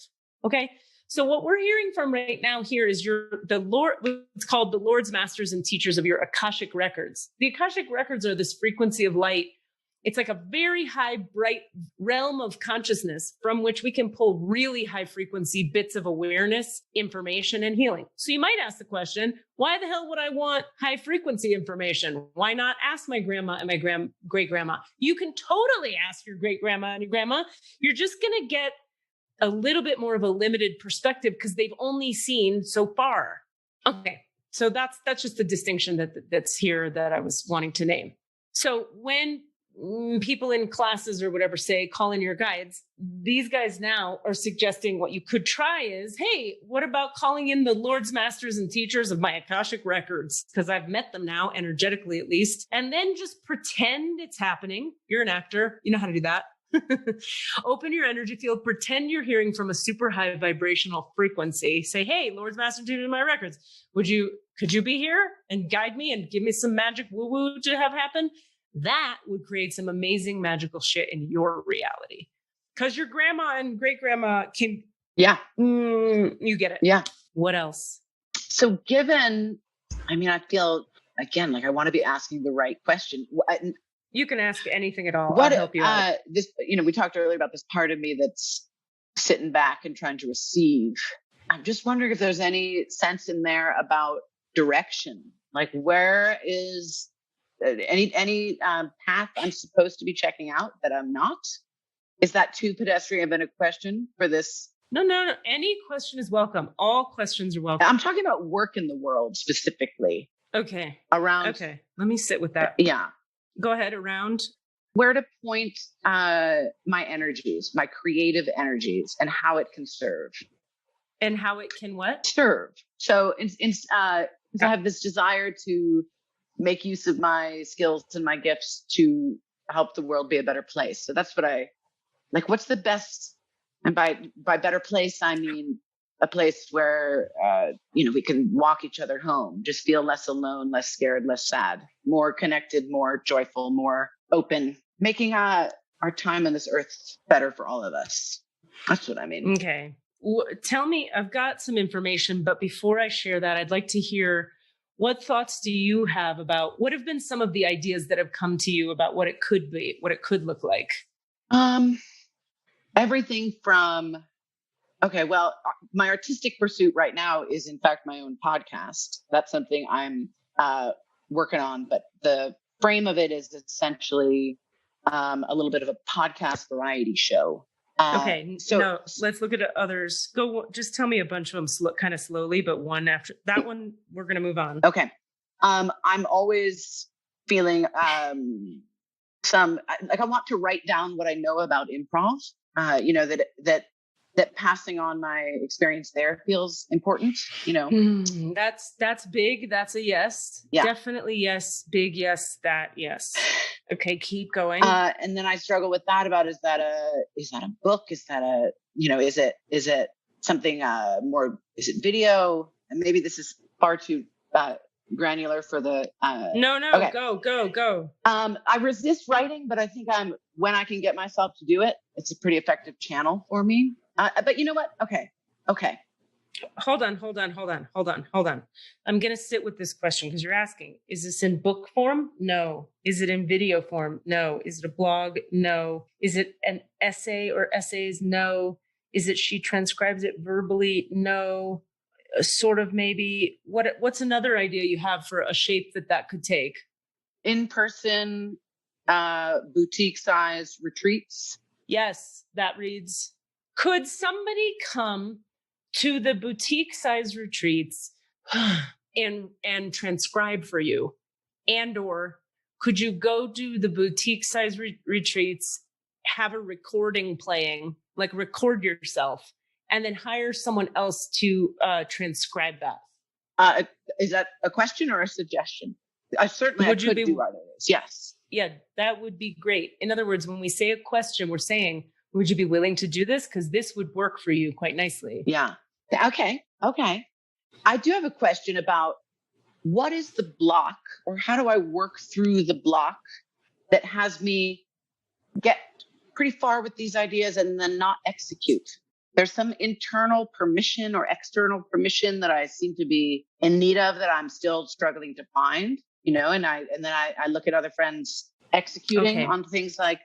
Speaker 2: Okay. So what we're hearing from right now here is it's called the Lord's Masters and Teachers of your Akashic Records. The Akashic Records are this frequency of light. It's like a very high, bright realm of consciousness from which we can pull really high frequency bits of awareness, information, and healing. So you might ask the question, why the hell would I want high frequency information? Why not ask my grandma and my great grandma? You can totally ask your great grandma and your grandma. You're just going to get a little bit more of a limited perspective because they've only seen so far. Okay. So that's just the distinction that's here that I was wanting to name. So when people in classes or whatever say, call in your guides, these guys now are suggesting what you could try is, hey, what about calling in the Lord's Masters and Teachers of my Akashic Records? Because I've met them now, energetically at least, and then just pretend it's happening. You're an actor. You know how to do that. Open your energy field, pretend you're hearing from a super high vibrational frequency. Say, hey, Lord's Master Teacher of my records, could you be here and guide me and give me some magic woo-woo to have happen? That would create some amazing magical shit in your reality. Because your grandma and great grandma can. Yeah. You get it.
Speaker 5: Yeah.
Speaker 2: What else?
Speaker 5: So I feel again, like I want to be asking the right question.
Speaker 2: You can ask anything at all. I'll help you out.
Speaker 5: We talked earlier about this part of me that's sitting back and trying to receive. I'm just wondering if there's any sense in there about direction. Like, where is any path I'm supposed to be checking out that I'm not? Is that too pedestrian of a question for this?
Speaker 2: No. Any question is welcome. All questions are welcome.
Speaker 5: I'm talking about work in the world specifically.
Speaker 2: Okay.
Speaker 5: Around.
Speaker 2: Okay. Let me sit with that.
Speaker 5: Yeah.
Speaker 2: Go ahead. Around.
Speaker 5: Where to point my energies, my creative energies, and how it can serve.
Speaker 2: And how it can what?
Speaker 5: Serve. So I have this desire to make use of my skills and my gifts to help the world be a better place. So that's what I like. What's the best? And by better place, I mean a place where, we can walk each other home, just feel less alone, less scared, less sad, more connected, more joyful, more open, making our time on this earth better for all of us. That's what I mean.
Speaker 2: Okay. Tell me, I've got some information, but before I share that, I'd like to hear, what thoughts do you have about what have been some of the ideas that have come to you about what it could be, what it could look like?
Speaker 5: Everything from, my artistic pursuit right now is in fact my own podcast. That's something I'm working on, but the frame of it is essentially a little bit of a podcast variety show.
Speaker 2: Okay. So let's look at others. Just tell me a bunch of them kind of slowly, but one after that one, we're going to move on.
Speaker 5: Okay. I'm always feeling I want to write down what I know about improv. That passing on my experience there feels important.
Speaker 2: That's big. That's a yes. Yeah. Definitely yes. Big yes. That yes. Okay, keep going.
Speaker 5: And then I struggle with that about is that a book? Is that is it something more? Is it video? And maybe this is far too granular for the.
Speaker 2: No. Okay. Go.
Speaker 5: I resist writing, but I think when I can get myself to do it, it's a pretty effective channel for me. But you know what? Okay.
Speaker 2: Hold on. I'm going to sit with this question because you're asking, is this in book form? No. Is it in video form? No. Is it a blog? No. Is it an essay or essays? No. Is it she transcribes it verbally? No. Sort of maybe. What's another idea you have for a shape that could take?
Speaker 5: In person, boutique size retreats.
Speaker 2: Yes, that reads. Could somebody come to the boutique size retreats and transcribe for you? And or could you go do the boutique size retreats, have a recording playing, like record yourself, and then hire someone else to transcribe that?
Speaker 5: Is that a question or a suggestion? I could do either of those. Yes.
Speaker 2: Yeah, that would be great. In other words, when we say a question, we're saying, would you be willing to do this? Because this would work for you quite nicely.
Speaker 5: Yeah. Okay. I do have a question about what is the block, or how do I work through the block that has me get pretty far with these ideas and then not execute? There's some internal permission or external permission that I seem to be in need of that I'm still struggling to find, and then I look at other friends executing on things like,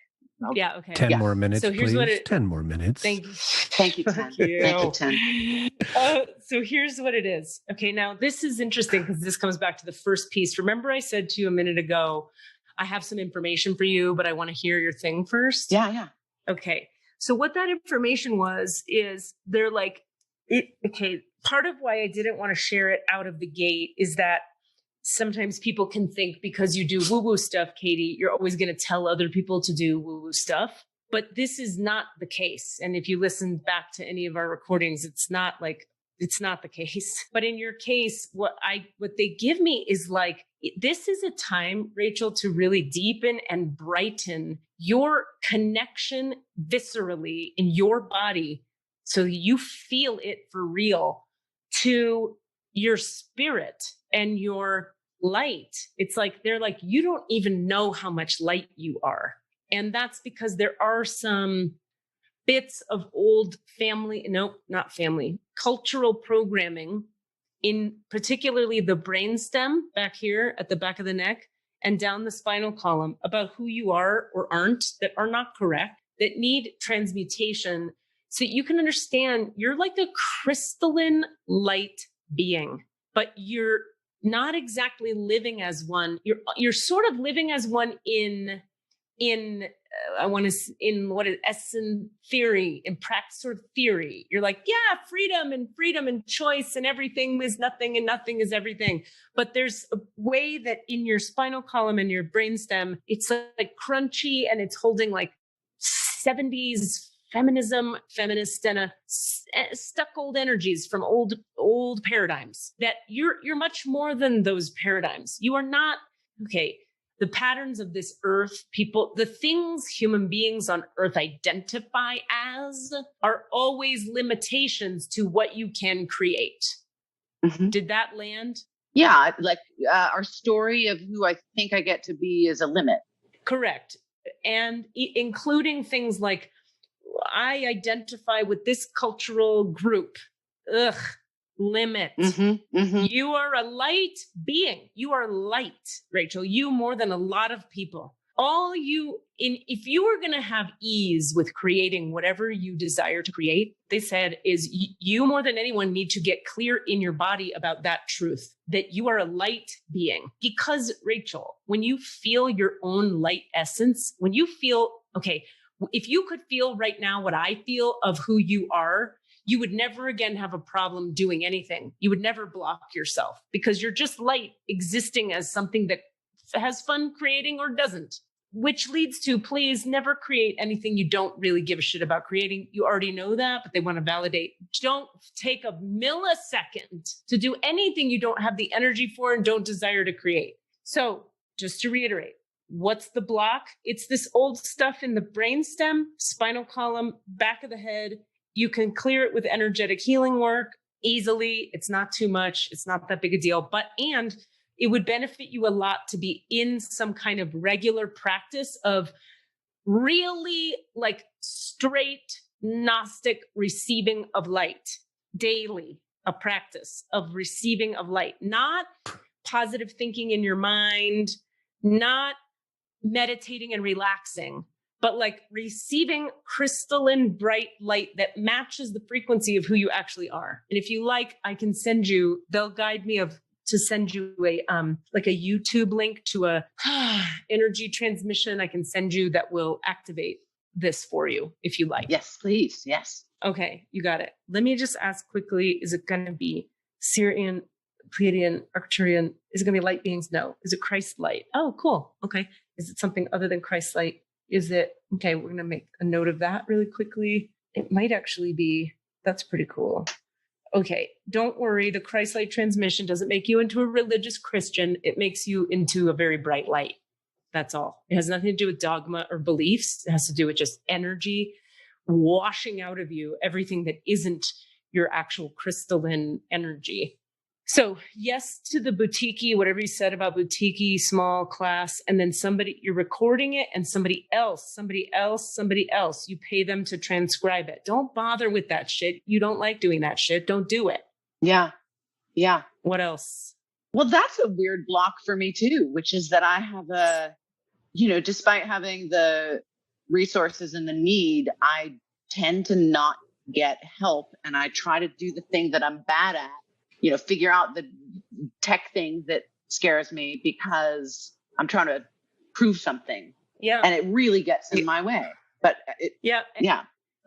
Speaker 2: yeah. Okay.
Speaker 3: 10 more minutes, so here's
Speaker 2: please.
Speaker 3: 10 more minutes.
Speaker 2: Thank you.
Speaker 5: Thank you, 10. Thank you, 10.
Speaker 2: So here's what it is. Okay. Now this is interesting because this comes back to the first piece. Remember I said to you a minute ago, I have some information for you, but I want to hear your thing first.
Speaker 5: Yeah.
Speaker 2: Okay. So what that information is they're like, part of why I didn't want to share it out of the gate is that sometimes people can think because you do woo-woo stuff, Katie, you're always going to tell other people to do woo-woo stuff. But this is not the case. And if you listen back to any of our recordings, it's not the case. But in your case, what they give me is like, this is a time, Rachel, to really deepen and brighten your connection viscerally in your body so you feel it for real to your spirit and your light. It's like, they're like, you don't even know how much light you are. And that's because there are some bits of old cultural programming in particularly the brainstem back here at the back of the neck and down the spinal column about who you are or aren't, that are not correct, that need transmutation so you can understand you're like a crystalline light being, but you're not exactly living as one. You're sort of living as one in what is essence theory, in practice sort of theory. You're like, yeah, freedom and choice and everything is nothing and nothing is everything. But there's a way that in your spinal column and your brainstem, it's like crunchy and it's holding like 70s feminism, feminist, and stuck old energies from old paradigms. That you're much more than those paradigms. You are not, okay, the patterns of this earth, people, the things human beings on earth identify as are always limitations to what you can create.
Speaker 5: Mm-hmm.
Speaker 2: Did that land?
Speaker 5: Yeah, like our story of who I think I get to be is a limit.
Speaker 2: Correct. And including things like, I identify with this cultural group. Limit.
Speaker 5: Mm-hmm, mm-hmm.
Speaker 2: You are a light being. You are light, Rachel. You more than a lot of people. If you were going to have ease with creating whatever you desire to create, they said, is you more than anyone need to get clear in your body about that truth, that you are a light being. Because, Rachel, when you feel your own light essence, when you feel, okay, if you could feel right now what I feel of who you are, you would never again have a problem doing anything. You would never block yourself because you're just light existing as something that has fun creating or doesn't, which leads to, please never create anything you don't really give a shit about creating. You already know that, but they want to validate. Don't take a millisecond to do anything you don't have the energy for and don't desire to create. So just to reiterate, what's the block? It's this old stuff in the brainstem, spinal column, back of the head. You can clear it with energetic healing work easily. It's not too much. It's not that big a deal, and it would benefit you a lot to be in some kind of regular practice of really like straight Gnostic receiving of light daily, a practice of receiving of light, not positive thinking in your mind, not meditating and relaxing, but like receiving crystalline bright light that matches the frequency of who you actually are. And if you like, I can send you, they'll guide me to send you a YouTube link to a energy transmission I can send you that will activate this for you if you like.
Speaker 5: Yes, please. Yes.
Speaker 2: Okay, you got it. Let me just ask quickly, is it going to be Syrian, Pleiadian, Arcturian? Is it going to be light beings? No. Is it Christ light? Oh, cool. Okay. Is it something other than Christ light? Is it, okay, we're going to make a note of that really quickly. It might actually be, that's pretty cool. Okay, don't worry. The Christ light transmission doesn't make you into a religious Christian. It makes you into a very bright light. That's all. It has nothing to do with dogma or beliefs. It has to do with just energy washing out of you everything that isn't your actual crystalline energy. So yes to the boutique, whatever you said about boutique, small class, and then you're recording it and somebody else, you pay them to transcribe it. Don't bother with that shit. You don't like doing that shit. Don't do it.
Speaker 5: Yeah. Yeah.
Speaker 2: What else?
Speaker 5: Well, that's a weird block for me too, which is that I have despite having the resources and the need, I tend to not get help. And I try to do the thing that I'm bad at. Figure out the tech thing that scares me because I'm trying to prove something. Yeah. And it really gets in my way. But yeah.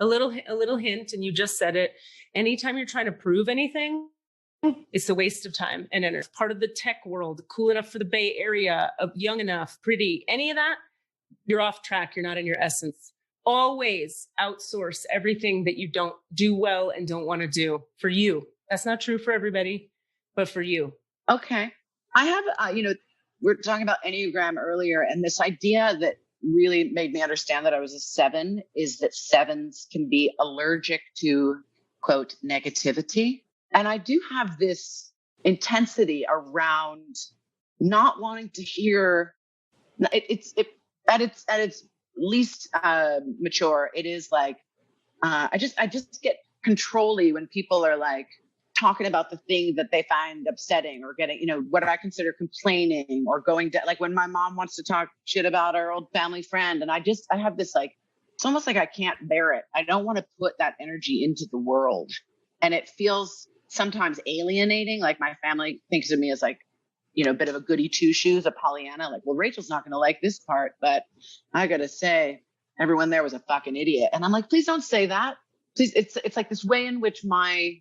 Speaker 5: A little hint, and you just said it. Anytime you're trying to prove anything, it's a waste of time and energy. Part of the tech world, cool enough for the Bay Area, young enough, pretty, any of that, you're off track. You're not in your essence. Always outsource everything that you don't do well and don't want to do for you. That's not true for everybody, but for you. Okay. I have, we were talking about Enneagram earlier, and this idea that really made me understand that I was a 7 is that 7s can be allergic to, quote, negativity. And I do have this intensity around not wanting to hear it's at its least mature. It is like, I just get controlly when people are like, talking about the thing that they find upsetting or getting, what I consider complaining or going down. Like when my mom wants to talk shit about our old family friend. And I have this like it's almost like I can't bear it. I don't want to put that energy into the world. And it feels sometimes alienating. Like my family thinks of me as like, you know, a bit of a goody two shoes, a Pollyanna. Like, well, Rachel's not going to like this part, but I got to say, everyone there was a fucking idiot. And I'm like, please don't say that. Please. It's like this way in which my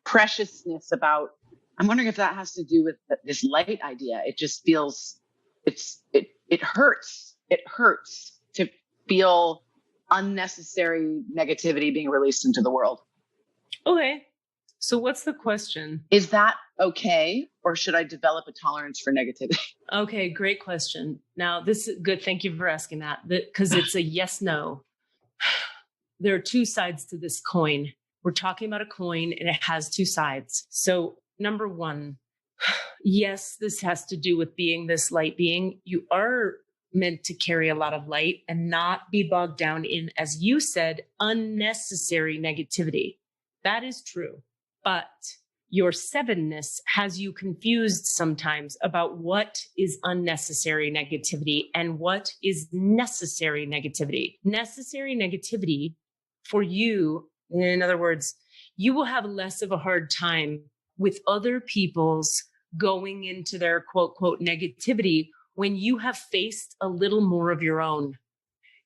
Speaker 5: preciousness about, I'm wondering if that has to do with this light idea. It just feels, it hurts. It hurts to feel unnecessary negativity being released into the world.
Speaker 2: Okay. So what's the question?
Speaker 5: Is that okay? Or should I develop a tolerance for negativity?
Speaker 2: Okay, great question. Now, this is good. Thank you for asking that, because it's a yes, no. There are two sides to this coin. We're talking about a coin and it has two sides. So number one, yes, this has to do with being this light being. You are meant to carry a lot of light and not be bogged down in, as you said, unnecessary negativity. That is true. But your sevenness has you confused sometimes about what is unnecessary negativity and what is necessary negativity. Necessary negativity for you, in other words, you will have less of a hard time with other people's going into their quote, quote, negativity when you have faced a little more of your own,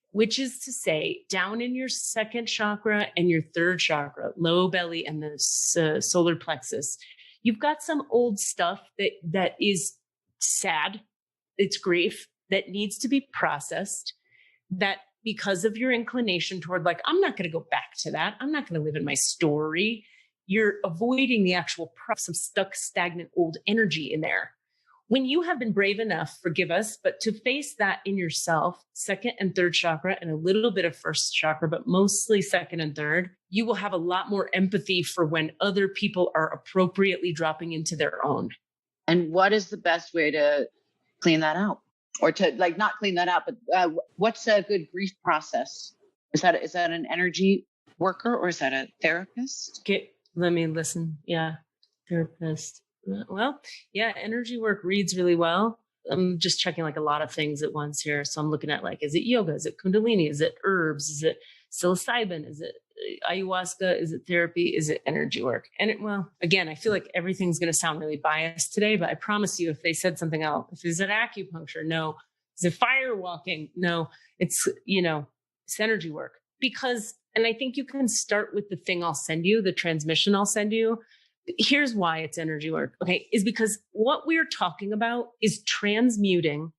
Speaker 2: which is to say down in your second chakra and your third chakra, low belly and the solar plexus, you've got some old stuff that is sad. It's grief that needs to be processed, that because of your inclination toward like, I'm not going to go back to that. I'm not going to live in my story. You're avoiding the actual some stuck, stagnant old energy in there. When you have been brave enough, forgive us, but to face that in yourself, second and third chakra, and a little bit of first chakra, but mostly second and third, you will have a lot more empathy for when other people are appropriately dropping into their own.
Speaker 5: And what is the best way to clean that out? Or to like not clean that out, but what's a good grief process? Is that an energy worker or is that a therapist?
Speaker 2: Okay, let me listen. Yeah, therapist. Well, yeah, energy work reads really well. I'm just checking like a lot of things at once here. So I'm looking at like, is it yoga? Is it Kundalini? Is it herbs? Is it psilocybin? Is it ayahuasca? Is it therapy? Is it energy work? And well, again, I feel like everything's going to sound really biased today, but I promise you, if they said something else, if is it acupuncture? No. Is it fire walking? No. It's, it's energy work because, and I think you can start with the thing I'll send you, the transmission I'll send you. Here's why it's energy work. Okay. Is because what we're talking about is transmuting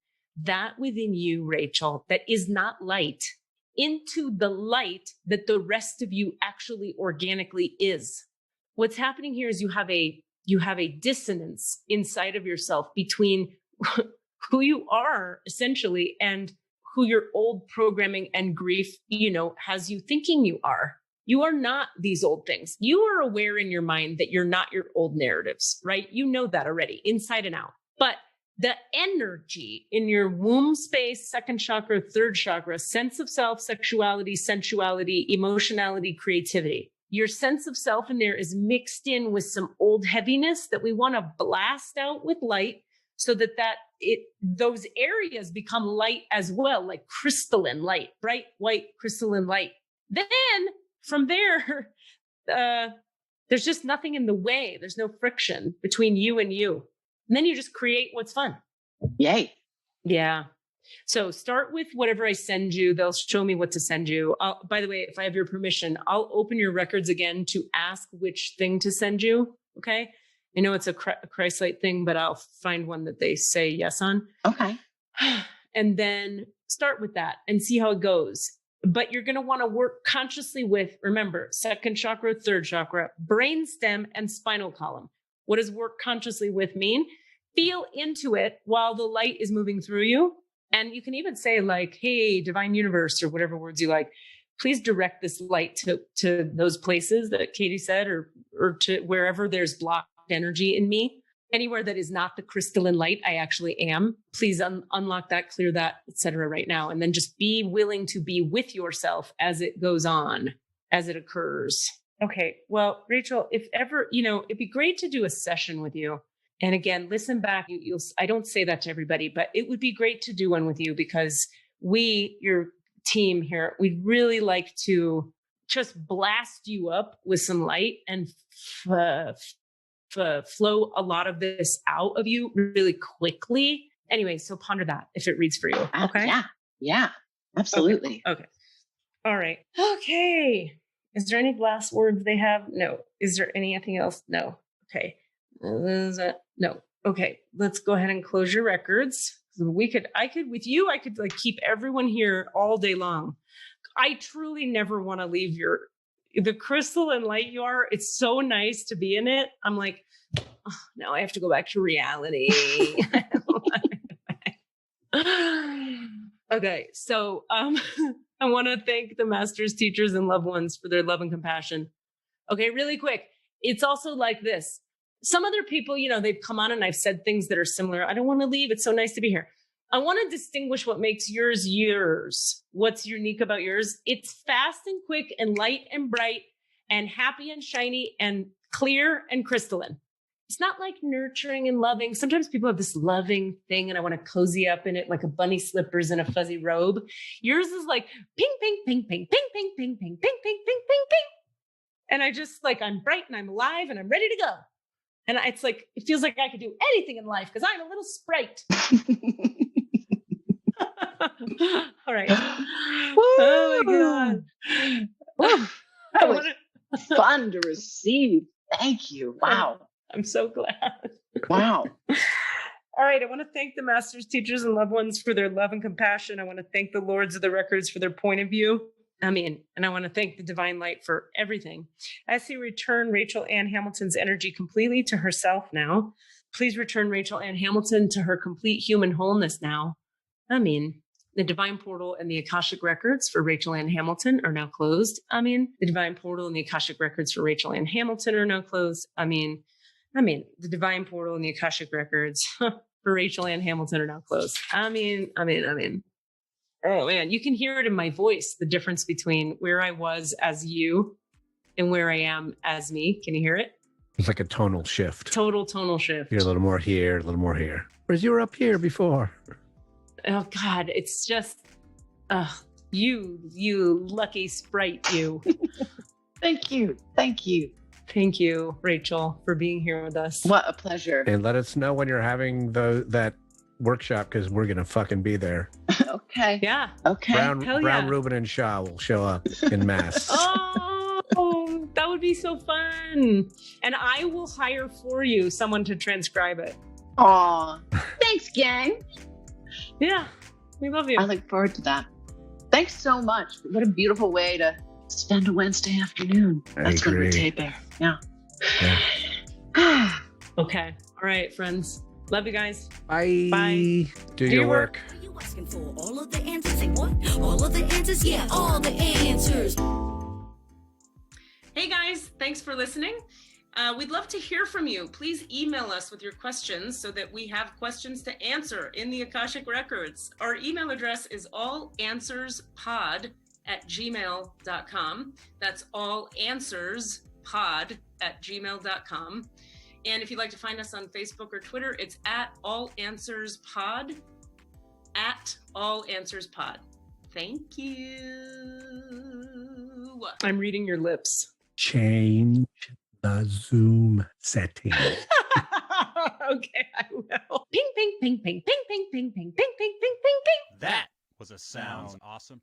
Speaker 2: that within you, Rachel, that is not light into the light that the rest of you actually organically is. What's happening here is you have a dissonance inside of yourself between who you are essentially and who your old programming and grief, has you thinking you are. You are not these old things. You are aware in your mind that you're not your old narratives, right? You know that already, inside and out. But the energy in your womb space, second chakra, third chakra, sense of self, sexuality, sensuality, emotionality, creativity. Your sense of self in there is mixed in with some old heaviness that we want to blast out with light so that those areas become light as well, like crystalline light, bright white crystalline light. Then from there, there's just nothing in the way. There's no friction between you and you. And then you just create what's fun.
Speaker 5: Yay.
Speaker 2: Yeah. So start with whatever I send you. They'll show me what to send you. By the way, if I have your permission, I'll open your records again to ask which thing to send you. Okay. I know it's a Christ-light thing, but I'll find one that they say yes on.
Speaker 5: Okay.
Speaker 2: And then start with that and see how it goes. But you're going to want to work consciously with, remember, second chakra, third chakra, brainstem, and spinal column. What does work consciously with mean? Feel into it while the light is moving through you. And you can even say like, hey, divine universe, or whatever words you like, please direct this light to those places that Katie said, or to wherever there's blocked energy in me. Anywhere that is not the crystalline light I actually am, please unlock that, clear that, etc. right now. And then just be willing to be with yourself as it goes on, as it occurs. Okay. Well, Rachel, if ever, it'd be great to do a session with you. And again, listen back. I don't say that to everybody, but it would be great to do one with you because your team here, we'd really like to just blast you up with some light and flow a lot of this out of you really quickly. Anyway, so ponder that if it reads for you. Okay.
Speaker 5: Yeah, absolutely.
Speaker 2: Okay. All right. Okay. Is there any last words they have? No. Is there anything else? No. Okay. No. Okay. Let's go ahead and close your records. I could like keep everyone here all day long. I truly never want to leave the crystal and light you are. It's so nice to be in it. I'm like, oh, now I have to go back to reality. Okay. So, I want to thank the masters, teachers, and loved ones for their love and compassion. Okay. Really quick. It's also like this. Some other people, they've come on and I've said things that are similar. I don't want to leave. It's so nice to be here. I want to distinguish what makes yours yours. What's unique about yours? It's fast and quick and light and bright and happy and shiny and clear and crystalline. It's not like nurturing and loving. Sometimes people have this loving thing and I want to cozy up in it like a bunny slippers and a fuzzy robe. Yours is like ping, ping, ping, ping, ping, ping, ping, ping, ping, ping, ping, ping, ping. And I just I'm bright and I'm alive and I'm ready to go. And it's like, it feels like I could do anything in life because I'm a little sprite. All right. Oh my God.
Speaker 5: That was fun to receive. Thank you. Wow.
Speaker 2: I'm so glad.
Speaker 5: Wow.
Speaker 2: All right. I want to thank the masters, teachers, and loved ones for their love and compassion. I want to thank the lords of the records for their point of view. And I want to thank the divine light for everything. As he return Rachel Ann Hamilton's energy completely to herself now, please return Rachel Ann Hamilton to her complete human wholeness now. The divine portal and the Akashic records for Rachel Ann Hamilton are now closed. The divine portal and the Akashic records for Rachel Ann Hamilton are now closed. The divine portal and the Akashic records for Rachel Ann Hamilton are now closed. Oh man, you can hear it in my voice, the difference between where I was as you and where I am as me. Can you hear it?
Speaker 3: It's like a tonal shift.
Speaker 2: Total tonal shift.
Speaker 3: You're a little more here, a little more here. Whereas you were up here before.
Speaker 2: Oh God, it's just, you lucky sprite, you.
Speaker 5: Thank you. Thank you.
Speaker 2: Thank you, Rachel, for being here with us.
Speaker 5: What a pleasure.
Speaker 3: And let us know when you're having that workshop because we're going to fucking be there.
Speaker 5: Okay.
Speaker 2: Yeah.
Speaker 5: Okay.
Speaker 3: Brown, Reuben, and Shaw will show up in mass.
Speaker 2: Oh, that would be so fun. And I will hire for you someone to transcribe it.
Speaker 5: Aw. Thanks, gang.
Speaker 2: Yeah. We love you.
Speaker 5: I look forward to that. Thanks so much. What a beautiful way to spend a Wednesday afternoon. That's when we're taping. Yeah.
Speaker 2: Okay. All right, friends. Love you guys.
Speaker 3: Bye.
Speaker 2: Bye.
Speaker 3: Do your work.
Speaker 1: You asking for all of the answers? Say what? All of the answers? Yeah, all the answers.
Speaker 2: Hey guys, thanks for listening. We'd love to hear from you. Please email us with your questions so that we have questions to answer in the Akashic Records. Our email address is allanswerspod@gmail.com. That's allanswerspod@gmail.com. And if you'd like to find us on Facebook or Twitter, it's @allanswerspod, @allanswerspod. Thank you. I'm reading your lips.
Speaker 3: Change the Zoom setting.
Speaker 2: Okay, I will. Ping, ping, ping, ping, ping, ping, ping, ping, ping, ping, ping, ping, ping.
Speaker 4: That was a Sounds Awesome